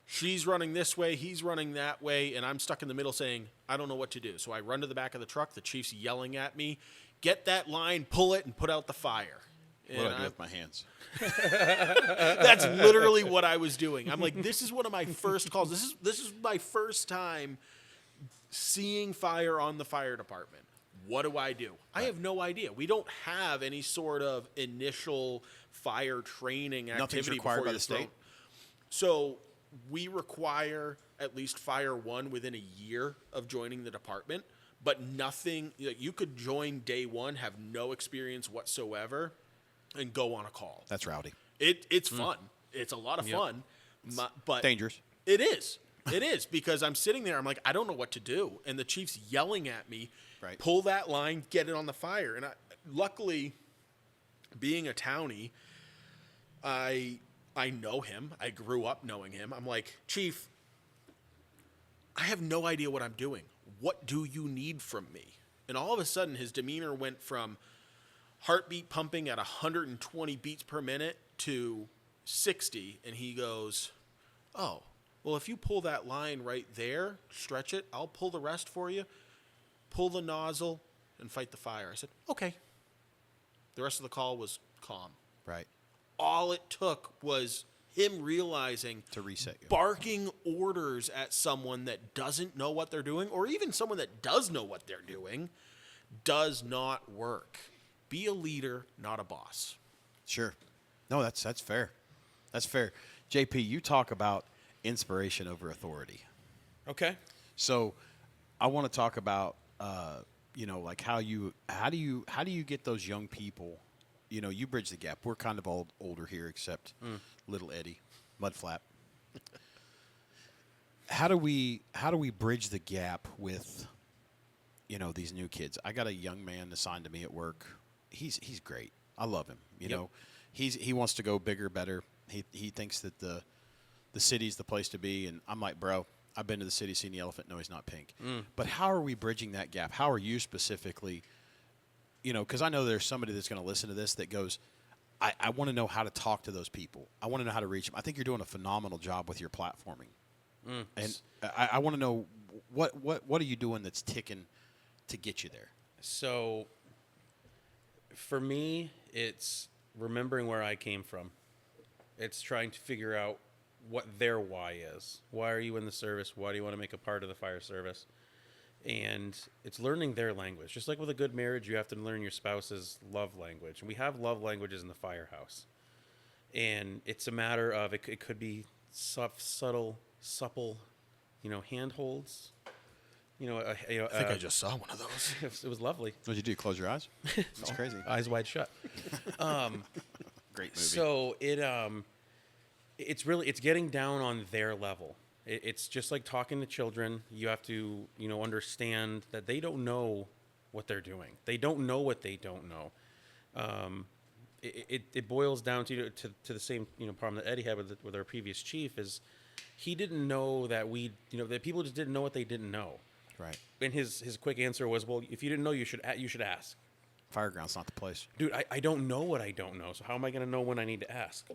she's running this way, he's running that way, and I'm stuck in the middle saying, I don't know what to do. So I run to the back of the truck. The chief's yelling at me, get that line, pull it, and put out the fire.
What do
And
I do with my hands?
That's literally what I was doing. I'm like, this is one of my first calls. This is my first time seeing fire on the fire department. What do? I have no idea. We don't have any sort of initial fire training activity.
Nothing's required
before
by
you're
the state?
thrown. So we require at least fire one within a year of joining the department, but nothing. You could join day one, have no experience whatsoever, and go on a call.
That's rowdy.
It's fun. It's a lot of fun, but
Dangerous.
It is. It is because I'm sitting there. I'm like, I don't know what to do, and the chief's yelling at me.
Right.
Pull that line, get it on the fire. And luckily, being a townie, I know him. I grew up knowing him. I'm like, Chief, I have no idea what I'm doing. What do you need from me? And all of a sudden, his demeanor went from heartbeat pumping at 120 beats per minute to 60. And he goes, oh, well, if you pull that line right there, stretch it, I'll pull the rest for you. Pull the nozzle and fight the fire. I said, okay. The rest of the call was calm.
Right.
All it took was him realizing
To reset you.
barking orders at someone that doesn't know what they're doing, or even someone that does know what they're doing, does not work. Be a leader, not a boss.
Sure. No, that's fair. That's fair. JP, you talk about inspiration over authority.
Okay.
So I want to talk about like how do you get those young people, you bridge the gap. We're kind of all older here except little Eddie, Mudphlap. How do we bridge the gap with these new kids? I got a young man assigned to me at work. He's great. I love him. He wants to go bigger, better. He thinks that the city's the place to be, and I'm like, bro, I've been to the city, seen the elephant. No, he's not pink. But how are we bridging that gap? How are you specifically? Because I know there's somebody that's going to listen to this that goes, I want to know how to talk to those people. I want to know how to reach them. I think you're doing a phenomenal job with your platforming, and I want to know what are you doing that's ticking to get you there.
So for me, it's remembering where I came from. It's trying to figure out what their why is. Why are you in the service? Why do you want to make a part of the fire service? And it's learning their language. Just like with a good marriage, you have to learn your spouse's love language. And we have love languages in the firehouse. And it's a matter of, it could be subtle, supple, handholds.
I think I just saw one of those.
It was lovely.
What'd you do? Close your eyes? That's crazy.
Eyes wide shut.
Great movie.
So it's getting down on their level. It's just like talking to children. You have to, understand that they don't know what they're doing. They don't know what they don't know. It boils down to the same problem that Eddie had with our previous chief is he didn't know that that people just didn't know what they didn't know.
Right.
And his quick answer was, well, if you didn't know, you should ask.
Fireground's not the place.
Dude, I don't know what I don't know, so how am I going to know when I need to ask?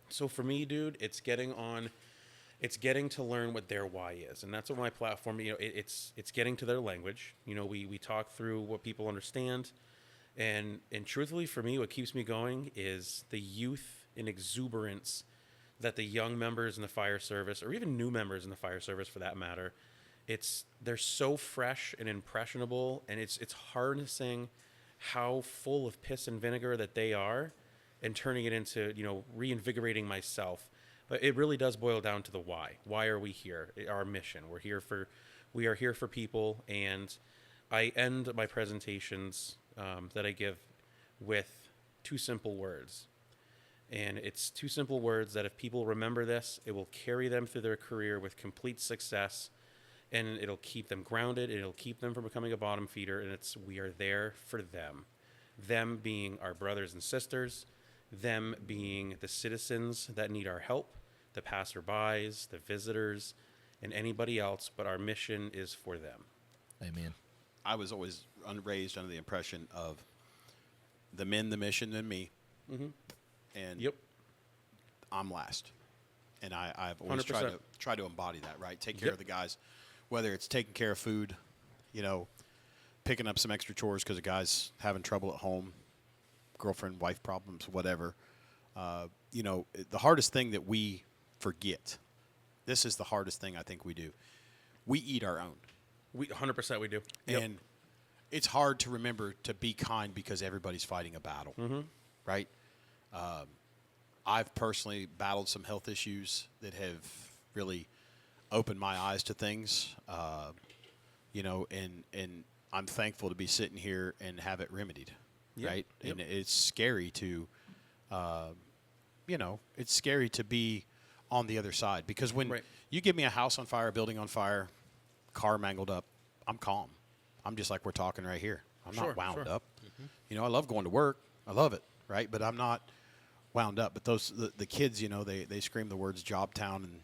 So for me, dude, it's getting to learn what their why is, and that's what my platform. It's getting to their language. We talk through what people understand, and truthfully, for me, what keeps me going is the youth and exuberance that the young members in the fire service, or even new members in the fire service, for that matter, they're so fresh and impressionable, and it's harnessing how full of piss and vinegar that they are, and turning it into reinvigorating myself. But it really does boil down to the why. Why are we here? Our mission. We are here for people. And I end my presentations that I give with 2 simple words. And it's 2 simple words that if people remember this, it will carry them through their career with complete success. And it'll keep them grounded. It'll keep them from becoming a bottom feeder. And we are there for them. Them being our brothers and sisters. Them being the citizens that need our help, the passerbys, the visitors, and anybody else, but our mission is for them.
Amen.
I was always raised under the impression of the men, the mission, and me. Mm-hmm. And
yep.
I'm last. And I've always
100%.
tried to embody that, right? Take care of the guys, whether it's taking care of food, picking up some extra chores because the guy's having trouble at home, girlfriend, wife problems, whatever. The hardest thing that we forget, this is the hardest thing I think we do. We eat our own.
100% we do. Yep.
And it's hard to remember to be kind because everybody's fighting a battle, right? I've personally battled some health issues that have really opened my eyes to things, and I'm thankful to be sitting here and have it remedied. Right. Yep. And it's scary to, it's scary to be on the other side because when you give me a house on fire, a building on fire, car mangled up, I'm calm. I'm just like we're talking right here. I'm not wound up. Mm-hmm. I love going to work. I love it. Right. But I'm not wound up. But the kids, they scream the words Jobtown. And,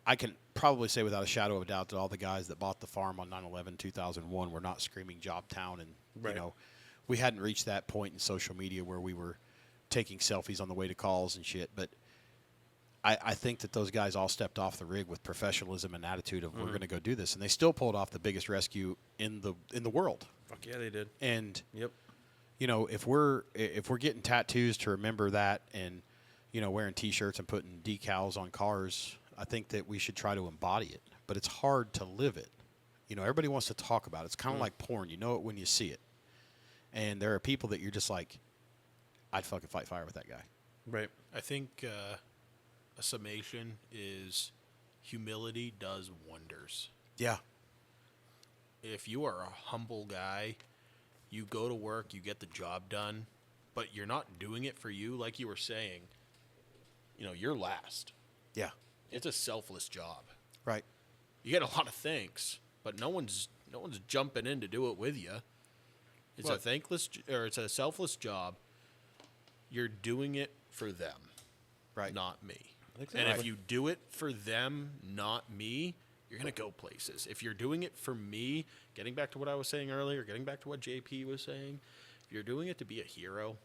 I can probably say without a shadow of a doubt that all the guys that bought the farm on 9/11/2001 were not screaming Jobtown. And, we hadn't reached that point in social media where we were taking selfies on the way to calls and shit. But I think that those guys all stepped off the rig with professionalism and attitude of we're going to go do this. And they still pulled off the biggest rescue in the world.
Fuck yeah, they did.
And, if we're getting tattoos to remember that and, wearing T-shirts and putting decals on cars, I think that we should try to embody it. But it's hard to live it. Everybody wants to talk about it. It's kind of like porn. You know it when you see it. And there are people that you're just like, I'd fucking fight fire with that guy.
Right.
I think a summation is humility does wonders.
Yeah.
If you are a humble guy, you go to work, you get the job done, but you're not doing it for you, like you were saying, you're last.
Yeah.
It's a selfless job.
Right.
You get a lot of thanks, but no one's jumping in to do it with you. It's it's a selfless job. You're doing it for them,
right?
Not me.
Exactly.
And if you do it for them, not me, you're gonna go places. If you're doing it for me, getting back to what I was saying earlier, getting back to what JP was saying, if you're doing it to be a hero,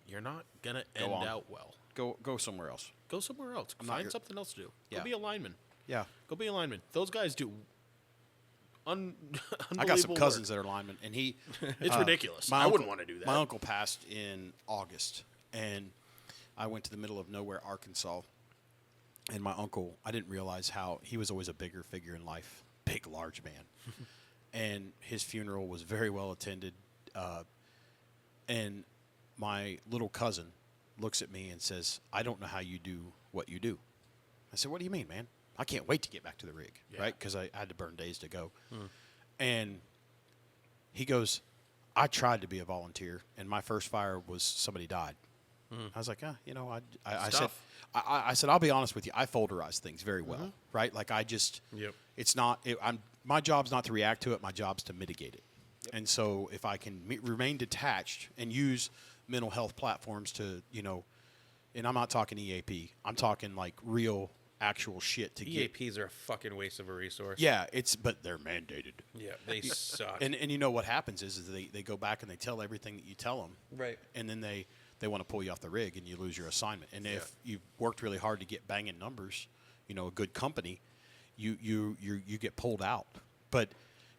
you're not gonna end out well.
Go somewhere else.
Go somewhere else. Find something else to do. Go be a lineman.
Yeah.
Go be a lineman. Those guys do.
I got some cousins that are linemen, and
it's ridiculous. I wouldn't want to do that.
My uncle passed in August, and I went to the middle of nowhere, Arkansas, And my uncle, I didn't realize how he was always a bigger figure in life, big, large man. And his funeral was very well attended. And my little cousin looks at me and says, I don't know how you do what you do. I said, what do you mean, man? I can't wait to get back to the rig, right? Because I had to burn days to go. And he goes, I tried to be a volunteer, and my first fire was somebody died. I was like, I said, I said, I'll be honest with you. I folderize things very well, right? Like it's not. My job's not to react to it. My job's to mitigate it. Yep. And so if I can remain detached and use mental health platforms to, and I'm not talking EAP. I'm talking like real, actual shit to get.
EAPs are a fucking waste of a resource.
Yeah, but they're mandated.
Yeah, they suck.
And you know what happens is they go back and they tell everything that you tell them.
Right.
And then they want to pull you off the rig and you lose your assignment. And if you've worked really hard to get banging numbers, a good company, you get pulled out. But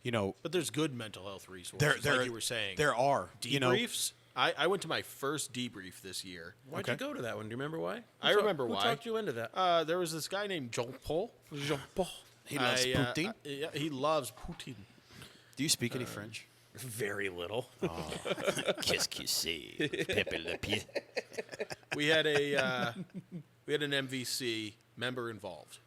But there's good mental health resources, like you were saying.
There are
Debriefs. I went to my first debrief this year.
Why'd you go to that one? Do you remember why?
I remember why.
Who talked you into that?
There was this guy named Jean-Paul.
He loves Putin.
Yeah, he loves Putin.
Do you speak any French?
Very little.
Qu'est-ce que c'est? Pepe le pied.
We had an MVC member involved.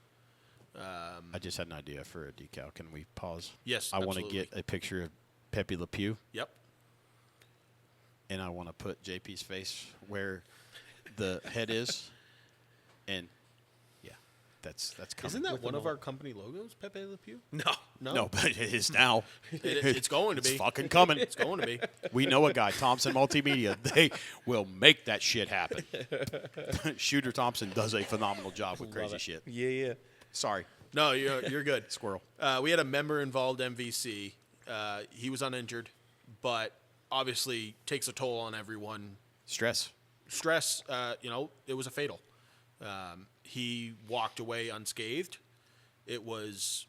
I just had an idea for a decal. Can we pause?
Yes,
I want to
absolutely.
get a picture of Pepe Le Pew,
Yep.
and I want to put JP's face where the head is, and that's coming.
Isn't that one of our company logos, Pepe Le Pew?
No, but it is now.
It's going to be.
It's fucking coming.
It's going to be.
We know a guy, Thompson Multimedia. They will make that shit happen. Shooter Thompson does a phenomenal job with crazy shit.
Yeah.
Sorry,
No, you're good.
squirrel.
We had a member involved MVC. He was uninjured, but obviously takes a toll on everyone.
Stress.
It was a fatal. He walked away unscathed. It was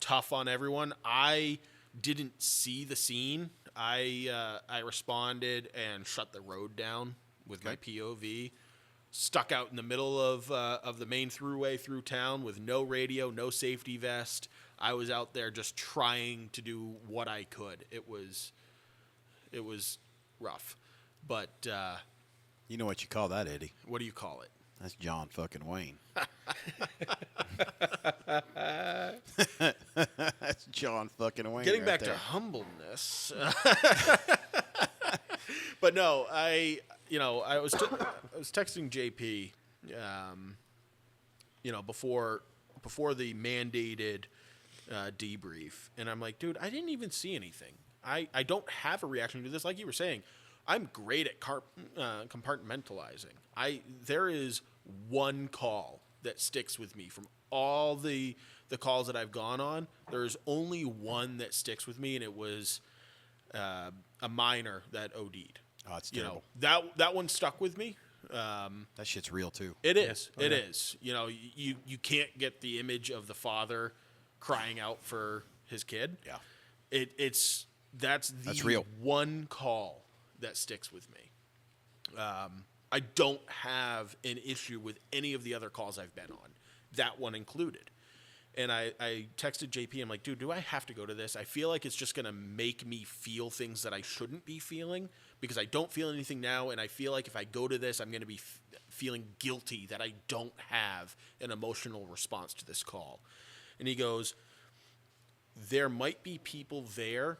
tough on everyone. I didn't see the scene. I responded and shut the road down with my POV. Stuck out in the middle of the main throughway through town with no radio, no safety vest. I was out there just trying to do what I could. It was rough, but
You know what you call that, Eddie?
what do you call it?
That's John fucking Wayne. That's John fucking Wayne.
Getting
right
back
there.
to humbleness, but no, I was texting JP, before the mandated debrief, and I'm like, dude, I didn't even see anything. I don't have a reaction to this. Like you were saying, I'm great at compartmentalizing. There is one call that sticks with me from all the calls that I've gone on. There's only one that sticks with me, and it was a minor that OD'd.
Oh, it's terrible.
That one stuck with me.
That shit's real too.
It is. It is. You can't get the image of the father crying out for his kid.
Yeah.
That's
real.
One call that sticks with me. I don't have an issue with any of the other calls I've been on, that one included. And I texted JP. I'm like, dude, do I have to go to this? I feel like it's just going to make me feel things that I shouldn't be feeling because I don't feel anything now. And I feel like if I go to this, I'm going to be feeling guilty that I don't have an emotional response to this call. And he goes, there might be people there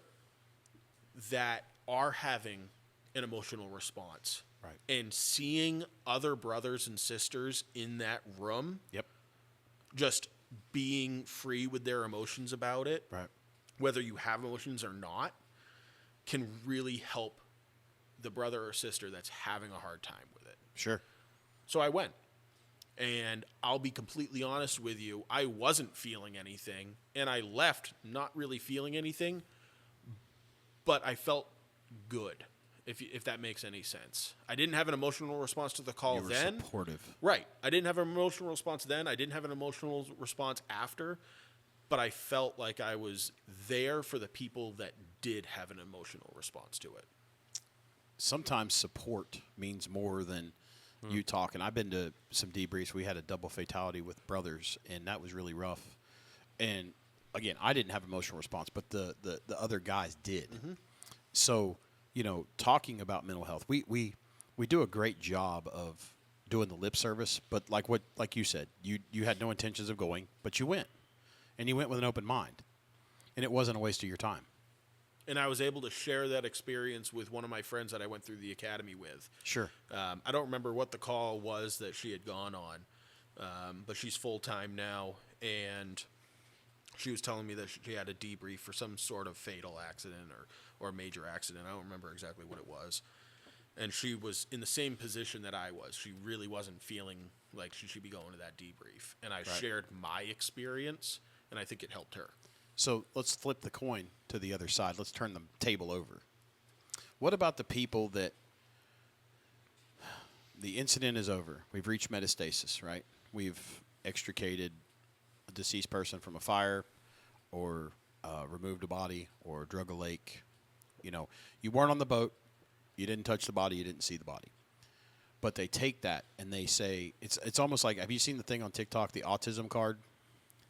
that are having an emotional response.
Right.
And seeing other brothers and sisters in that room.
Yep.
Just being free with their emotions about it,
Right.
whether you have emotions or not, can really help the brother or sister that's having a hard time with it.
Sure.
So I went. And I'll be completely honest with you, I wasn't feeling anything, and I left not really feeling anything, but I felt good, if that makes any sense. I didn't have an emotional response to the call
You were
then.
supportive.
Right. I didn't have an emotional response then. I didn't have an emotional response after, but I felt like I was there for the people that did have an emotional response to it.
Sometimes support means more than you talk. And I've been to some debriefs. We had a double fatality with brothers, and that was really rough. And again, I didn't have emotional response, but the other guys did. So, talking about mental health, we do a great job of doing the lip service, but like you said, you had no intentions of going, but you went. And you went with an open mind. And it wasn't a waste of your time.
And I was able to share that experience with one of my friends that I went through the academy with.
Sure.
I don't remember what the call was that she had gone on, but she's full-time now, and she was telling me that she had a debrief for some sort of fatal accident or a major accident. I don't remember exactly what it was. And she was in the same position that I was. She really wasn't feeling like she should be going to that debrief. And I shared my experience, and I think it helped her.
So let's flip the coin to the other side. Let's turn the table over. What about the people that the incident is over? We've reached metastasis, right? We've extricated a deceased person from a fire or removed a body or drug a lake. You weren't on the boat. You didn't touch the body. You didn't see the body. But they take that and they say, it's almost like, have you seen the thing on TikTok, the autism card?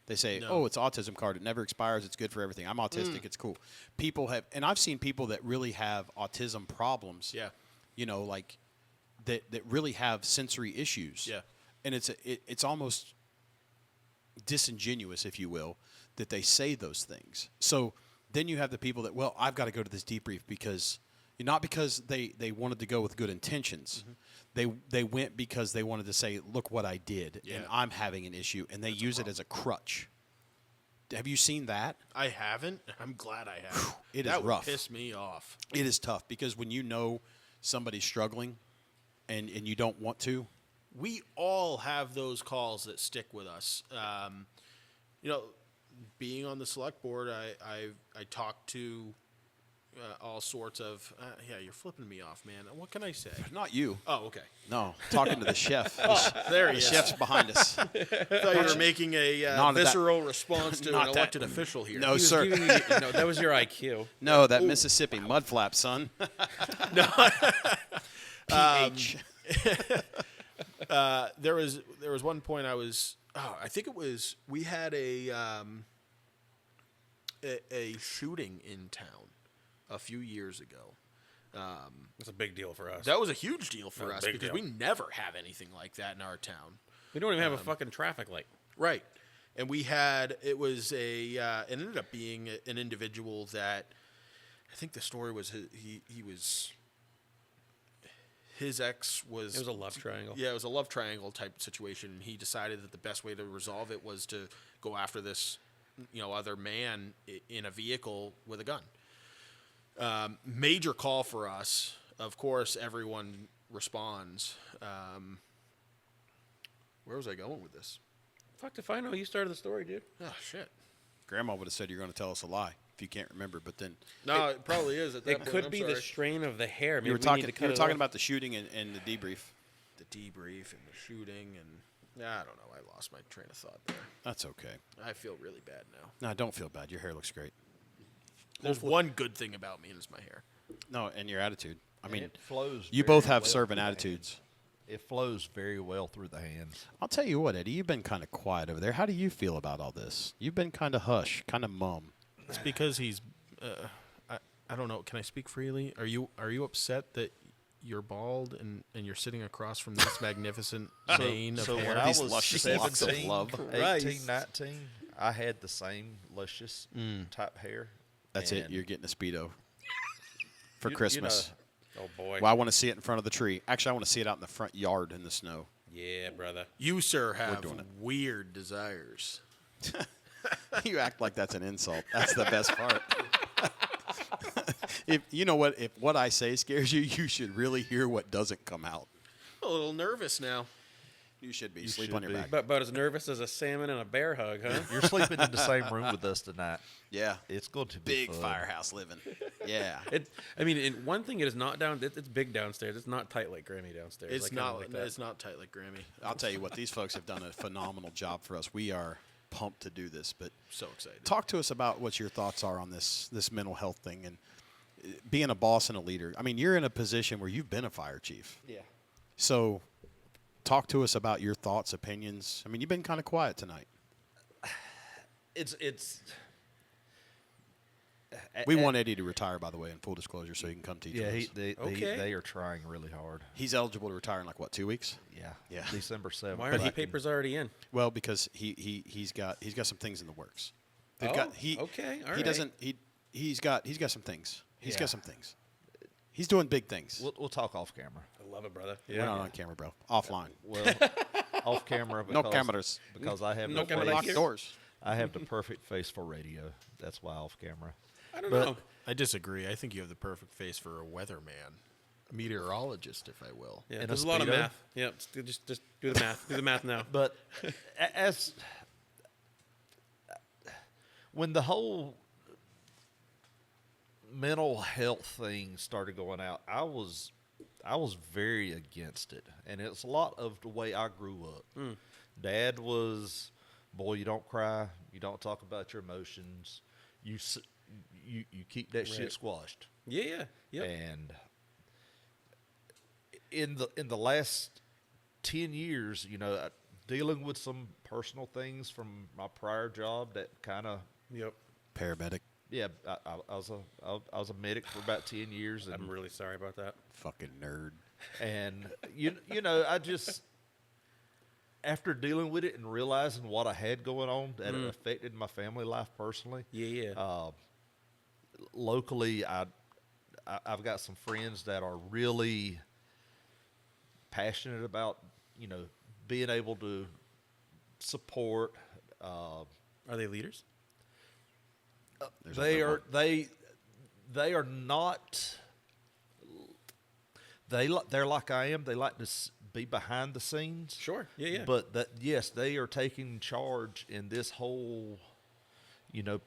They say,
No.
it's autism card. It never expires. It's good for everything. I'm autistic. It's cool. People have, and I've seen people that really have autism problems.
Yeah.
Like that really have sensory issues.
Yeah.
And it's almost disingenuous, if you will, that they say those things. So then you have the people that, I've got to go to this debrief because, not because they wanted to go with good intentions. They went because they wanted to say, look what I did, and I'm having an issue, and they use it as a crutch. Have you seen that?
I haven't. I'm glad I haven't.
It is
that
rough.
Would piss me off.
It is tough because when you know somebody's struggling and you don't want to.
We all have those calls that stick with us. Being on the select board, I talk to all sorts of you're flipping me off, man. What can I say?
Not you.
Oh, okay.
No, talking to the chef.
There he
The
is.
chef's behind us.
I thought you were making a
Not that-
visceral response to
not
an
that-
elected official here.
No,
He was
sir.
giving you- no, that was your IQ.
No, that Mississippi mudflap, son. PH.
There was one point I think it was we had a shooting in town a few years ago.
It's a big deal for us.
That was a huge deal for
That's a
us
big
because
deal.
we never have anything like that in our town.
We don't even have a fucking traffic light.
Right. And we had, it ended up being an individual that, I think the story was his ex was.
It was a love triangle.
Yeah, it was a love triangle type situation. And he decided that the best way to resolve it was to go after this, other man in a vehicle with a gun. Major call for us. Of course, everyone responds. Where was I going with this?
Fuck if I know. You started the story, dude.
Oh, shit.
Grandma would have said you're going to tell us a lie if you can't remember, but then
No, it probably is at that
It
point.
could
I'm
be
sorry.
the strain of the hair. Maybe
you were
we
talking.
need to
You
cut
were
it
talking
off.
about the shooting and the debrief.
The debrief and the shooting and I don't know. I lost my train of thought there.
That's okay.
I feel really bad now.
No, don't feel bad. Your hair looks great.
There's one good thing about me, and it's my hair.
No, and your attitude. I mean,
it flows.
you
very
both have
well
servant
through the
attitudes.
hands. It flows very well through the hands.
I'll tell you what, Eddie, you've been kind of quiet over there. How do you feel about all this? You've been kind of hush, kind of mum.
It's because he's. I don't know. Can I speak freely? Are you upset that you're bald and you're sitting across from this magnificent mane of
so
hair?
when I
These
was
luscious locks of
17,
love.
18, 19, I had the same luscious type hair.
That's it.
And
You're getting a Speedo for
you
Christmas.
Oh boy.
Well, I want to see it in front of the tree. Actually, I want to see it out in the front yard in the snow.
Yeah, brother.
You, sir, have
doing it.
weird desires.
You act like that's an insult. That's the best part. If you know what, if what I say scares you, you should really hear what doesn't come out.
I'm a little nervous now.
You should be.
You
Sleep
should
on your
be.
back.
But as nervous as a salmon and a bear hug, huh?
You're sleeping in the same room with us tonight.
Yeah.
It's going to be
Big
fun.
firehouse living. Yeah.
One thing it is not down. It's big downstairs. It's not tight like Grammy downstairs.
It's
I kinda
not.
like that.
It's not tight like Grammy.
I'll tell you what, these folks have done a phenomenal job for us. We are pumped to do this. But
So excited.
talk to us about what your thoughts are on this mental health thing and being a boss and a leader. I mean, you're in a position where you've been a fire chief.
Yeah.
So talk to us about your thoughts, opinions. I mean, you've been kind of quiet tonight.
It's
We want Eddie to retire, by the way, in full disclosure, so he can come teach
yeah.
us.
They are trying really hard.
He's eligible to retire in like what, 2 weeks? Yeah.
December 7th.
Why aren't the papers already in?
Well, because he's got some things in the works.
Okay, all
He
right.
doesn't he's got some things. He's
Yeah.
got some things. He's doing big things.
We'll talk off camera.
I love it, brother.
We're not on camera, bro. Offline.
Well, off camera.
No
because-
cameras.
Because I have
No
the
camera
face-
like
Locked doors.
I have the perfect face for radio. That's why off camera.
I don't
But-
know.
I disagree. I think you have the perfect face for a weatherman, a meteorologist, if I will.
Yeah,
in a
there's a lot of
Speedo?
math. Yeah, just do the math. Do the math now.
But as when the whole mental health thing started going out, I was very against it, and it's a lot of the way I grew up. Dad was, boy, you don't cry, you don't talk about your emotions, you keep that shit
Right.
squashed.
Yeah. Yep.
And in the last 10 years, dealing with some personal things from my prior job that kind of,
Yep.
Paramedic.
yeah, I was a medic for about 10 years, and
I'm really sorry about that.
Fucking nerd.
and I just, after dealing with it and realizing what I had going on that it affected my family life personally.
Yeah.
Locally, I've got some friends that are really passionate about being able to support.
Are they leaders?
They are not. They're like I am. They like to be behind the scenes.
Sure. Yeah.
But yes, they are taking charge in this whole,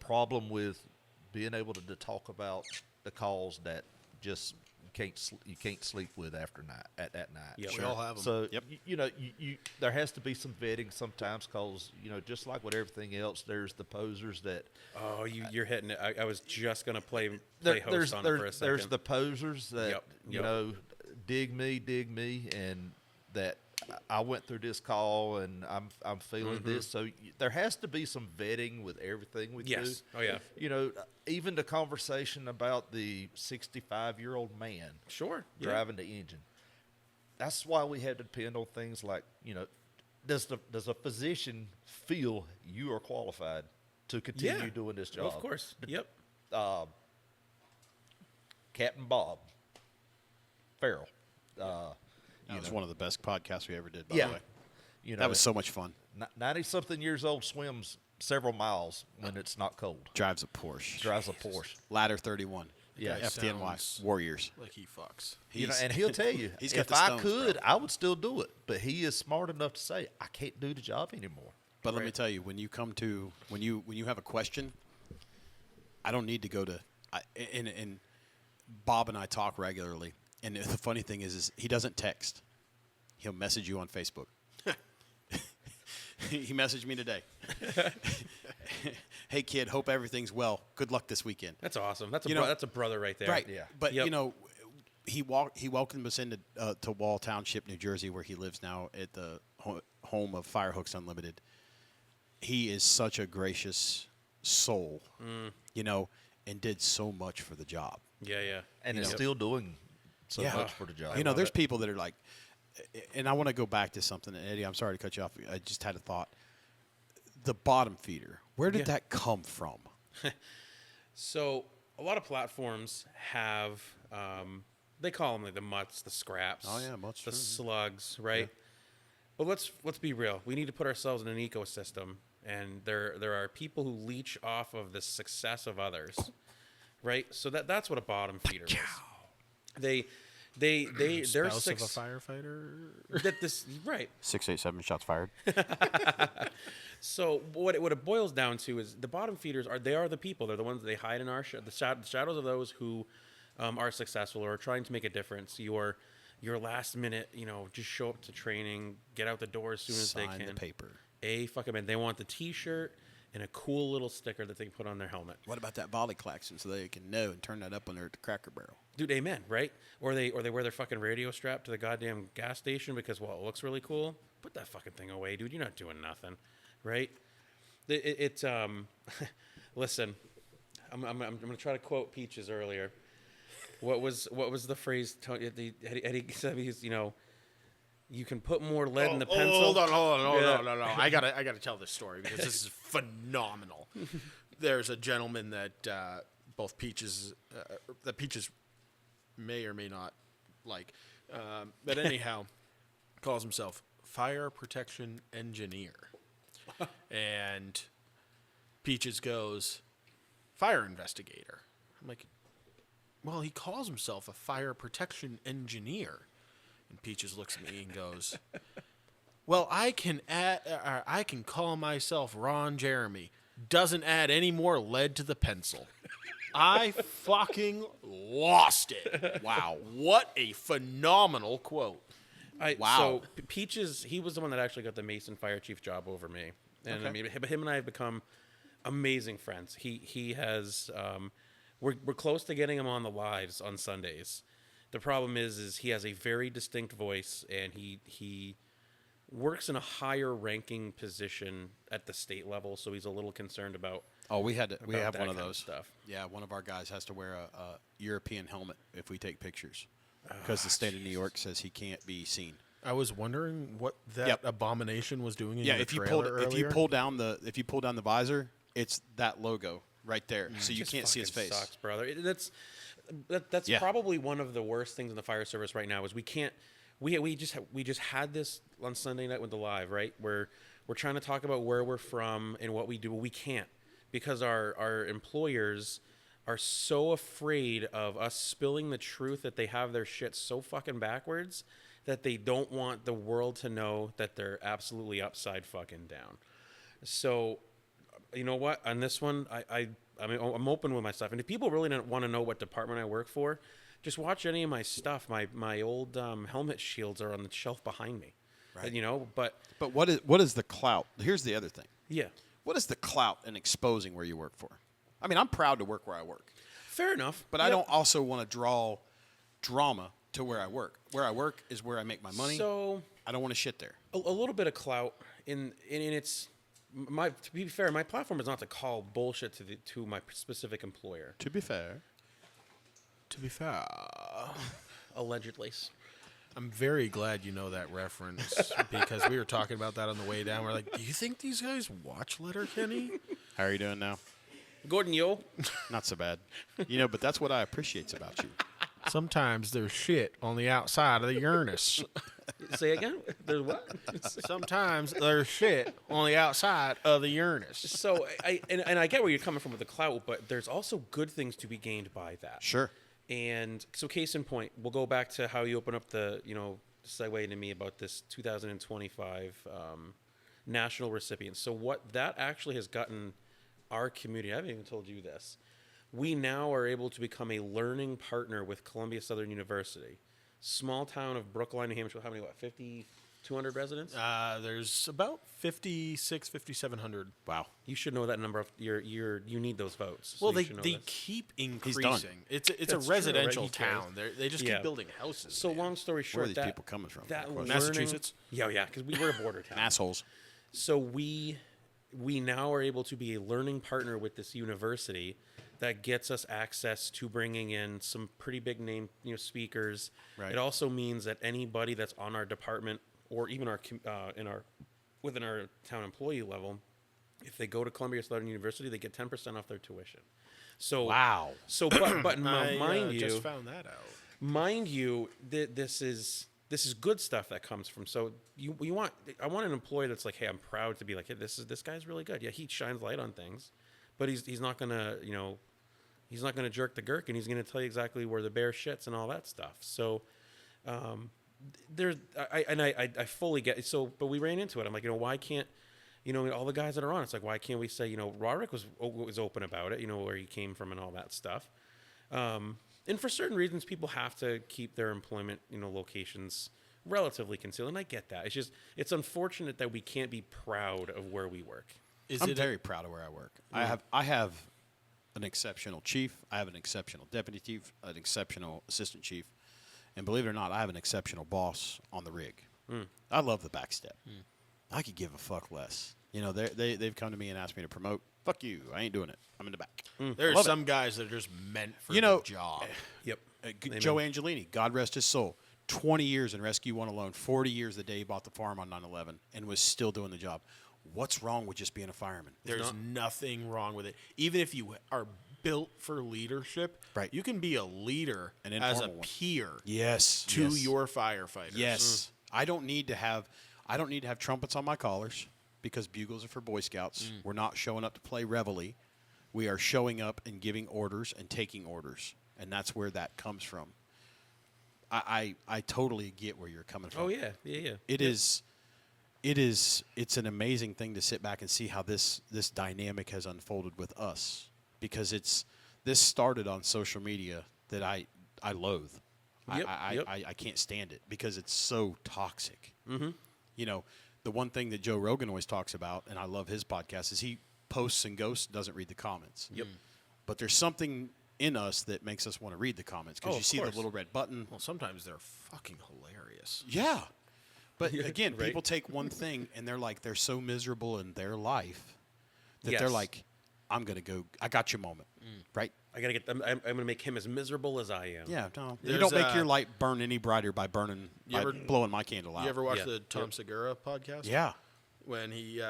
problem with being able to talk about the calls that just you can't sleep with after night at night.
Yeah,
Sure.
We all have them.
So
Yep.
you there has to be some vetting sometimes, because just like with everything else, there's the posers that
Oh, you're hitting it. I was just gonna play
there-
host on it for a second.
there's the posers that
Yep.
dig me, and that I went through this call and I'm feeling this. So there has to be some vetting with everything we
Yes.
do.
Oh, yeah.
Even the conversation about the 65-year-old man
Sure. Yeah.
driving the engine. That's why we had to depend on things like, does a physician feel you are qualified to continue doing this job?
Of course. Yep.
Captain Bob Farrell.
That was one of the best podcasts we ever did, by
Yeah.
the way. That was so much fun.
90-something years old, swims several miles when it's not cold.
Drives a Porsche.
Drives a Porsche.
Ladder 31.
Yeah.
FDNY.
Sounds-
Warriors.
Like he fucks.
And he'll tell you,
he's got
if
the
I
stones,
could,
bro.
I would still do it. But he is smart enough to say, I can't do the job anymore.
But let me tell you, when you have a question, I don't need to go to. And Bob and I talk regularly, and the funny thing is he doesn't text. He'll message you on Facebook. He messaged me today. Hey kid, hope everything's well. Good luck this weekend.
That's awesome. That's
That's
a brother right there.
Right.
Yeah.
But
Yep.
he welcomed us into to Wall Township, New Jersey, where he lives now at the home of Firehooks Unlimited. He is such a gracious soul, and did so much for the job.
Yeah.
And is still doing so
Yeah.
much for the job.
There's people that are like, and I want to go back to something. And Eddie, I'm sorry to cut you off. I just had a thought. The bottom feeder. Where did that come from?
So a lot of platforms have, they call them like the mutts, the scraps.
Oh, yeah, mutts,
the
sure.
slugs, right? But let's be real. We need to put ourselves in an ecosystem, and there are people who leech off of the success of others, right? So that's what a bottom feeder is. They're
Spouse of a firefighter.
that this right.
687 shots fired.
So what it boils down to is the bottom feeders are the people. They're the ones that they hide in our the shadows of those who are successful or are trying to make a difference. Your last minute, just show up to training, get out the door as soon as they
Sign
can.
the paper.
Fuck 'em in. They want the T-shirt and a cool little sticker that they can put on their helmet.
What about that volley klaxon so they can know and turn that up when they're at the Cracker Barrel?
Dude, amen, right? Or they wear their fucking radio strap to the goddamn gas station because, well, it looks really cool. Put that fucking thing away, dude. You're not doing nothing, right? Listen, I'm gonna try to quote Peaches earlier. What was the phrase? Eddie said he's, you can put more lead in the pencil.
Hold on.
Yeah.
No. I gotta tell this story because this is phenomenal. There's a gentleman that both Peaches, that Peaches may or may not like, but anyhow, calls himself Fire Protection Engineer, and Peaches goes, Fire Investigator. I'm like, well, he calls himself a Fire Protection Engineer. And Peaches looks at me and goes, well, I can call myself Ron Jeremy. Doesn't add any more lead to the pencil. I fucking lost it. Wow. What a phenomenal quote.
So Peaches, he was the one that actually got the Mason Fire Chief job over me. And okay. I mean, him and I have become amazing friends. He has, we're close to getting him on the lives on Sundays. The problem is he has a very distinct voice, and he works in a higher ranking position at the state level, so he's a little concerned about.
Oh, we have one of those
stuff.
Yeah, one of our guys has to wear a European helmet if we take pictures, because the state of New York says he can't be seen.
I was wondering what that abomination was doing in your
if you
trailer
if you pull down the visor, it's that logo right there, so you can't see his face.
Sucks, brother. That's probably one of the worst things in the fire service right now is we can't. We just had this on Sunday night with the live, right? Where we're trying to talk about where we're from and what we do. We can't because our employers are so afraid of us spilling the truth that they have their shit so fucking backwards that they don't want the world to know that they're absolutely upside fucking down. So, you know what? On this one, I'm open with my stuff. And if people really don't want to know what department I work for, just watch any of my stuff. My old helmet shields are on the shelf behind me. Right. But
what is the clout? Here's the other thing.
Yeah.
What is the clout in exposing where you work for? I mean, I'm proud to work where I work.
Fair enough.
But I don't also want to draw drama to where I work. Where I work is where I make my money.
So
I don't want to shit there.
A little bit of clout in its. To be fair, my platform is not to call bullshit to my specific employer.
To be fair.
Allegedly.
I'm very glad you know that reference because we were talking about that on the way down. We're like, do you think these guys watch Letterkenny?
How are you doing now?
Gordon, yo.
Not so bad. But that's what I appreciate about you.
Sometimes there's shit on the outside of the Uranus.
Say again? There's what?
Sometimes there's shit on the outside of the Uranus.
So I get where you're coming from with the clout, but there's also good things to be gained by that.
Sure.
And so, case in point, we'll go back to how you open up the segue into me about this 2025 national recipients. So what that actually has gotten our community, I haven't even told you this, we now are able to become a learning partner with Columbia Southern University. Small town of Brookline, New Hampshire. How many, 200 residents?
There's about 5,700.
Wow.
You should know that number. Of you need those votes.
Well,
so
they keep increasing. It's a residential town. They just keep building houses.
So long story short,
where are these people coming from?
Massachusetts?
Yeah, because we're a border town.
Assholes.
So we now are able to be a learning partner with this university that gets us access to bringing in some pretty big name speakers. Right. It also means that anybody that's on our department or even within our town employee level, if they go to Columbia Southern University, they get 10% off their tuition. So
wow.
So but mind you,
just found that out.
Mind you, this is good stuff that comes from. So I want an employee that's like, hey, I'm proud to be like, hey, this guy's really good. Yeah, he shines light on things, but he's not gonna he's not gonna jerk the gherkin, and he's gonna tell you exactly where the bear shits and all that stuff. So I fully get it. So, but we ran into it. I'm like, why can't all the guys that are on? It's like, why can't we say Roderick was open about it, where he came from and all that stuff. And for certain reasons, people have to keep their employment, locations relatively concealed, and I get that. It's unfortunate that we can't be proud of where we work.
I'm very proud of where I work. I have an exceptional chief. I have an exceptional deputy chief, an exceptional assistant chief, and believe it or not, I have an exceptional boss on the rig. I love the backstep. I could give a fuck less. You know, they've come to me and asked me to promote. Fuck you. I ain't doing it. I'm in the back.
There's some guys that are just meant for the job.
Yep.
Joe Angelini, God rest his soul, 20 years in Rescue 1 alone, 40 years the day he bought the farm on 9/11, and was still doing the job. What's wrong with just being a fireman?
There's nothing wrong with it. Even if you are built for leadership,
Right.
you can be a leader
An
as a
informal one.
peer
Yes.
to
yes.
your firefighters.
Yes. I don't need to have trumpets on my collars because bugles are for Boy Scouts. We're not showing up to play reveille. We are showing up and giving orders and taking orders. And that's where that comes from. I totally get where you're coming from.
Oh yeah.
It's an amazing thing to sit back and see how this dynamic has unfolded with us, because this started on social media that I loathe.
Yep,
I can't stand it because it's so toxic. Mm-hmm. You know, the one thing that Joe Rogan always talks about, and I love his podcast, is he posts and ghosts, doesn't read the comments.
Yep.
But there's something in us that makes us want to read the comments because
Oh,
you
of
see the
course.
little red button.
Well, sometimes they're fucking hilarious.
Yeah. But again,
right.
people take one thing and they're so miserable in their life that
Yes.
they're like, I'm going to go, I got your moment. Right?
I gotta get. I'm gonna make him as miserable as I am.
Yeah. No. You
There's,
don't make your light burn any brighter by blowing my candle out.
You ever watch
Yeah.
the Tom Segura podcast?
Yeah.
When he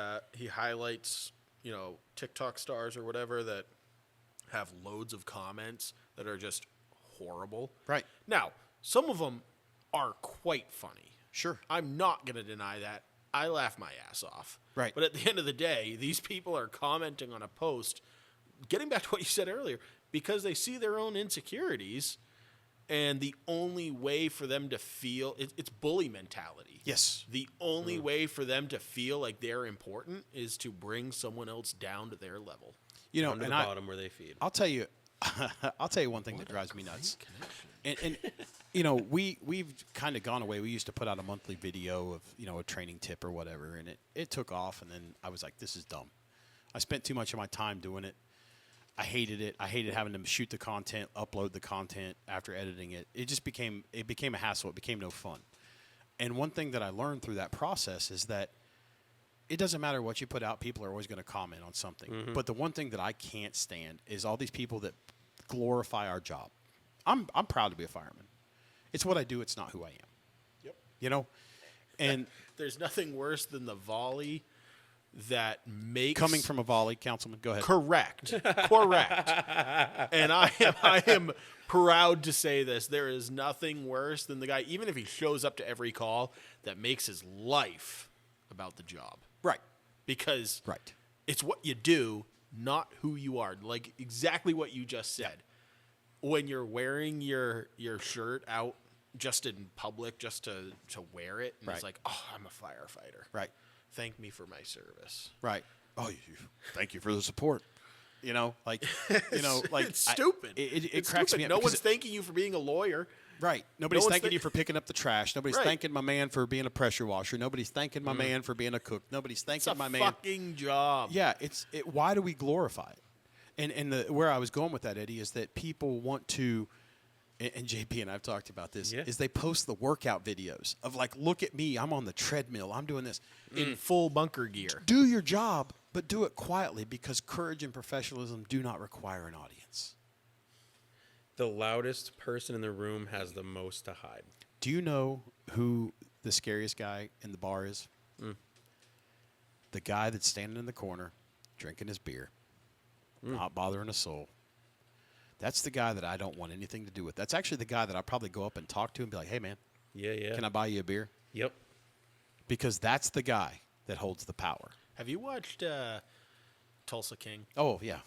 highlights, TikTok stars or whatever that have loads of comments that are just horrible.
Right.
Now, some of them are quite funny.
Sure.
I'm not going to deny that. I laugh my ass off.
Right.
But at the end of the day, these people are commenting on a post, getting back to what you said earlier, because they see their own insecurities, and the only way for them to feel it's bully mentality.
Yes.
The only way for them to feel like they're important is to bring someone else down to their level.
You know,
Down to
and
the bottom where they feed.
I'll tell you one thing that drives me nuts. And we've kind of gone away. We used to put out a monthly video of, a training tip or whatever, and it took off, and then I was like, this is dumb. I spent too much of my time doing it. I hated it. I hated having to shoot the content, upload the content after editing it. It just became a hassle. It became no fun. And one thing that I learned through that process is that it doesn't matter what you put out, people are always going to comment on something.
Mm-hmm.
But the one thing that I can't stand is all these people that glorify our job. I'm proud to be a fireman. It's what I do. It's not who I am.
Yep.
And
There's nothing worse than the volley that makes
coming from a volley, Councilman, go ahead.
correct. And I am proud to say this. There is nothing worse than the guy, even if he shows up to every call, that makes his life about the job.
Right.
Because
Right.
it's what you do, not who you are. Like exactly what you just said. When you're wearing your shirt out just in public, just to wear it, and
Right.
it's like, oh, I'm a firefighter.
Right.
Thank me for my service.
Right. Oh, thank you for the support.
It's stupid.
It
It's
cracks
stupid.
me up.
No
because
one's thanking you for being a lawyer.
right. Nobody's
one's
thanking
thi-
you for picking up the trash. Nobody's
Right.
thanking my man for being a pressure washer. Nobody's thanking my man for being a cook. Nobody's
It's
thanking
a
my man.
fucking job.
Yeah, why do we glorify it? And where I was going with that, Eddie, is that people want to, and JP and I've talked about this,
Yeah.
is they post the workout videos of like, look at me, I'm on the treadmill, I'm doing this.
In full bunker gear.
Do your job, but do it quietly because courage and professionalism do not require an audience.
The loudest person in the room has the most to hide.
Do you know who the scariest guy in the bar is? The guy that's standing in the corner, drinking his beer, not bothering a soul. That's the guy that I don't want anything to do with. That's actually the guy that I probably go up and talk to and be like, hey, man,
Yeah.
can I buy you a beer?
Yep.
Because that's the guy that holds the power.
Have you watched Tulsa King?
Oh, yeah.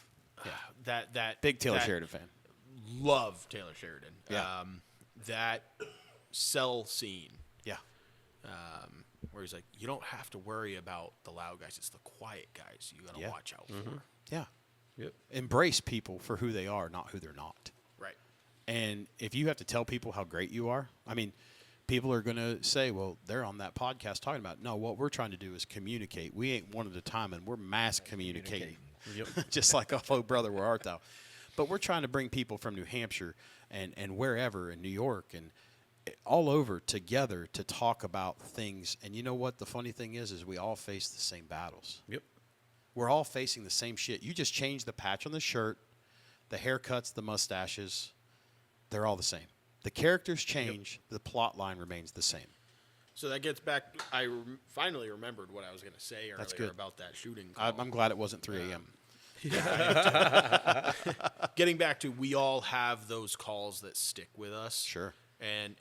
That
Big Taylor
that-
Sheridan fan.
Love Taylor Sheridan.
Yeah.
That cell scene
Yeah.
where he's like, you don't have to worry about the loud guys. It's the quiet guys you got to
Yeah.
watch out for.
Yeah.
Yep.
Embrace people for who they are, not who they're not.
Right.
And if you have to tell people how great you are, I mean, people are going to say, well, they're on that podcast talking about it. No, what we're trying to do is communicate. We ain't one at a time, and we're mass communicating.
Yep.
Just like, oh, brother, where art thou? But we're trying to bring people from New Hampshire and wherever in New York and all over together to talk about things. And you know what? The funny thing is we all face the same battles.
Yep.
We're all facing the same shit. You just change the patch on the shirt, the haircuts, the mustaches. They're all the same. The characters change. The plot line remains the same.
So that gets back. I finally remembered what I was going to say
That's
earlier
good.
about that shooting call.
I'm glad it wasn't 3 a.m.
Getting back to, we all have those calls that stick with us.
Sure.
And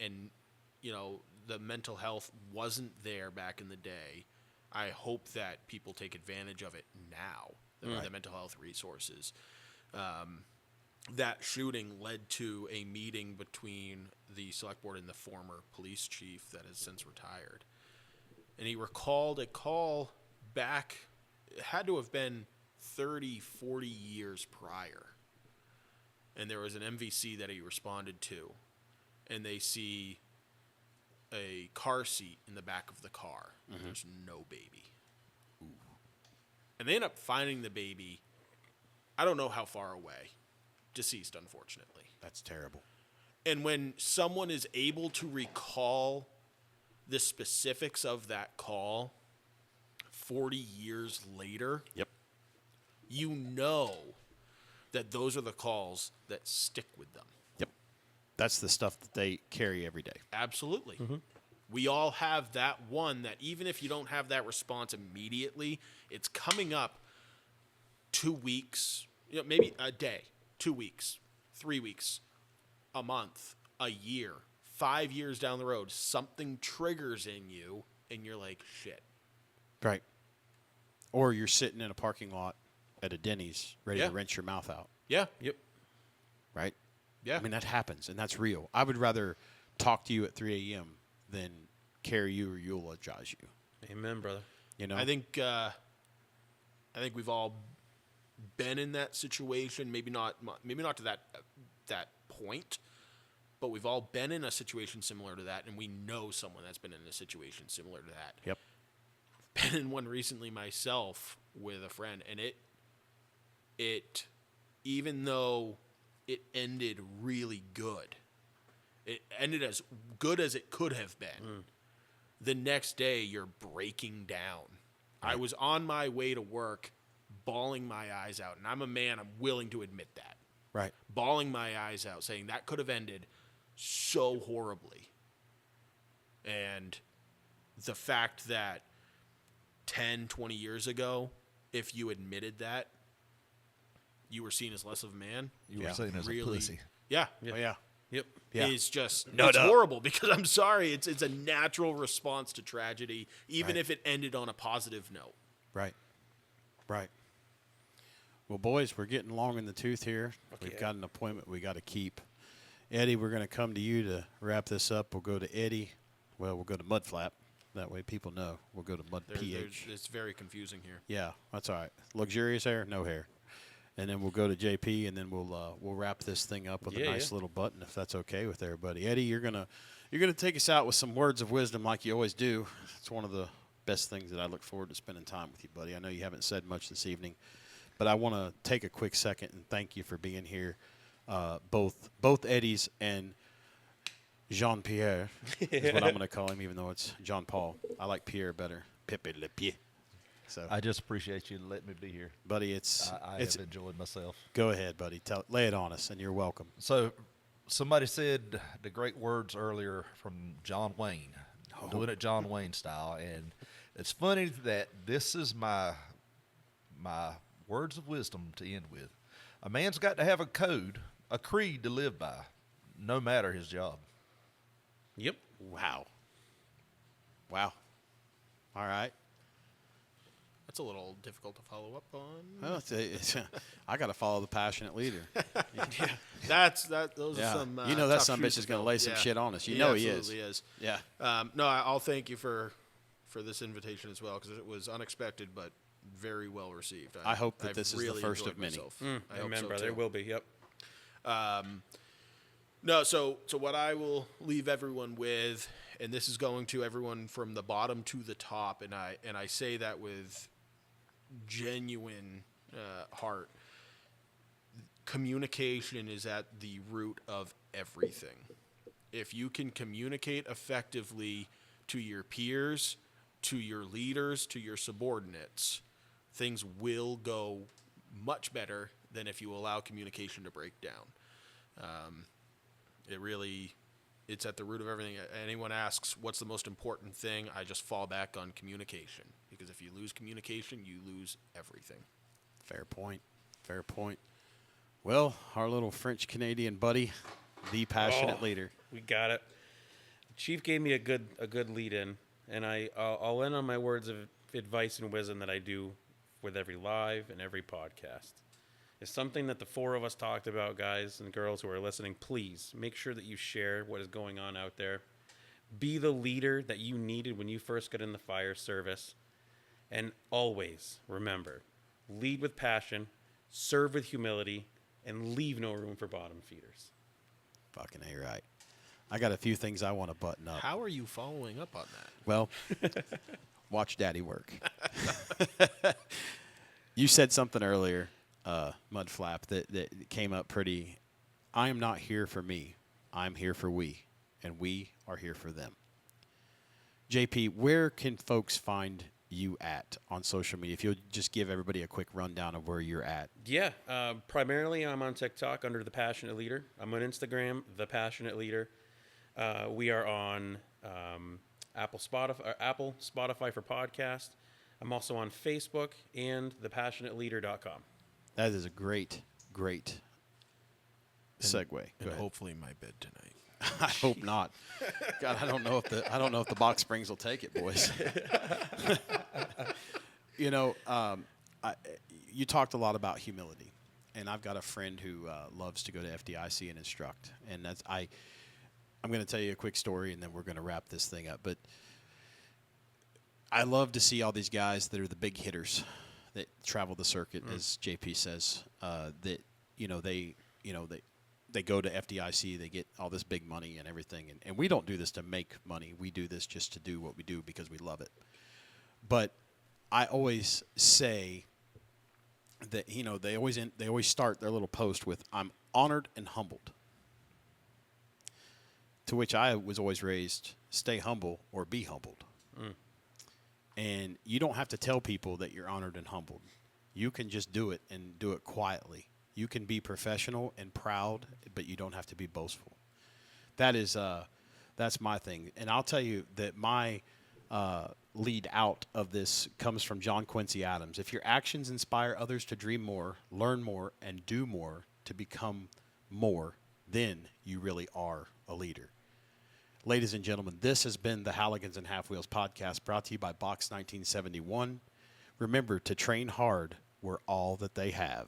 you know, the mental health wasn't there back in the day. I hope that people take advantage of it now. The mental health resources. That shooting led to a meeting between the select board and the former police chief that has since retired. And he recalled a call back, it had to have been 30, 40 years prior. And there was an MVC that he responded to. And they see a car seat in the back of the car. And there's no baby. Ooh. And they end up finding the baby, I don't know how far away. Deceased, unfortunately.
That's terrible.
And when someone is able to recall the specifics of that call 40 years later,
Yep.
you know that those are the calls that stick with them.
Yep. That's the stuff that they carry every day.
Absolutely. We all have that one that even if you don't have that response immediately, it's coming up 2 weeks, you know, maybe a day, 2 weeks, 3 weeks, a month, a year, 5 years down the road, something triggers in you and you're like, shit.
Right. Or you're sitting in a parking lot at a Denny's ready
Yeah.
to rinse your mouth out.
Yeah.
Yep.
Right?
Yeah.
I mean, that happens, and that's real. I would rather talk to you at 3 a.m. than carry you or eulogize you.
Amen, brother.
You know?
I think we've all been in that situation. Maybe not to that point, but we've all been in a situation similar to that, and we know someone that's been in a situation similar to that.
Yep.
Been in one recently myself with a friend, and it even though it ended really good, it ended as good as it could have been. The next day, you're breaking down. Right. I was on my way to work, bawling my eyes out, and I'm a man. I'm willing to admit that.
Right.
Bawling my eyes out, saying that could have ended so horribly. And the fact that 10, 20 years ago, if you admitted that, you were seen as less of a man.
You were seen as a pussy.
Yeah.
Oh, yeah.
Yep.
Yeah.
Is just
No
it's
doubt.
horrible because I'm sorry. It's a natural response to tragedy, even
Right.
if it ended on a positive note.
Right. Right. Well, boys, we're getting long in the tooth here. We've
yeah.
got an appointment we got to keep. Eddie, we're going to come to you to wrap this up. We'll go to Eddie. Well, we'll go to Mudphlap. That way people know. We'll go to Mud PH.
It's very confusing here.
Yeah, that's all right. Luxurious hair, no hair. And then we'll go to JP, and then we'll wrap this thing up with a
Yeah,
nice
yeah.
little button, if that's okay with everybody. Eddie, you're gonna take us out with some words of wisdom, like you always do. It's one of the best things that I look forward to spending time with you, buddy. I know you haven't said much this evening, but I want to take a quick second and thank you for being here. Both Eddies and Jean-Pierre is what I'm going to call him, even though it's Jean-Paul. I like Pierre better. Pepe Le Pied. So,
I just appreciate you letting me be here.
buddy, it's
I have enjoyed myself.
Go ahead, buddy. Lay it on us, and you're welcome.
So, somebody said the great words earlier from John Wayne, doing it John Wayne style, and it's funny that this is my words of wisdom to end with. A man's got to have a code, a creed to live by, no matter his job.
Yep.
Wow. All right.
That's a little difficult to follow up on.
Well, I got to follow the passionate leader.
Those
Yeah.
are some.
You know that
tough
some
shoes
bitch
to
is going to
fill.
lay some
Yeah.
shit on us. You
He
know he is.
absolutely is.
Yeah.
No, I'll thank you for this invitation as well, because it was unexpected but very well received.
I hope that
I've
this is the
really
first
enjoyed
of many.
myself. I hope
Amen,
so,
brother.
too.
It will be. Yep.
No, so what I will leave everyone with and this is going to everyone from the bottom to the top, and I say that with genuine heart. Communication is at the root of everything. If you can communicate effectively to your peers, to your leaders, to your subordinates, things will go much better than if you allow communication to break down. It's at the root of everything. Anyone asks, what's the most important thing? I just fall back on communication. Because if you lose communication, you lose everything.
Fair point. Fair point. Well, our little French-Canadian buddy, the passionate leader.
We got it. Chief gave me a good lead in, and I'll end on my words of advice and wisdom that I do with every live and every podcast. It's something that the four of us talked about, guys and girls who are listening. Please make sure that you share what is going on out there. Be the leader that you needed when you first got in the fire service. And always remember, lead with passion, serve with humility, and leave no room for bottom feeders.
Fucking A right. I got a few ththings I want to button up.
How are you following up on that?
Well, watch Daddy work. You said something earlier, Mudphlap, that came up pretty. I am not here for me. I'm here for we, and we are here for them. JP, where can folks find you at on social media? If you'll just give everybody a quick rundown of where you're at.
Yeah, primarily I'm on TikTok under The Passionate Leader. I'm on Instagram, The Passionate Leader. We are on Apple, Spotify for podcast. I'm also on Facebook and thepassionateleader.com.
That is a great segue. Go
And
ahead.
hopefully my bed tonight.
I hope not. God, I don't know if the box springs will take it, boys. You know, you talked a lot about humility, and I've got a friend who loves to go to FDIC and instruct, and that's I'm going to tell you a quick story, and then we're going to wrap this thing up. But I love to see all these guys that are the big hitters that travel the circuit, as JP says. They go to FDIC, they get all this big money and everything, and we don't do this to make money. We do this just to do what we do because we love it. But I always say that they always start their little post with "I'm honored and humbled." To which I was always raised: stay humble or be humbled. And you don't have to tell people that you're honored and humbled. You can just do it and do it quietly. You can be professional and proud, but you don't have to be boastful. That's my thing. And I'll tell you that my lead out of this comes from John Quincy Adams. If your actions inspire others to dream more, learn more, and do more to become more, then you really are a leader. Ladies and gentlemen, this has been the Halligans and Half Wheels podcast, brought to you by Box 1971. Remember to train hard. We're all that they have.